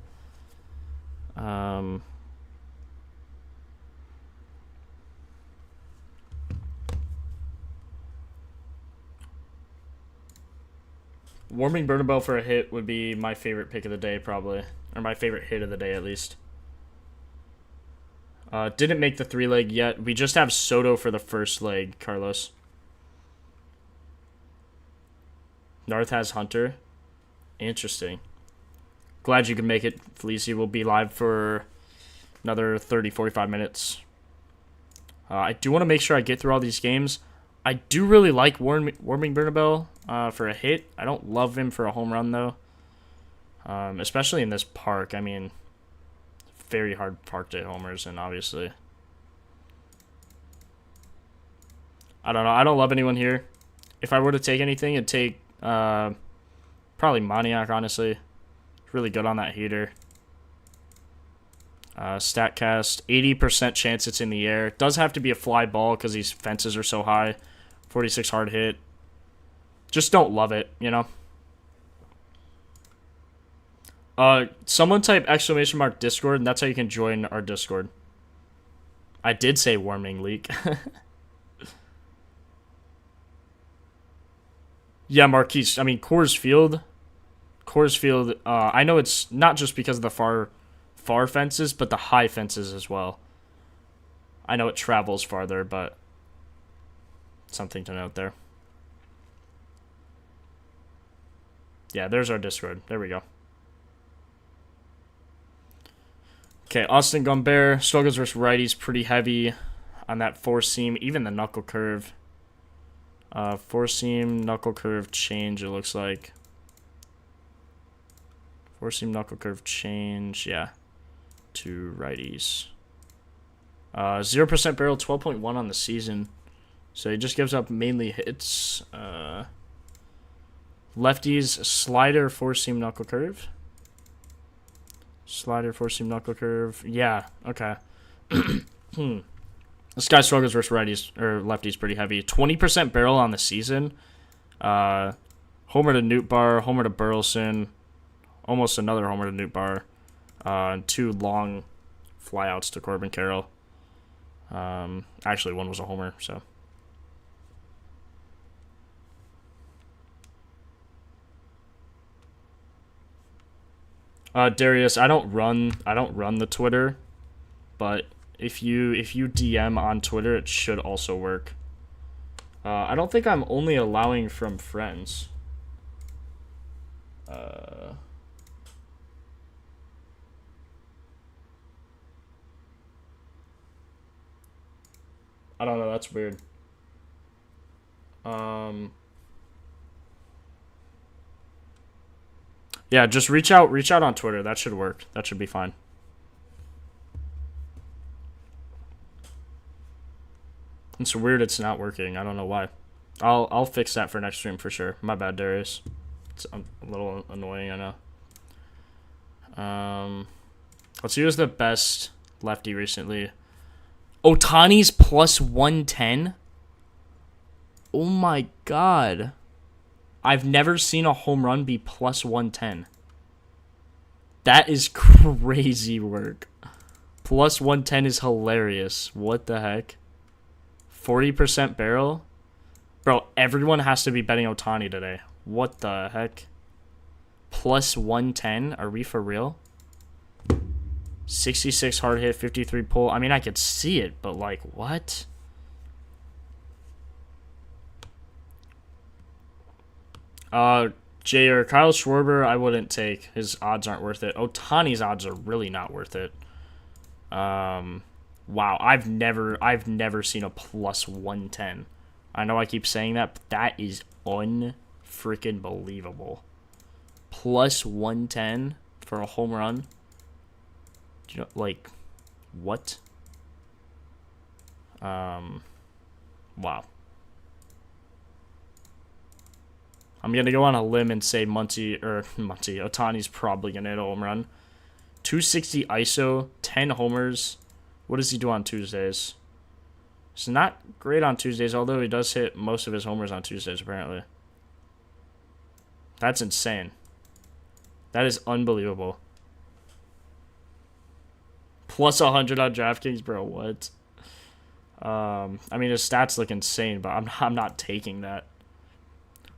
Warming Bernabel for a hit would be my favorite pick of the day, probably. Or my favorite hit of the day, at least. Didn't make the 3-leg yet. We just have Soto for the first leg, Carlos. North has Hunter. Interesting. Glad you can make it, Felicia. Will be live for another 30, 45 minutes. I do want to make sure I get through all these games. I do really like Warming Bernabel for a hit. I don't love him for a home run, though. Especially in this park. I mean, very hard park to hit homers, and obviously. I don't know. I don't love anyone here. If I were to take anything, it'd take probably Moniak, honestly. Really good on that heater. StatCast, 80% chance it's in the air. It does have to be a fly ball because these fences are so high. 46 hard hit. Just don't love it, you know? Someone type !! Discord, and that's how you can join our Discord. I did say warming leak. Yeah, Marquise. I mean, Coors Field. I know it's not just because of the far fences, but the high fences as well. I know it travels farther, but something to note there. Yeah, there's our Discord. There we go. Okay, Austin Gumbert struggles versus righties pretty heavy on that four seam, even the knuckle curve. Four seam knuckle curve change, it looks like. Four seam knuckle curve change, yeah, to righties. 0% barrel, 12.1 on the season. So he just gives up mainly hits. Lefties, slider, four seam knuckle curve. Slider, four seam knuckle curve. Yeah, okay. This guy struggles versus righties or lefties pretty heavy. 20% barrel on the season. Homer to Nootbaar, homer to Burleson, almost another homer to Nootbaar, and 2 long flyouts to Corbin Carroll. Actually, one was a homer, so. Darius, I don't run the Twitter, but if you DM on Twitter, it should also work. I don't think I'm only allowing from friends. I don't know, that's weird. Yeah, just reach out on Twitter. That should work. That should be fine. It's weird it's not working. I don't know why. I'll fix that for next stream for sure. My bad, Darius. It's a little annoying, I know. Let's see who's the best lefty recently. Ohtani's plus 110. Oh my god. I've never seen a home run be plus 110. That is crazy work. Plus 110 is hilarious. What the heck? 40% barrel? Bro, everyone has to be betting Ohtani today. What the heck? Plus 110? Are we for real? 66 hard hit, 53 pull. I mean, I could see it, but like, what? Jay or Kyle Schwarber, I wouldn't take. His odds aren't worth it. Ohtani's odds are really not worth it. Wow, I've never seen a plus 110. I know I keep saying that, but that is unfreaking believable. Plus 110 for a home run. You know, like, what? Wow. I'm gonna go on a limb and say Ohtani's probably gonna hit a home run. 260 ISO, 10 homers. What does he do on Tuesdays? It's not great on Tuesdays, although he does hit most of his homers on Tuesdays, apparently. That's insane. That is unbelievable. Plus 100 on DraftKings, bro. What? I mean, his stats look insane, but I'm not taking that.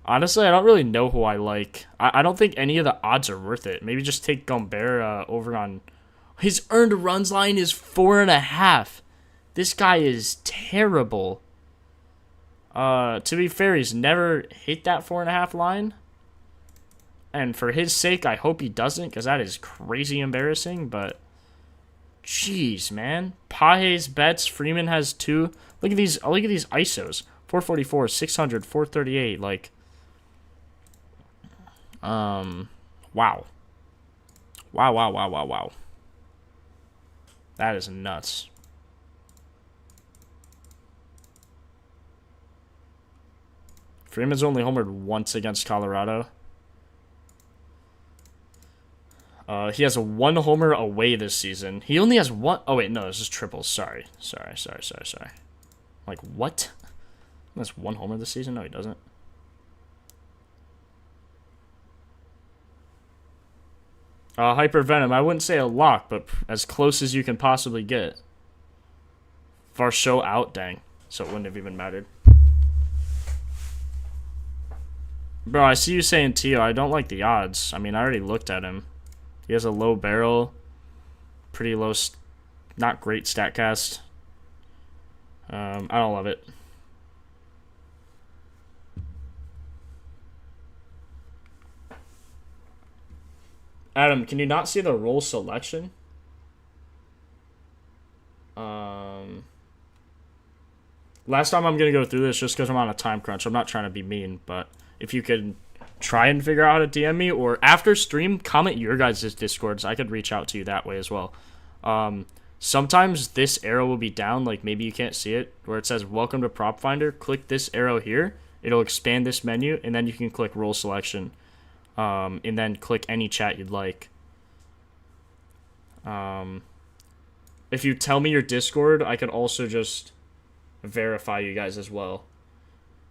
Honestly, I don't really know who I like. I don't think any of the odds are worth it. Maybe just take Gombert over on... His earned runs line is 4.5. This guy is terrible. To be fair, he's never hit that 4.5 line. And for his sake, I hope he doesn't, because that is crazy embarrassing, but... Jeez, man. Page's bets. Freeman has 2. Look at these ISOs. 444, 600, 438. Like... Wow. Wow. That is nuts. Freeman's only homered once against Colorado. He has a 1 homer away this season. He only has 1... Oh, wait, no, this is triples. Sorry. Like, what? He has 1 homer this season? No, he doesn't. Hyper Venom. I wouldn't say a lock, but as close as you can possibly get. Varsho out, dang. So it wouldn't have even mattered. Bro, I see you saying Tio. I don't like the odds. I mean, I already looked at him. He has a low barrel. Pretty low... Not great StatCast. I don't love it. Adam, can you not see the roll selection? Last time I'm going to go through this just because I'm on a time crunch. I'm not trying to be mean, but if you could try and figure out how to DM me, or after stream, comment your guys' Discords. I could reach out to you that way as well. Sometimes this arrow will be down, like maybe you can't see it, where it says welcome to Propfinder. Click this arrow here. It'll expand this menu, and then you can click roll selection. And then click any chat you'd like. If you tell me your Discord, I could also just verify you guys as well.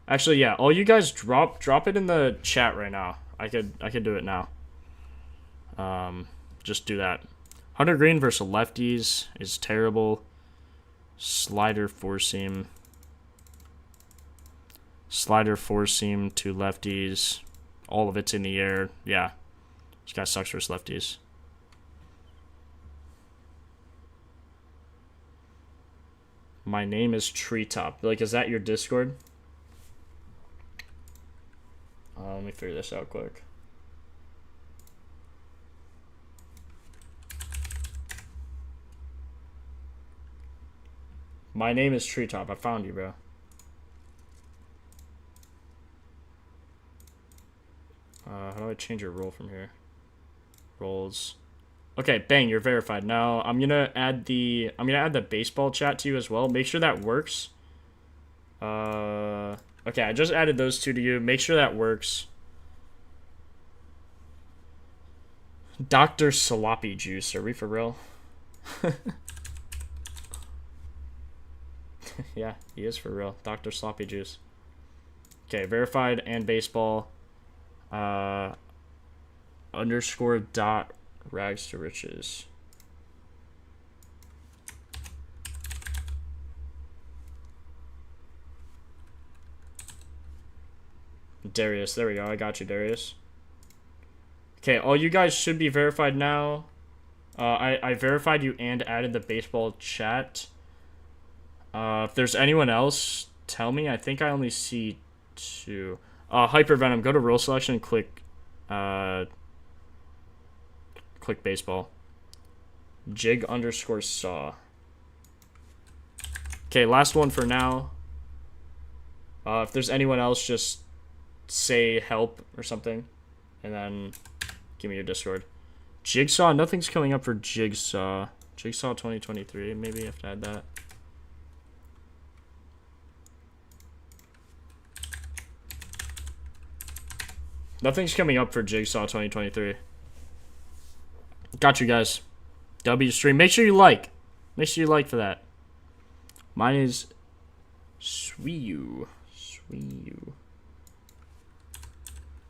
Actually, yeah, all you guys drop it in the chat right now. I could do it now. Just do that. Hunter Green versus lefties is terrible. Slider four seam to lefties. All of it's in the air. Yeah. This guy sucks versus lefties. My name is Treetop. Like, is that your Discord? Let me figure this out quick. My name is Treetop. I found you, bro. How do I change your role from here? rolls. Okay, bang, you're verified. Now I'm gonna add the baseball chat to you as well. Make sure that works. Okay, I just added those two to you. Make sure that works. Dr. Sloppy Juice, are we for real? Yeah, he is for real. Dr. Sloppy Juice. Okay, verified and baseball. Underscore dot rags to riches. Darius, there we go. I got you, Darius. Okay, all you guys should be verified now. I verified you and added the baseball chat. If there's anyone else, tell me. I think I only see 2. Hypervenom, go to rule selection and click baseball. Jig underscore saw. Okay, last one for now. If there's anyone else, just say help or something, and then give me your Discord. Jigsaw, nothing's coming up for Jigsaw. Jigsaw 2023, maybe I have to add that. Nothing's coming up for Jigsaw 2023. Got you guys. W stream. Make sure you like. Make sure you like for that. Mine is Swiu. Swiu.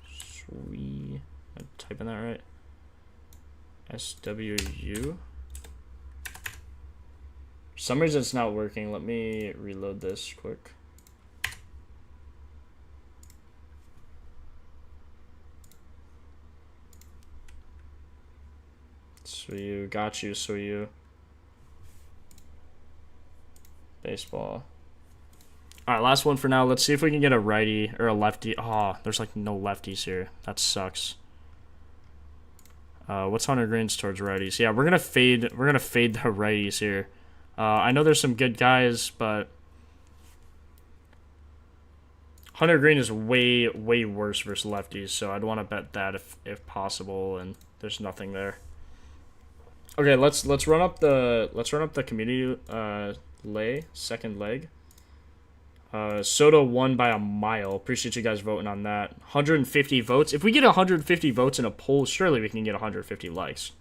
Swi. I'm typing that right. SWU. For some reason it's not working. Let me reload this quick. Swiu. Got you, Swiu. Baseball. Alright, last one for now. Let's see if we can get a righty or a lefty. Oh, there's like no lefties here. That sucks. What's 100 greens towards righties? Yeah, we're gonna fade the righties here. I know there's some good guys, but 100 green is way worse versus lefties, so I'd want to bet that if possible, and there's nothing there. Okay, let's run up the community second leg. Soto won by a mile. Appreciate you guys voting on that. 150 votes. If we get 150 votes in a poll, surely we can get 150 likes.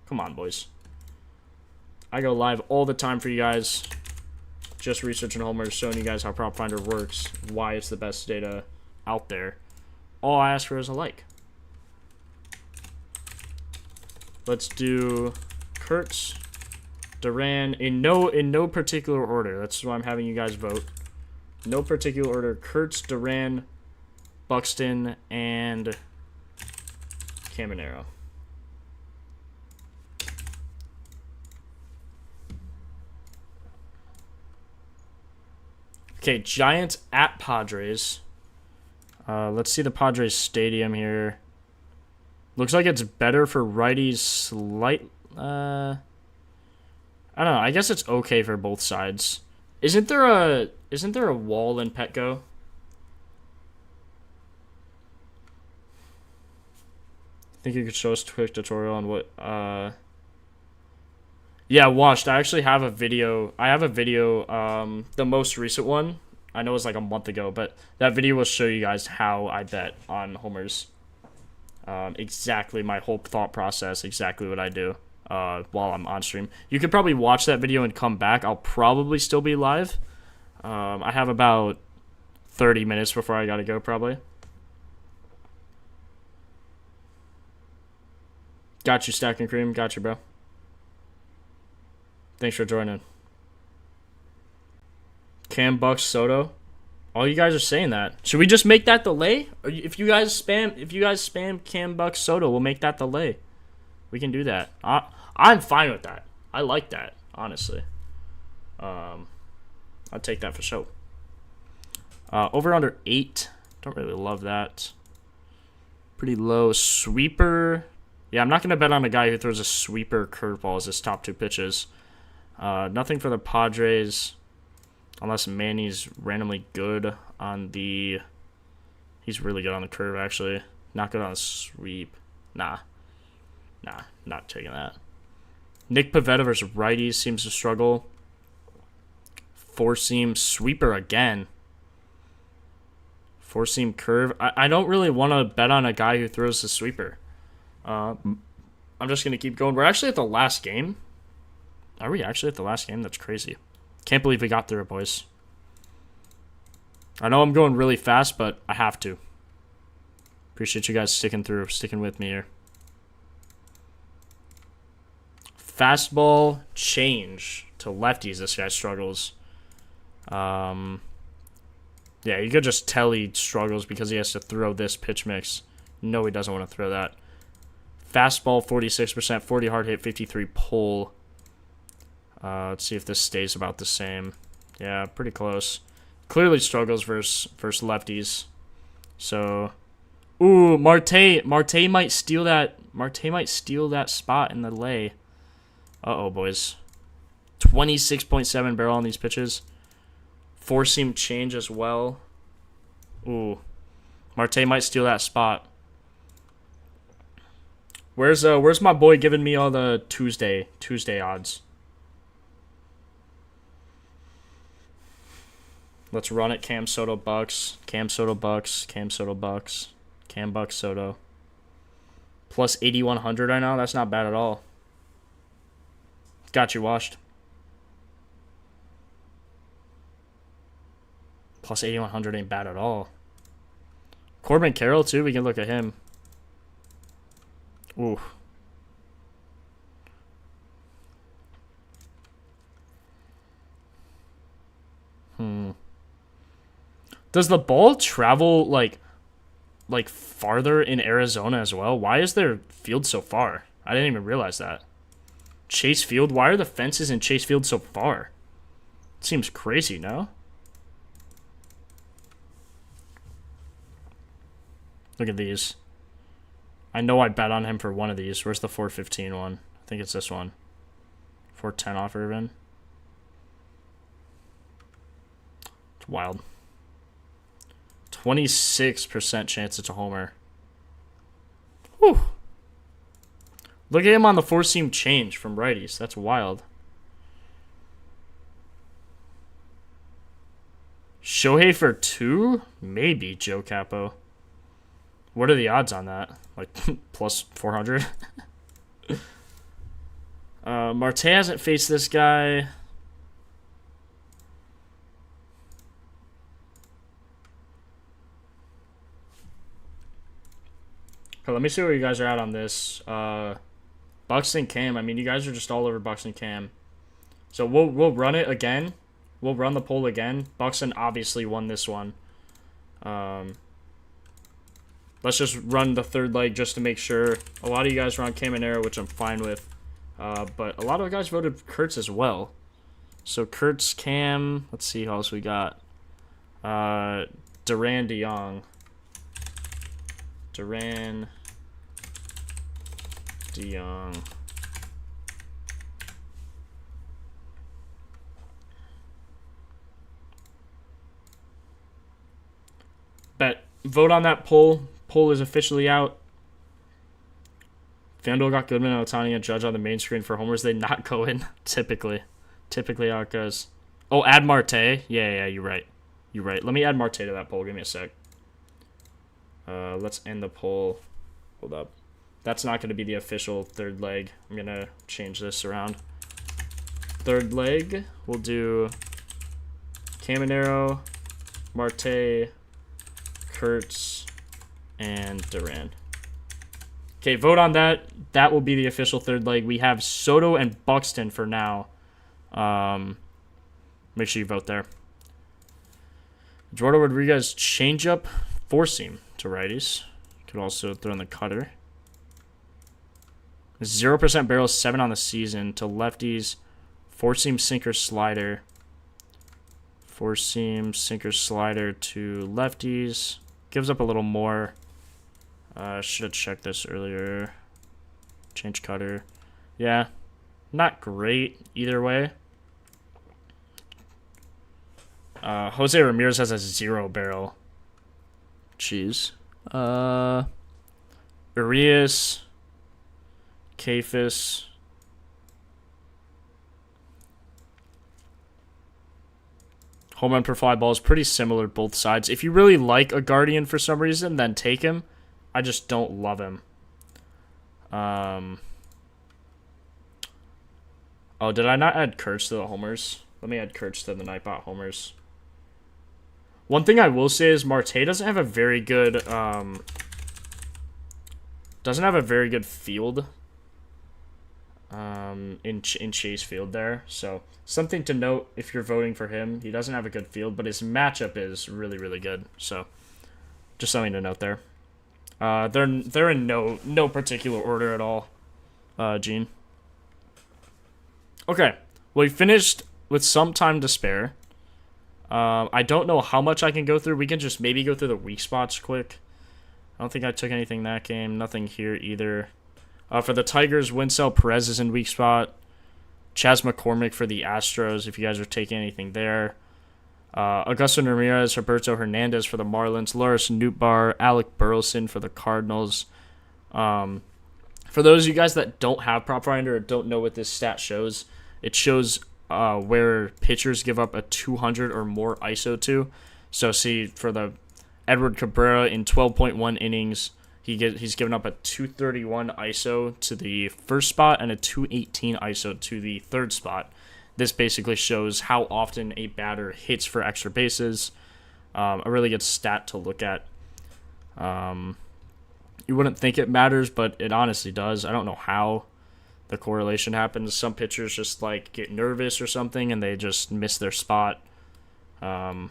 Come on, boys. I go live all the time for you guys. Just researching homers, showing you guys how Propfinder works, why it's the best data out there. All I ask for is a like. Let's do Kurtz, Duran, in no particular order. That's why I'm having you guys vote. No particular order. Kurtz, Duran, Buxton, and Caminero. Okay, Giants at Padres. Let's see the Padres stadium here. Looks like it's better for righties slight. I don't know. I guess it's okay for both sides. Isn't there a wall in Petco? I think you could show us a quick tutorial on what yeah, watched. I actually have a video. The most recent one. I know it was like a month ago, but that video will show you guys how I bet on homers. Exactly my whole thought process, exactly what I do while I'm on stream. You could probably watch that video and come back. I'll probably still be live. I have about 30 minutes before I gotta go, probably. Got you, Stack and Cream. Got you, bro. Thanks for joining. Cam, Bucks, Soto. All you guys are saying that. Should we just make that the lay? Or if you guys spam Cam, Bucks, Soto, we'll make that the lay. We can do that. I'm fine with that. I like that, honestly. I'll take that for sure. Over under 8. Don't really love that. Pretty low. Sweeper. Yeah, I'm not going to bet on a guy who throws a sweeper curveball as his top 2 pitches. Nothing for the Padres. Unless Manny's randomly good on the... He's really good on the curve, actually. Not good on the sweep. Nah. Nah, not taking that. Nick Pivetta versus righties seems to struggle. Four-seam sweeper again. Four-seam curve. I don't really want to bet on a guy who throws the sweeper. I'm just going to keep going. We're actually at the last game. Are we actually at the last game? That's crazy. Can't believe we got through it, boys. I know I'm going really fast, but I have to. Appreciate you guys sticking with me here. Fastball change to lefties. This guy struggles. Yeah, you could just tell he struggles because he has to throw this pitch mix. No, he doesn't want to throw that. Fastball, 46%, 40 hard hit, 53 pull. Let's see if this stays about the same. Yeah, pretty close. Clearly struggles versus lefties. So, ooh, Marte might steal that. Marte might steal that spot in the lay. Uh-oh, boys. 26.7 barrel on these pitches. Four-seam change as well. Ooh. Marte might steal that spot. Where's my boy giving me all the Tuesday odds? Let's run it. Cam Soto Bucks. Cam Soto Bucks. Cam Soto Bucks. Cam Bucks Soto. Plus 8,100 right now. That's not bad at all. Got you washed. Plus 8,100 ain't bad at all. Corbin Carroll, too. We can look at him. Ooh. Does the ball travel, like farther in Arizona as well? Why is their field so far? I didn't even realize that. Chase Field? Why are the fences in Chase Field so far? It seems crazy, no? Look at these. I know I bet on him for one of these. Where's the 415 one? I think it's this one. 410 off Irvin. It's wild. 26% chance it's a homer. Whew. Look at him on the four-seam change from righties. That's wild. Shohei for 2? Maybe, Joe Capo. What are the odds on that? Like, plus 400? Marte hasn't faced this guy. Okay, let me see where you guys are at on this. Buxton Cam. I mean, you guys are just all over Buxton Cam. So we'll run it again. We'll run the poll again. Buxton obviously won this one. Let's just run the third leg just to make sure. A lot of you guys are on Caminero, which I'm fine with. But a lot of guys voted Kurtz as well. So Kurtz, Cam. Let's see who else we got. Duran DeYoung. Duran DeYoung. Bet. Vote on that poll. Poll is officially out. FanDuel got Goodman and Ohtani and Judge on the main screen for homers. They not go in. Typically how it goes. Oh, add Marte. Yeah, you're right. You're right. Let me add Marte to that poll. Give me a sec. Let's end the poll. Hold up. That's not going to be the official third leg. I'm going to change this around. Third leg, we'll do Caminero, Marte, Kurtz, and Duran. Okay, vote on that. That will be the official third leg. We have Soto and Buxton for now. Make sure you vote there. Eduardo Rodriguez changeup, four-seam to righties. Could also throw in the cutter. 0% barrel, 7 on the season to lefties. Four-seam sinker slider. Four-seam sinker slider to lefties. Gives up a little more. Should have checked this earlier. Change cutter. Yeah, not great either way. Jose Ramirez has a 0 barrel. Jeez. Urias, Kafis. Home run per fly ball is pretty similar both sides. If you really like a Guardian for some reason, then take him. I just don't love him. Oh, did I not add Kurtz to the homers? Let me add Kurtz to the Nightbot homers. One thing I will say is Marte doesn't have a very good field in Chase Field there. So something to note if you're voting for him. He doesn't have a good field, but his matchup is really, really good. So just something to note there. They're in no particular order at all, Gene. Okay, well, we finished with some time to spare. I don't know how much I can go through. We can just maybe go through the weak spots quick. I don't think I took anything that game. Nothing here either. For the Tigers, Winsell Perez is in weak spot. Chas McCormick for the Astros, if you guys are taking anything there. Augusto Ramirez, Roberto Hernandez for the Marlins. Loris Nootbaar, Alec Burleson for the Cardinals. For those of you guys that don't have Propfinder or don't know what this stat shows, it shows where pitchers give up a 200 or more ISO to. So see, for the Edward Cabrera in 12.1 innings, he's given up a 231 ISO to the first spot and a 218 ISO to the third spot. This basically shows how often a batter hits for extra bases. A really good stat to look at. You wouldn't think it matters, but it honestly does. I don't know how the correlation happens. Some pitchers just like get nervous or something and they just miss their spot. Yeah,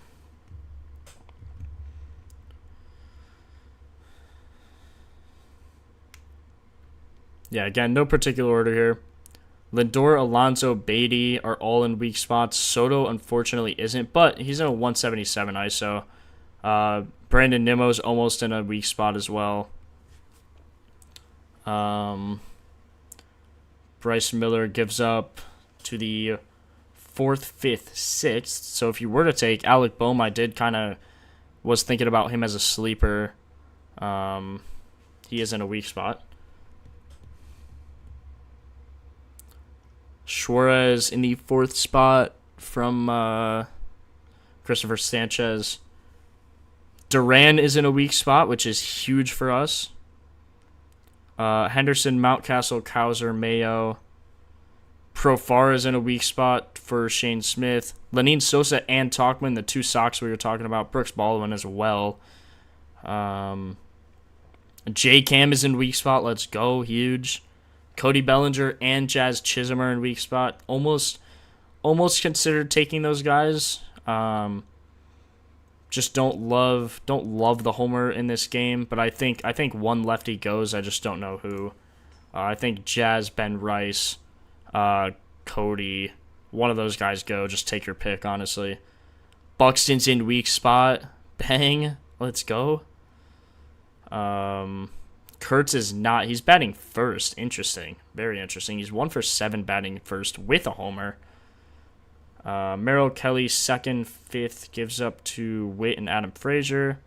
again, no particular order here. Lindor, Alonso, Beatty are all in weak spots. Soto, unfortunately, isn't, but he's in a 177 ISO. Brandon Nimmo's almost in a weak spot as well. Bryce Miller gives up to the 4th, 5th, 6th. So if you were to take Alec Bohm, I did kind of was thinking about him as a sleeper. He is in a weak spot. Suarez in the 4th spot from Christopher Sanchez. Duran is in a weak spot, which is huge for us. Henderson, Mountcastle, Cowser, Mayo. Profar is in a weak spot for Shane Smith. Lenine Sosa and Talkman, the two Sox we were talking about. Brooks Baldwin as well. J Cam is in weak spot. Let's go. Huge. Cody Bellinger and Jazz Chisholm are in weak spot. Almost considered taking those guys. Just don't love the homer in this game, but I think one lefty goes. I just don't know who. I think Jazz, Ben Rice, Cody, one of those guys go. Just take your pick, honestly. Buxton's in weak spot. Bang, let's go. Kurtz is not. He's batting first. Interesting, very interesting. He's 1 for 7 batting first with a homer. Merrill Kelly, 2nd, 5th, gives up to Witt and Adam Frazier.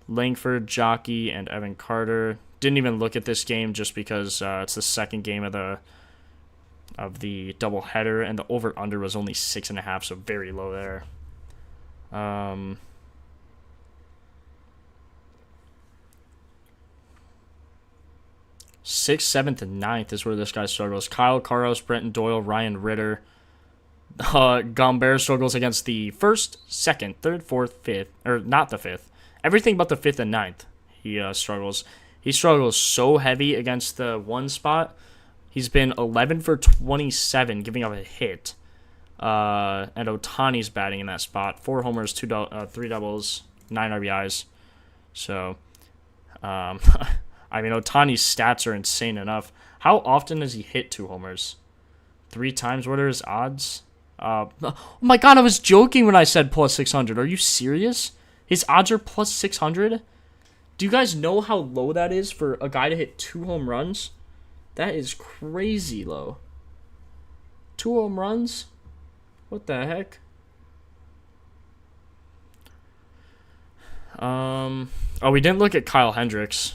Langford, Jockey, and Evan Carter. Didn't even look at this game just because it's the second game of the doubleheader, and the over/under was only 6.5, so very low there. 6th, 7th, and 9th is where this guy struggles. Kyle Carlos, Brenton Doyle, Ryan Ritter. Gomber struggles against the 1st, 2nd, 3rd, 4th, 5th, or not the 5th. Everything but the 5th and 9th. He struggles. He struggles so heavy against the 1 spot. He's been 11 for 27, giving up a hit. And Otani's batting in that spot. 4 homers, 3 doubles, 9 RBIs. So, I mean, Otani's stats are insane enough. How often does he hit 2 homers? 3 times? What are his odds? Oh my god, I was joking when I said plus 600. Are you serious? His odds are plus 600? Do you guys know how low that is for a guy to hit 2 home runs? That is crazy low. 2 home runs? What the heck? Oh, we didn't look at Kyle Hendricks.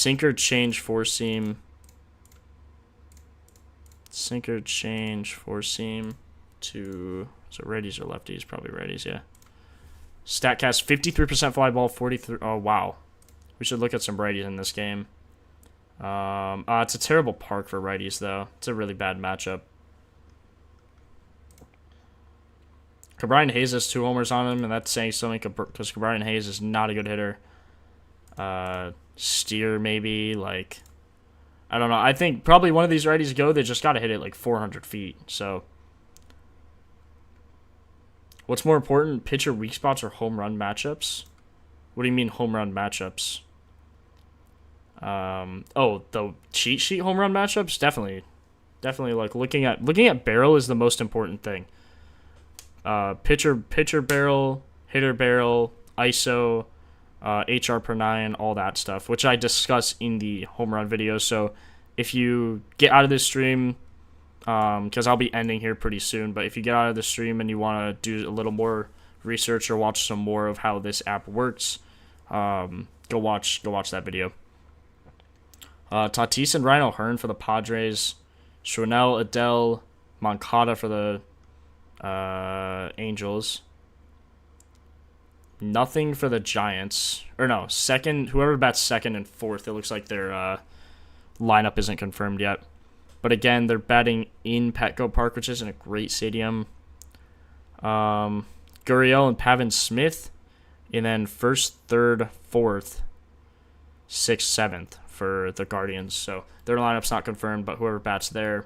Sinker change four seam. Sinker change four seam to, so righties or lefties? Probably righties, yeah. Statcast 53% fly ball, 43. Oh wow, we should look at some righties in this game. It's a terrible park for righties though. It's a really bad matchup. Brian Hayes has 2 homers on him, and that's saying something because Brian Hayes is not a good hitter. Steer maybe, like, I don't know. I think probably one of these righties go, they just got to hit it like 400 feet. So, what's more important, pitcher weak spots or home run matchups? What do you mean home run matchups? Oh, the cheat sheet home run matchups? Definitely, like looking at barrel is the most important thing. Pitcher barrel, hitter barrel, ISO, HR per 9, all that stuff, which I discuss in the home run video. So if you get out of this stream, because I'll be ending here pretty soon, but if you get out of the stream and you want to do a little more research or watch some more of how this app works, go watch that video. Tatis and Ryan O'Hearn for the Padres, Schwanel, Adele, Moncada for the Angels. Nothing for the Giants. Or no, whoever bats second and fourth, it looks like their lineup isn't confirmed yet. But again, they're batting in Petco Park, which isn't a great stadium. Gurriel and Pavin Smith. And then first, third, fourth, sixth, seventh for the Guardians. So their lineup's not confirmed, but whoever bats there.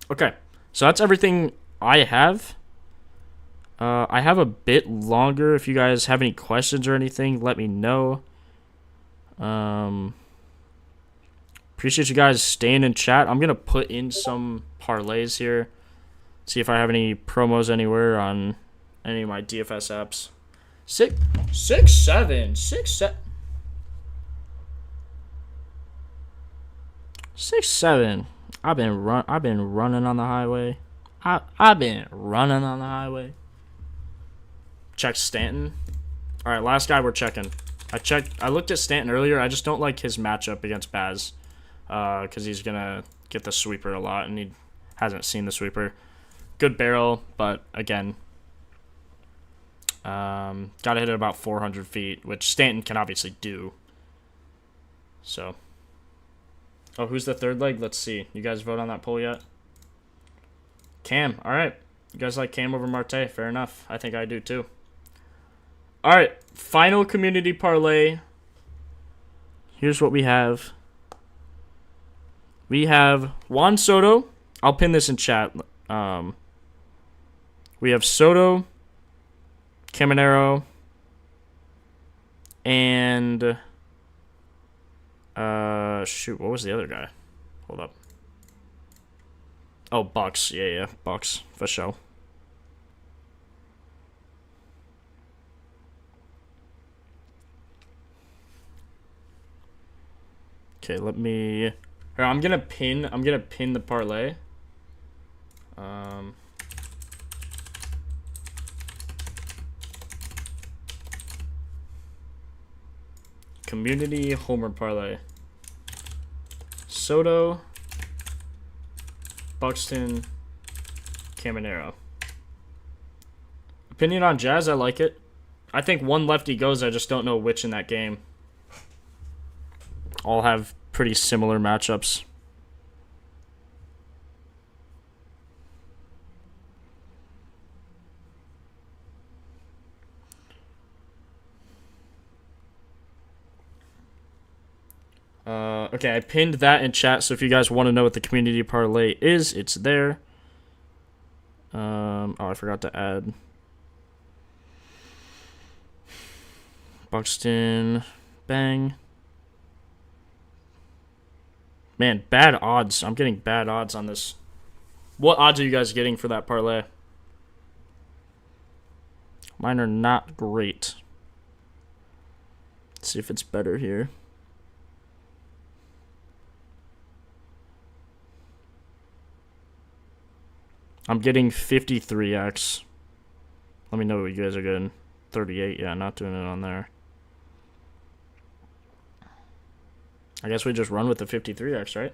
Okay, so that's everything I have. I have a bit longer. If you guys have any questions or anything, let me know. Appreciate you guys staying in chat. I'm going to put in some parlays here. See if I have any promos anywhere on any of my DFS apps. 6-7. I've been running on the highway. I've been running on the highway. Check Stanton. All right, last guy we're checking. I looked at Stanton earlier. I just don't like his matchup against Baz, because he's gonna get the sweeper a lot, and he hasn't seen the sweeper. Good barrel, but again, gotta hit it about 400 feet, which Stanton can obviously do. So, oh, who's the third leg? Let's see. You guys vote on that poll yet? Cam. All right. You guys like Cam over Marte? Fair enough. I think I do too. All right. Final community parlay. Here's what we have. We have Juan Soto. I'll pin this in chat. We have Soto, Caminero, and shoot, what was the other guy? Hold up. Oh, Bucks. Yeah, Bucks for sure. Okay, let me. Here, I'm gonna pin the parlay. Community homer parlay. Soto, Buxton, Caminero. Opinion on Jazz, I like it. I think one lefty goes, I just don't know which in that game. All have pretty similar matchups. Okay, I pinned that in chat, so if you guys want to know what the community parlay is, it's there. Oh, I forgot to add Buxton, bang. Man, bad odds. I'm getting bad odds on this. What odds are you guys getting for that parlay? Mine are not great. Let's see if it's better here. I'm getting 53x. Let me know what you guys are getting. 38, yeah, not doing it on there. I guess we just run with the 53x, right?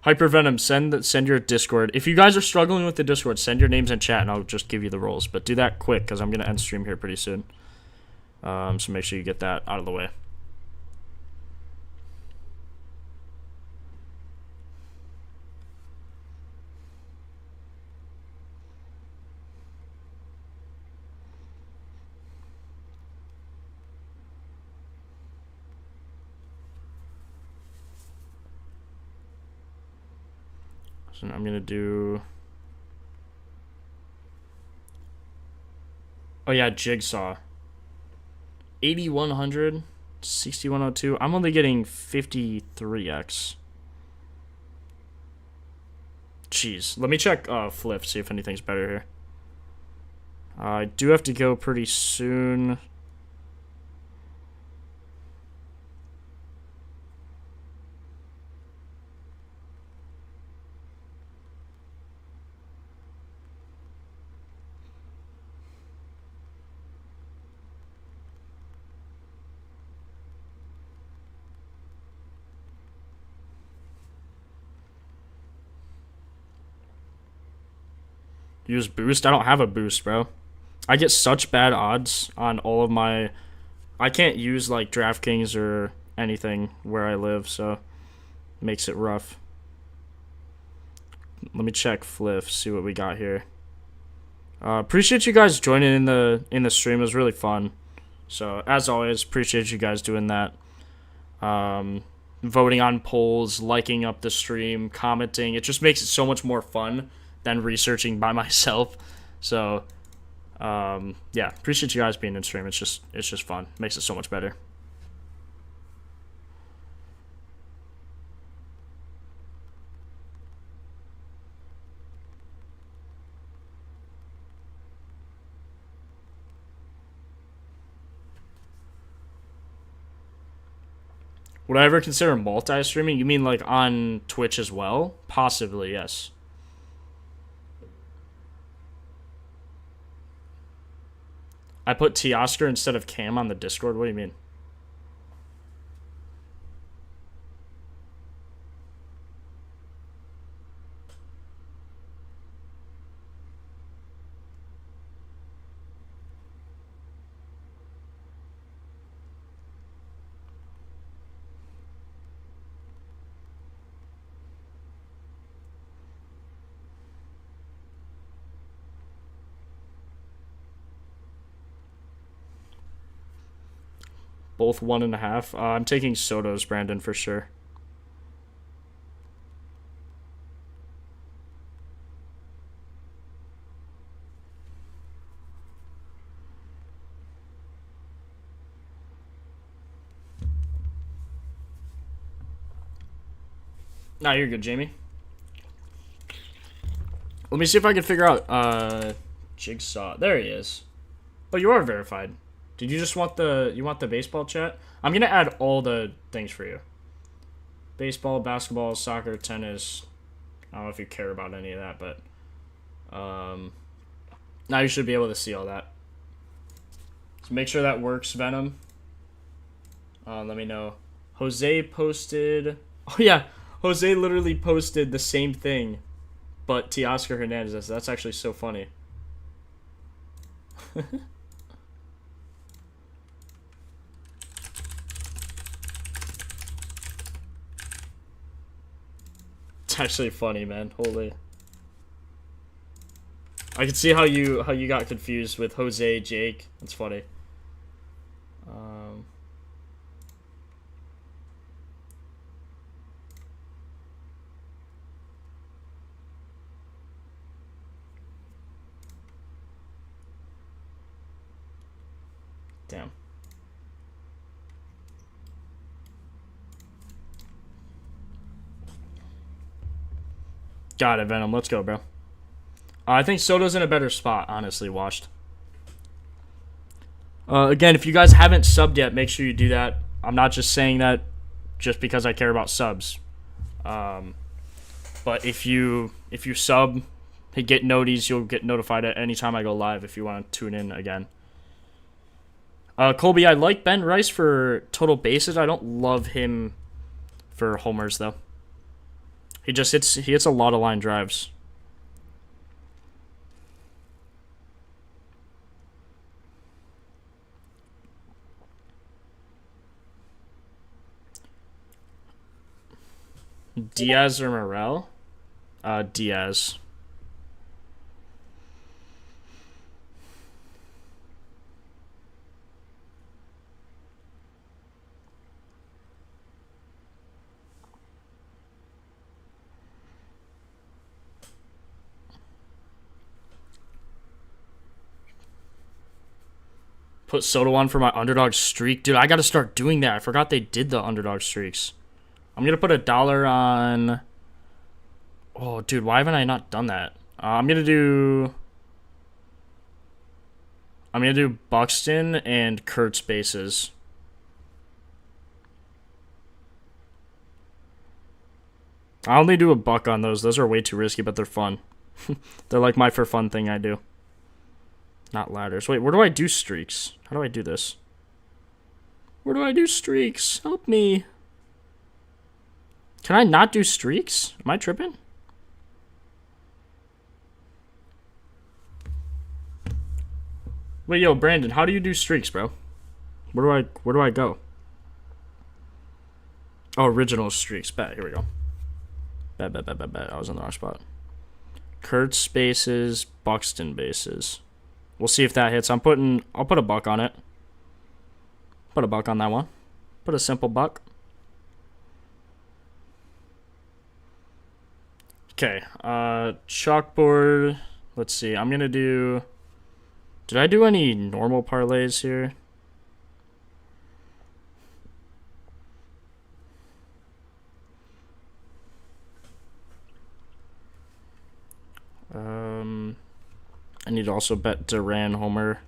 Hypervenom, send your Discord. If you guys are struggling with the Discord, send your names in chat and I'll just give you the rolls. But do that quick because I'm going to end stream here pretty soon. So make sure you get that out of the way. So I'm going to do... Oh yeah, Jigsaw. 8100, 6102. I'm only getting 53x. Jeez. Let me check Flip, see if anything's better here. I do have to go pretty soon. Use boost? I don't have a boost, bro. I get such bad odds on all of my... I can't use, like, DraftKings or anything where I live, so it makes it rough. Let me check Fliff, see what we got here. Appreciate you guys joining in the stream. It was really fun. So, as always, appreciate you guys doing that. Voting on polls, liking up the stream, commenting. It just makes it so much more fun than researching by myself. So yeah, appreciate you guys being in stream. It's just fun. Makes it so much better. Would I ever consider multi-streaming? You mean like on Twitch as well? Possibly, yes. I put Teoscar instead of Cam on the Discord? What do you mean? Both 1.5. I'm taking Soto's, Brandon, for sure. Nah, you're good, Jamie. Let me see if I can figure out Jigsaw. There he is. Oh, you are verified. Did you just want the baseball chat? I'm gonna add all the things for you. Baseball, basketball, soccer, tennis. I don't know if you care about any of that, but now you should be able to see all that. So make sure that works, Venom. Let me know. Jose posted. Oh yeah, Jose literally posted the same thing, but Teoscar Hernandez. That's actually so funny. It's actually funny, man. Holy. I can see how you got confused with Jose, Jake. That's funny. Damn. Got it, Venom. Let's go, bro. I think Soto's in a better spot, honestly, Washed. Again, if you guys haven't subbed yet, make sure you do that. I'm not just saying that just because I care about subs. But if you sub, get noties, you'll get notified at any time I go live if you want to tune in again. Colby, I like Ben Rice for total bases. I don't love him for homers though. He hits a lot of line drives. Diaz or Morel? Diaz. Put Soto on for my underdog streak. Dude, I gotta start doing that. I forgot they did the underdog streaks. I'm gonna put $1 on... Oh, dude, why haven't I not done that? I'm gonna do Buxton and Kurtz bases. I only do $1 on those. Those are way too risky, but they're fun. They're like my for fun thing I do. Not ladders. Wait, where do I do streaks? How do I do this? Where do I do streaks? Help me. Can I not do streaks? Am I tripping? Wait, yo, Brandon, how do you do streaks, bro? Where do I go? Oh, original streaks. Bet. Here we go. Bet. I was in the wrong spot. Kurtz bases, Buxton bases. We'll see if that hits. I'll put $1 on it. Put $1 on that one. Put a simple buck. Okay. Chalkboard. Let's see. I'm gonna do... Did I do any normal parlays here? I need to also bet Duran homer.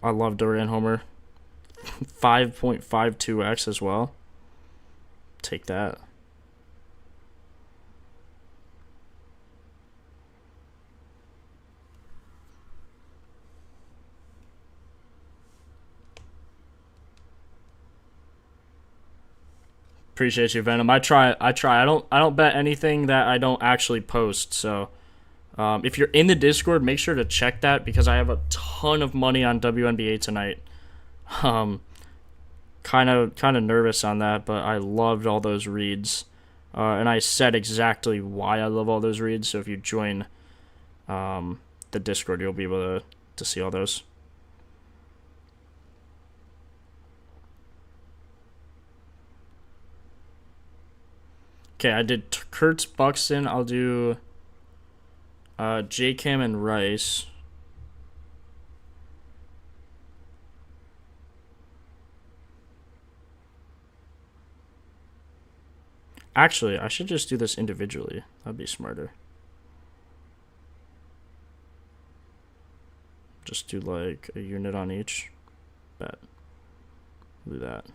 I love Duran homer. 5.52x as well. Take that. Appreciate you, Venom. I try. I don't bet anything that I don't actually post. So, if you're in the Discord, make sure to check that because I have a ton of money on WNBA tonight. Kind of nervous on that, but I loved all those reads, and I said exactly why I love all those reads. So if you join, the Discord, you'll be able to see all those. Okay, I did Kurtz, Buxton. I'll do J-Cam and Rice. Actually, I should just do this individually. That'd be smarter. Just do like a unit on each. Bet. Do that.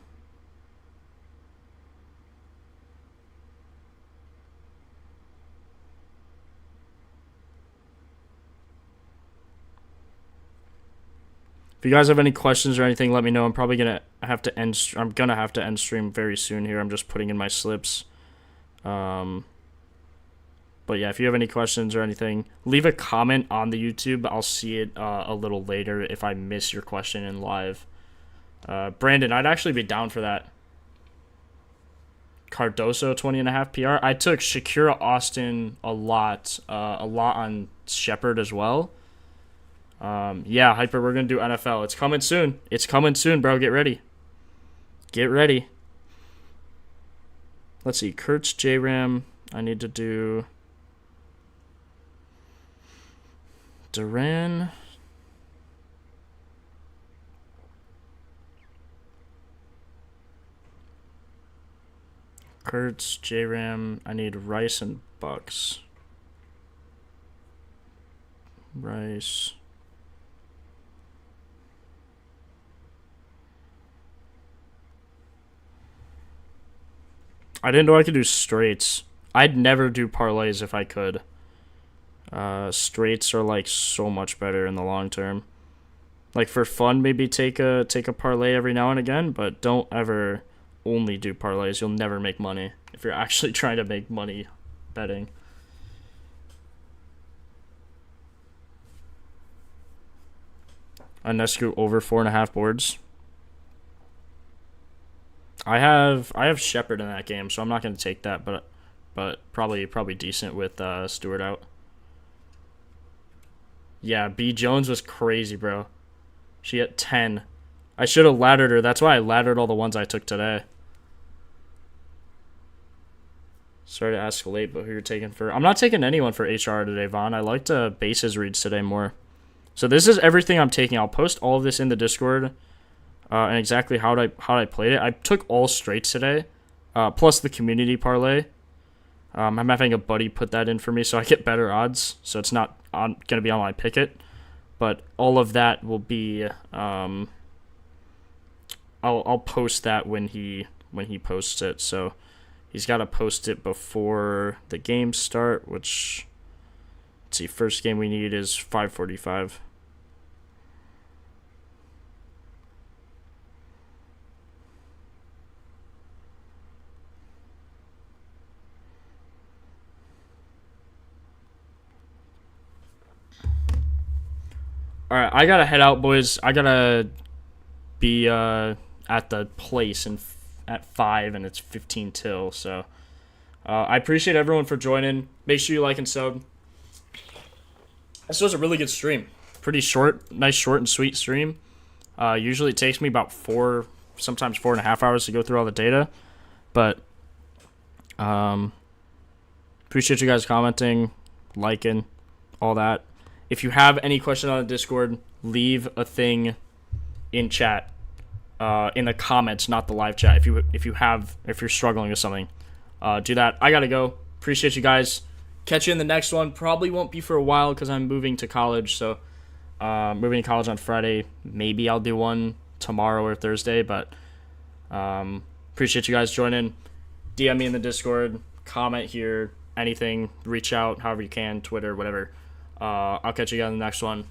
If you guys have any questions or anything, let me know. I'm probably gonna have to end stream very soon here. I'm just putting in my slips. But yeah, if you have any questions or anything, leave a comment on the YouTube. I'll see it a little later if I miss your question in live. Brandon, I'd actually be down for that. Cardoso 20.5 PR. I took Shakira Austin a lot on Shepard as well. Yeah, Hyper, we're going to do NFL. It's coming soon. It's coming soon, bro. Get ready. Get ready. Let's see. Kurtz, J-Ram. I need to do Duran. Kurtz, J-Ram. I need Rice and Bucks. Rice. I didn't know I could do straights. I'd never do parlays if I could. Straights are like so much better in the long term. Like for fun, maybe take a parlay every now and again, but don't ever only do parlays. You'll never make money if you're actually trying to make money betting. Unesco over 4.5 boards. I have Shepard in that game, so I'm not going to take that, but probably decent with Stewart out. Yeah, B Jones was crazy, bro. She hit 10. I should have laddered her. That's why I laddered all the ones I took today. Sorry to escalate, but who you're taking for... I'm not taking anyone for HR today, Vaughn. I like to bases reads today more. So this is everything I'm taking. I'll post all of this in the Discord and exactly how I played it. I took all straights today, plus the community parlay. I'm having a buddy put that in for me so I get better odds. So it's not going to be on my picket. But all of that will be... I'll post that when he posts it. So he's got to post it before the games start, which... Let's see, first game we need is 5:45. All right, I gotta head out, boys. I gotta be at the place at 5, and it's 15 till. So I appreciate everyone for joining. Make sure you like and sub. This was a really good stream. Pretty short, nice short and sweet stream. Usually it takes me about 4, sometimes 4.5 hours to go through all the data. But appreciate you guys commenting, liking, all that. If you have any question on the Discord, leave a thing in chat, in the comments, not the live chat. If you're struggling with something, do that. I gotta go. Appreciate you guys. Catch you in the next one. Probably won't be for a while because I'm moving to college. So, moving to college on Friday. Maybe I'll do one tomorrow or Thursday. But appreciate you guys joining. DM me in the Discord. Comment here. Anything. Reach out however you can. Twitter, whatever. I'll catch you guys in the next one.